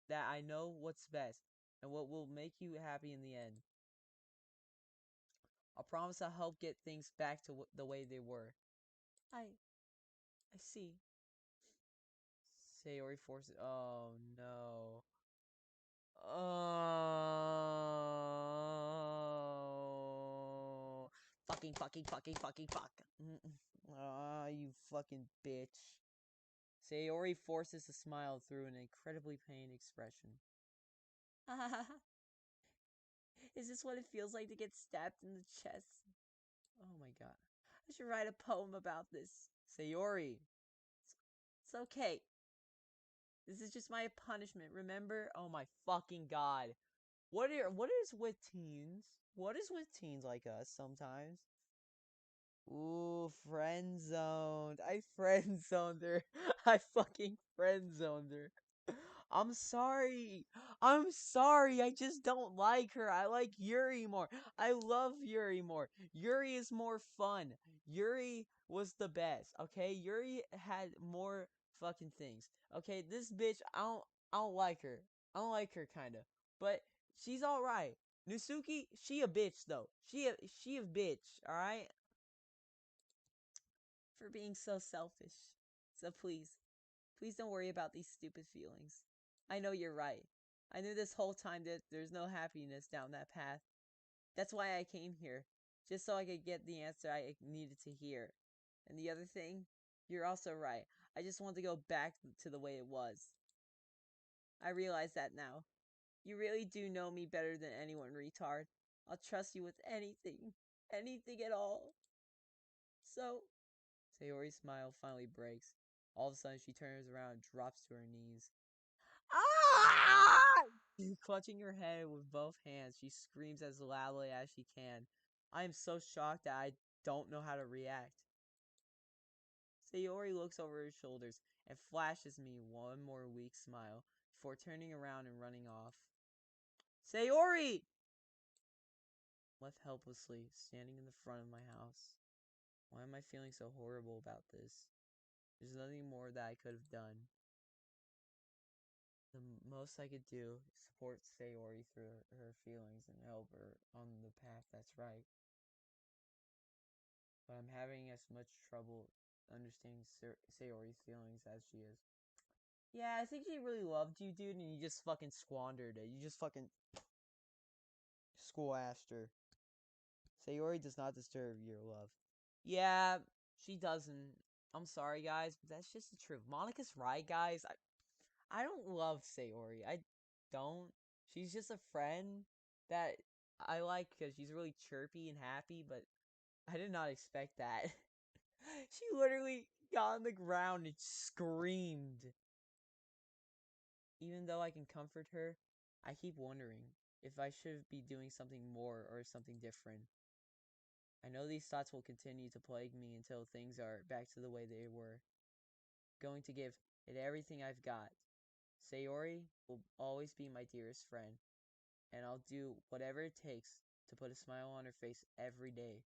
That I know what's best and what will make you happy in the end. I promise I'll help get things back to the way they were. I see. Sayori forces. Oh no. Oh. Fucking fuck. Ah, you fucking bitch. Sayori forces a smile through an incredibly pained expression. Is this what it feels like to get stabbed in the chest? Oh my god. I should write a poem about this. Sayori. It's okay. This is just my punishment, remember? Oh my fucking god. What is with teens? What is with teens like us sometimes? Ooh, friend zoned. I friend zoned her. I fucking friend zoned her. I'm sorry. I'm sorry. I just don't like her. I like Yuri more. I love Yuri more. Yuri is more fun. Yuri was the best. Okay? Yuri had more fucking things. Okay? This bitch, I don't like her. I don't like her kinda. But she's alright. Nusuki, she a bitch though. She a bitch, alright? For being so selfish. So please don't worry about these stupid feelings. I know you're right. I knew this whole time that there's no happiness down that path. That's why I came here, just so I could get the answer I needed to hear. And the other thing, you're also right. I just want to go back to the way it was. I realize that now. You really do know me better than anyone, retard. I'll trust you with anything. Anything at all. So, Sayori's smile finally breaks. All of a sudden, she turns around and drops to her knees. Ah! Clutching her head with both hands, she screams as loudly as she can. I am so shocked that I don't know how to react. Sayori looks over her shoulders and flashes me one more weak smile before turning around and running off. Sayori! Left helplessly, standing in the front of my house. Why am I feeling so horrible about this? There's nothing more that I could have done. The most I could do is support Sayori through her feelings and help her on the path that's right. But I'm having as much trouble understanding Sayori's feelings as she is. Yeah, I think she really loved you, dude, and you just fucking squandered it. You just fucking school-assed her. Sayori does not deserve your love. Yeah, she doesn't. I'm sorry, guys, but that's just the truth. Monica's right, guys. I don't love Sayori. I don't. She's just a friend that I like because she's really chirpy and happy, but I did not expect that. She literally got on the ground and screamed. Even though I can comfort her, I keep wondering if I should be doing something more or something different. I know these thoughts will continue to plague me until things are back to the way they were. Going to give it everything I've got. Sayori will always be my dearest friend, and I'll do whatever it takes to put a smile on her face every day.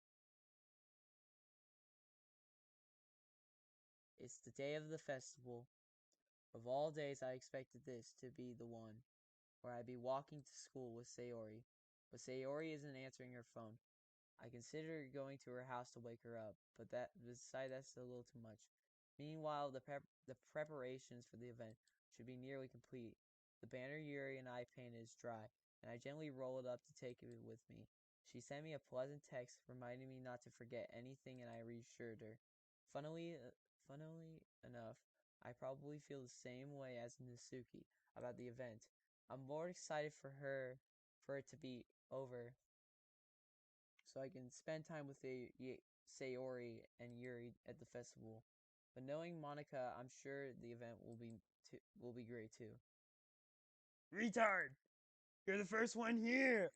It's the day of the festival. Of all days, I expected this to be the one where I'd be walking to school with Sayori, but Sayori isn't answering her phone. I considered going to her house to wake her up, but that's a little too much. Meanwhile, the preparations for the event should be nearly complete. The banner Yuri and I painted is dry, and I gently roll it up to take it with me. She sent me a pleasant text reminding me not to forget anything, and I reassured her. Funnily enough, I probably feel the same way as Nasuki about the event. I'm more excited for it to be over, so I can spend time with Sayori and Yuri at the festival. But knowing Monica, I'm sure the event will be great too.
Retard! You're the first one here!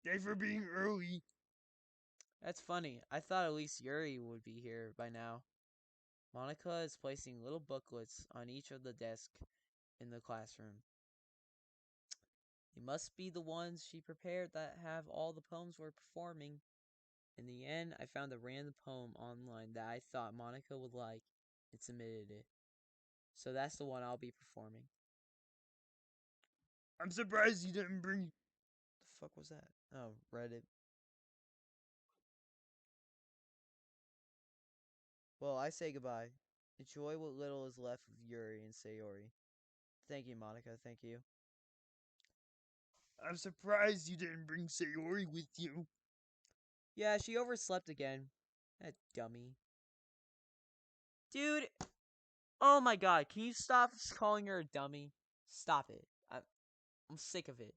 Thanks for being early.
That's funny. I thought at least Yuri would be here by now. Monica is placing little booklets on each of the desks in the classroom. They must be the ones she prepared that have all the poems we're performing. In the end, I found a random poem online that I thought Monica would like and submitted it. So that's the one I'll be performing.
I'm surprised you didn't bring.
The fuck was that? Oh, Reddit. Well, I say goodbye. Enjoy what little is left of Yuri and Sayori. Thank you, Monica. Thank you.
I'm surprised you didn't bring Sayori with you.
Yeah, she overslept again. That dummy. Dude, oh my god, can you stop calling her a dummy? Stop it. I'm sick of it.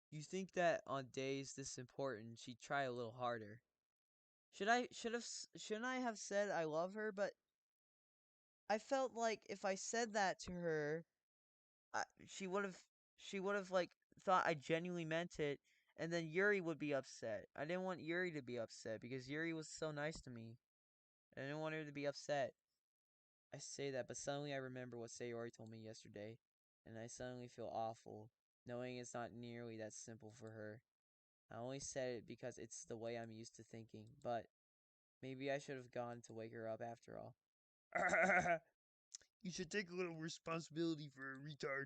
You think that on days this important, she'd try a little harder. Shouldn't I have said I love her, but I felt like if I said that to her, I, she would have like thought I genuinely meant it, and then Yuri would be upset. I didn't want Yuri to be upset because Yuri was so nice to me. I didn't want her to be upset. I say that, but suddenly I remember what Sayori told me yesterday, and I suddenly feel awful, knowing it's not nearly that simple for her. I only said it because it's the way I'm used to thinking, but maybe I should have gone to wake her up after all.
You should take a little responsibility for a retard.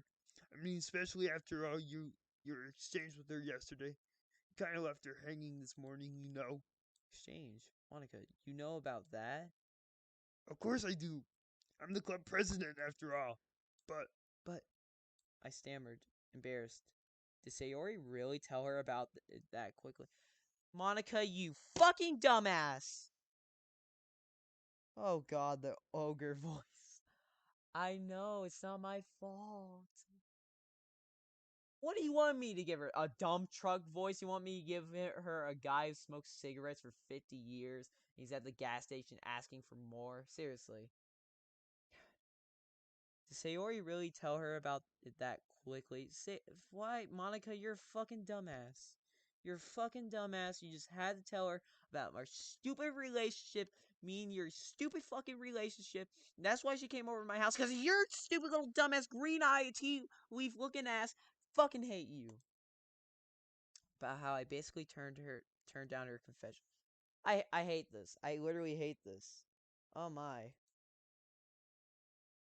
I mean, especially after all your exchange with her yesterday. You kind of left her hanging this morning, you know.
Exchange. Monica, you know about that?
Of course I do. I'm the club president after all.
But I stammered, embarrassed. Did Sayori really tell her about that quickly? Monica, you fucking dumbass! Oh god, the ogre voice. I know, it's not my fault. What do you want me to give her? A dump truck voice? You want me to give her a guy who smokes cigarettes for 50 years? He's at the gas station asking for more? Seriously. Did Sayori really tell her about it that quickly? Why, Monica, you're a fucking dumbass. You're a fucking dumbass. You just had to tell her about our stupid relationship, me and your stupid fucking relationship. And that's why she came over to my house, because your stupid little dumbass green-eyed tea leaf looking ass fucking hate you. About how I basically turned down her confession. I hate this. I literally hate this. Oh my.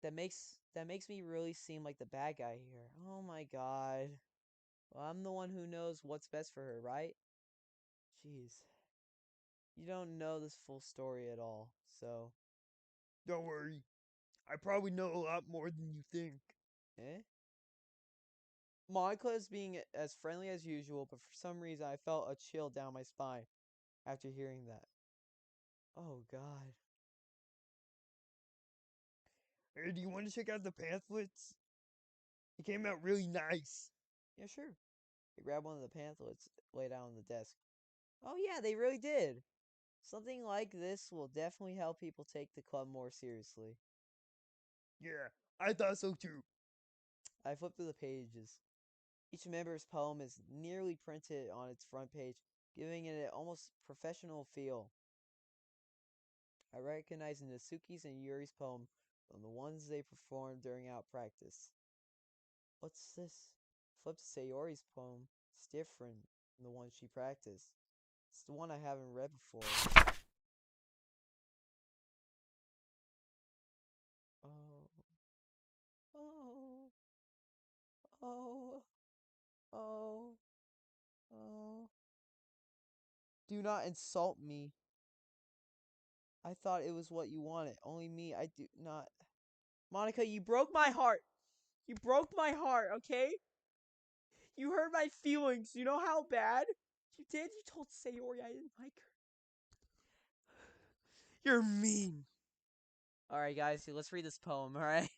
That makes me really seem like the bad guy here. Oh my god. Well, I'm the one who knows what's best for her, right? Jeez. You don't know this full story at all, so.
Don't worry. I probably know a lot more than you think.
Eh? Monica is being as friendly as usual, but for some reason I felt a chill down my spine after hearing that. Oh god.
Hey, do you want to check out the pamphlets? It came out really nice.
Yeah, sure. I grabbed one of the pamphlets laid out on the desk. Oh yeah, they really did. Something like this will definitely help people take the club more seriously.
Yeah, I thought so too.
I flipped through the pages. Each member's poem is nearly printed on its front page, giving it an almost professional feel. I recognize Nasuki's and Yuri's poem from the ones they performed during out practice. What's this? Flip to Sayori's poem. It's different from the one she practiced. It's the one I haven't read before. Oh. Oh. Oh. Oh. Oh. Do not insult me. I thought it was what you wanted. Only me, I do not. Monica, you broke my heart. You broke my heart, okay? You hurt my feelings. You know how bad? You did? You told Sayori I didn't like her. You're mean. Alright, guys, let's read this poem, alright?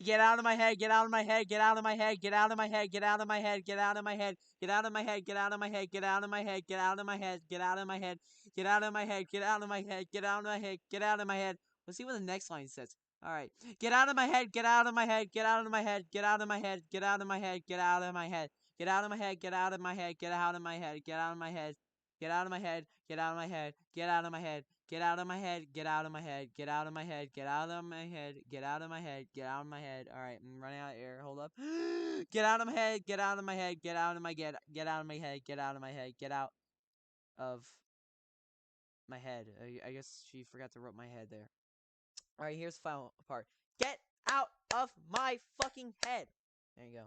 Get out of my head, get out of my head, get out of my head, get out of my head, get out of my head, get out of my head, get out of my head, get out of my head, get out of my head, get out of my head, get out of my head, get out of my head, get out of my head, get out of my head, get out of my head. Let's see what the next line says. Alright. Get out of my head, get out of my head, get out of my head, get out of my head, get out of my head, get out of my head, get out of my head, get out of my head, get out of my head, get out of my head, get out of my head, get out of my head, get out of my head, get out of my head, get out of my head, get out of my head, get out of my head, get out of my head, get out of my head. Alright, I'm running out of air. Hold up. Get out of my head, get out of my head, get out of my get out of my head, get out of my head, get out of my head. I guess she forgot to rub my head there. Alright, here's the final part. Get out of my fucking head. There you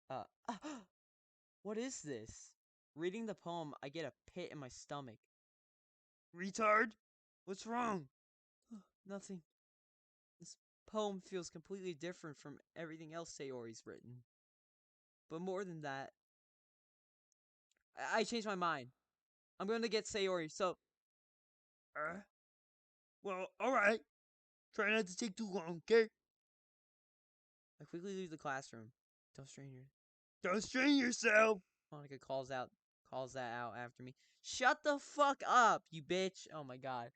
go. What is this? Reading the poem, I get a pit in my stomach.
Retard? What's wrong?
Nothing. This poem feels completely different from everything else Sayori's written. But more than that, I changed my mind. I'm going to get Sayori, so...
Well, alright. Try not to take too long, okay?
I quickly leave the classroom. Don't strain your...
Don't strain yourself.
Monica calls that out after me. Shut the fuck up, you bitch! Oh my god.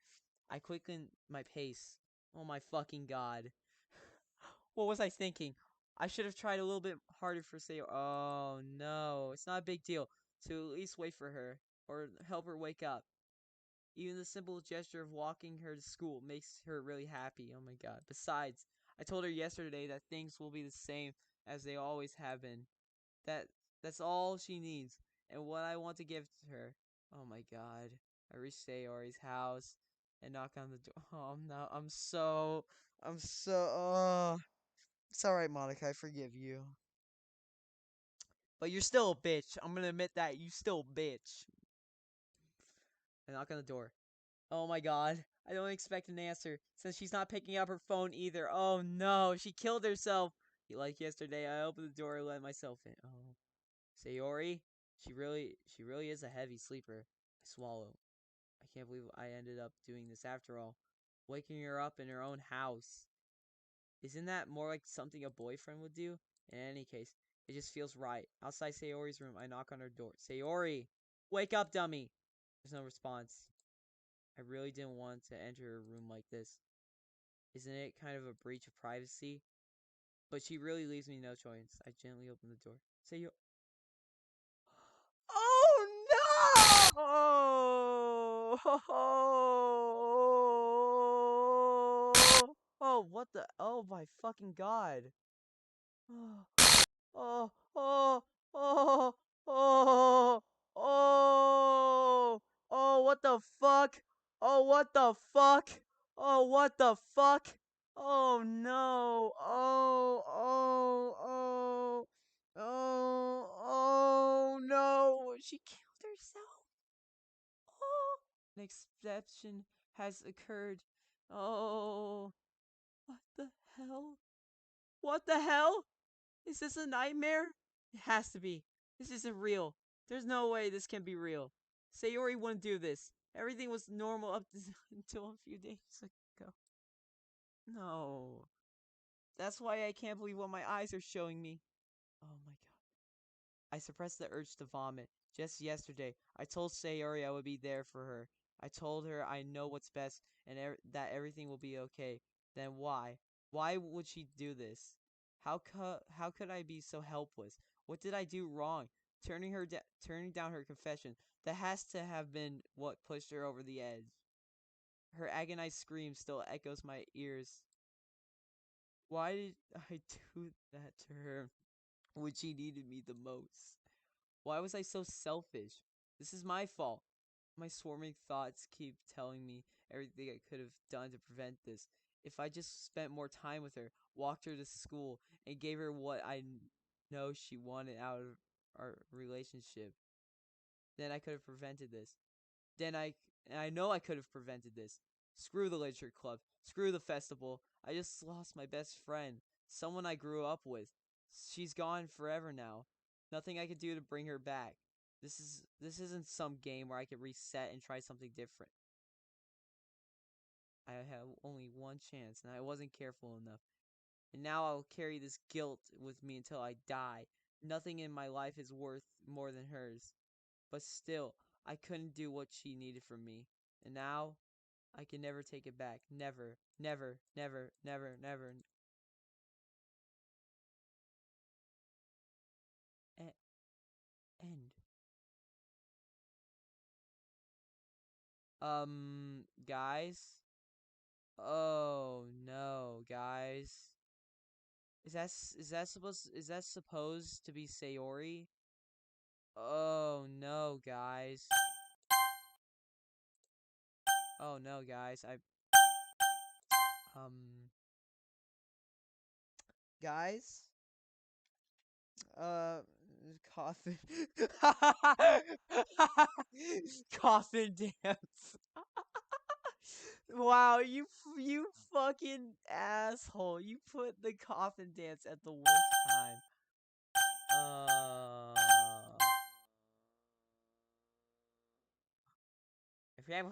I quicken my pace. Oh my fucking god. What was I thinking? I should have tried a little bit harder for Sayori. Oh no, it's not a big deal to at least wait for her or help her wake up. Even the simple gesture of walking her to school makes her really happy. Oh my god. Besides, I told her yesterday that things will be the same as they always have been. That that's all she needs and what I want to give to her. Oh my god. I reach Sayori's house and knock on the door. Oh no, I'm so it's alright, Monica, I forgive you. But you're still a bitch. I'm gonna admit that. You still a bitch. I knock on the door. Oh my god. I don't expect an answer, since she's not picking up her phone either. Oh no, she killed herself. Like yesterday, I opened the door and let myself in. Oh. Sayori? She really is a heavy sleeper. I swallow. I can't believe I ended up doing this after all. Waking her up in her own house. Isn't that more like something a boyfriend would do? In any case, it just feels right. Outside Sayori's room, I knock on her door. Sayori! Wake up, dummy! There's no response. I really didn't want to enter her room like this. Isn't it kind of a breach of privacy? But she really leaves me no choice. I gently open the door. Sayori. Oh no! Oh, what the? Oh my fucking god! Oh, oh, oh, oh, oh, oh, what the fuck? Oh, what the fuck? Oh, what the fuck? Oh no! Oh no! She killed herself. Oh, an exception has occurred. Oh, what the hell? What the hell? Is this a nightmare? It has to be. This isn't real. There's no way this can be real. Sayori wouldn't do this. Everything was normal up until a few days ago. No. That's why I can't believe what my eyes are showing me. Oh my god. I suppressed the urge to vomit. Just yesterday, I told Sayori I would be there for her. I told her I know what's best and that everything will be okay. Then why? Why would she do this? How could I be so helpless? What did I do wrong? Turning down her confession. That has to have been what pushed her over the edge. Her agonized scream still echoes my ears. Why did I do that to her when she needed me the most? Why was I so selfish? This is my fault. My swarming thoughts keep telling me everything I could have done to prevent this. If I just spent more time with her, walked her to school, and gave her what I know she wanted out of our relationship, then I could have prevented this. I know I could have prevented this. Screw the literature club. Screw the festival. I just lost my best friend, someone I grew up with. She's gone forever now. Nothing I could do to bring her back. This isn't some game where I could reset and try something different. I had only one chance, and I wasn't careful enough. And now I'll carry this guilt with me until I die. Nothing in my life is worth more than hers. But still, I couldn't do what she needed from me. And now, I can never take it back. Never, never, never, never, never. End. Guys? Oh no, guys. Is that supposed to be Sayori? Oh no, guys. Oh no, guys. Um guys? Uh coffin. Coffin dance. Wow, you fucking asshole. You put the coffin dance at the worst time. If you ever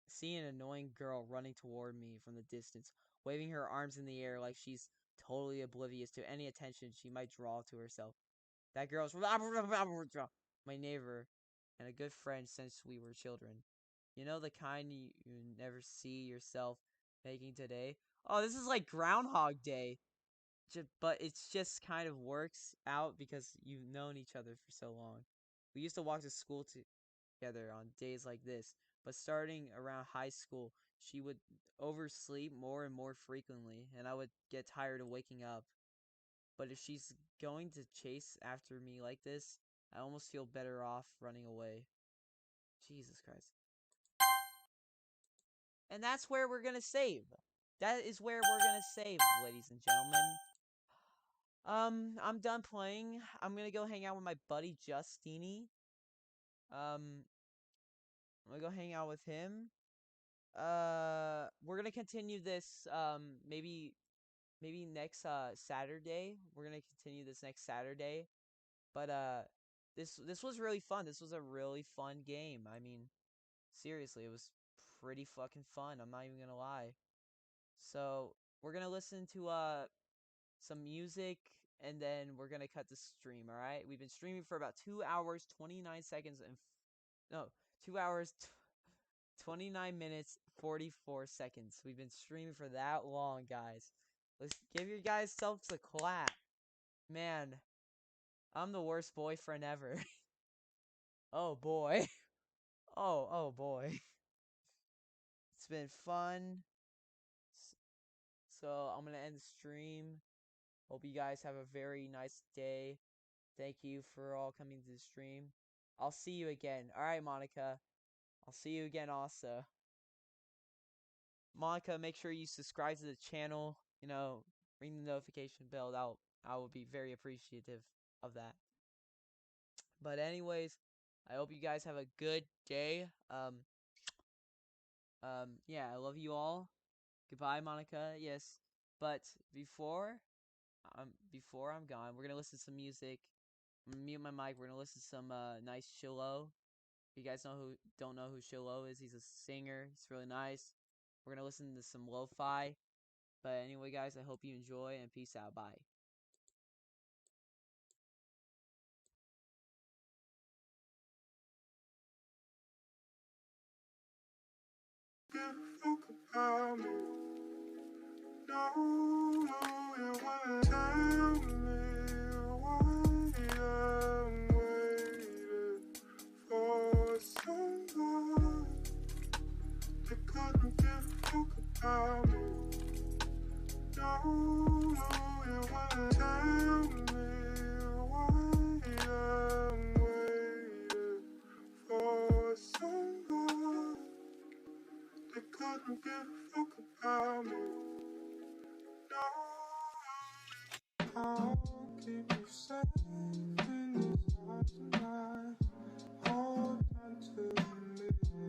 see an annoying girl running toward me from the distance, waving her arms in the air like she's totally oblivious to any attention she might draw to herself. That girl's my neighbor and a good friend since we were children. You know the kind you never see yourself making today? Oh, this is like Groundhog Day. But it's just kind of works out because you've known each other for so long. We used to walk to school together on days like this, but starting around high school, she would oversleep more and more frequently, and I would get tired of waking up. But if she's going to chase after me like this, I almost feel better off running away. Jesus Christ. And that's where we're gonna save. That is where we're gonna save, ladies and gentlemen. I'm done playing. I'm gonna go hang out with my buddy Justini. I'm gonna go hang out with him. We're gonna continue this. Maybe next Saturday. We're gonna continue this next Saturday. But this was really fun. This was a really fun game. I mean, seriously, it was pretty fucking fun. I'm not even gonna lie. So we're gonna listen to some music, and then we're gonna cut the stream. All right, we've been streaming for about 2 hours 29 seconds and no 2 hours 29 minutes 44 seconds. We've been streaming for that long, guys. Let's give you guys selves a clap. Man, I'm the worst boyfriend ever. Oh boy. Oh boy. It's been fun. So I'm gonna end the stream. Hope you guys have a very nice day. Thank you for all coming to the stream. I'll see you again. Alright, Monica. I'll see you again also. Monica, make sure you subscribe to the channel. You know, ring the notification bell. I will be very appreciative of that. But anyways, I hope you guys have a good day. Yeah, I love you all. Goodbye, Monica. Yes. But before I'm gone, we're gonna listen to some music. I'm gonna mute my mic. We're gonna listen to some nice Shillo. If you guys don't know who Shillo is, he's a singer. He's really nice. We're gonna listen to some lo-fi. But anyway, guys, I hope you enjoy and peace out. Bye.
I'll keep you safe in these arms tonight. Hold on to me, baby,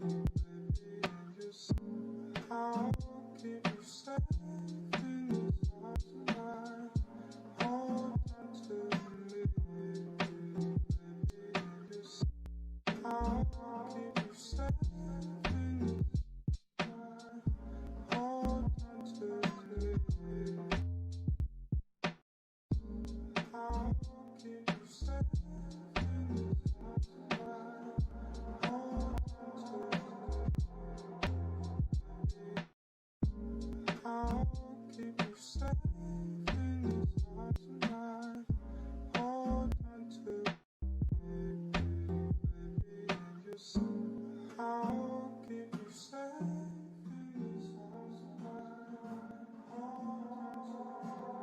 and just I'll keep you safe in these arms tonight. Hold on to me, baby, and just I'll keep you safe. safe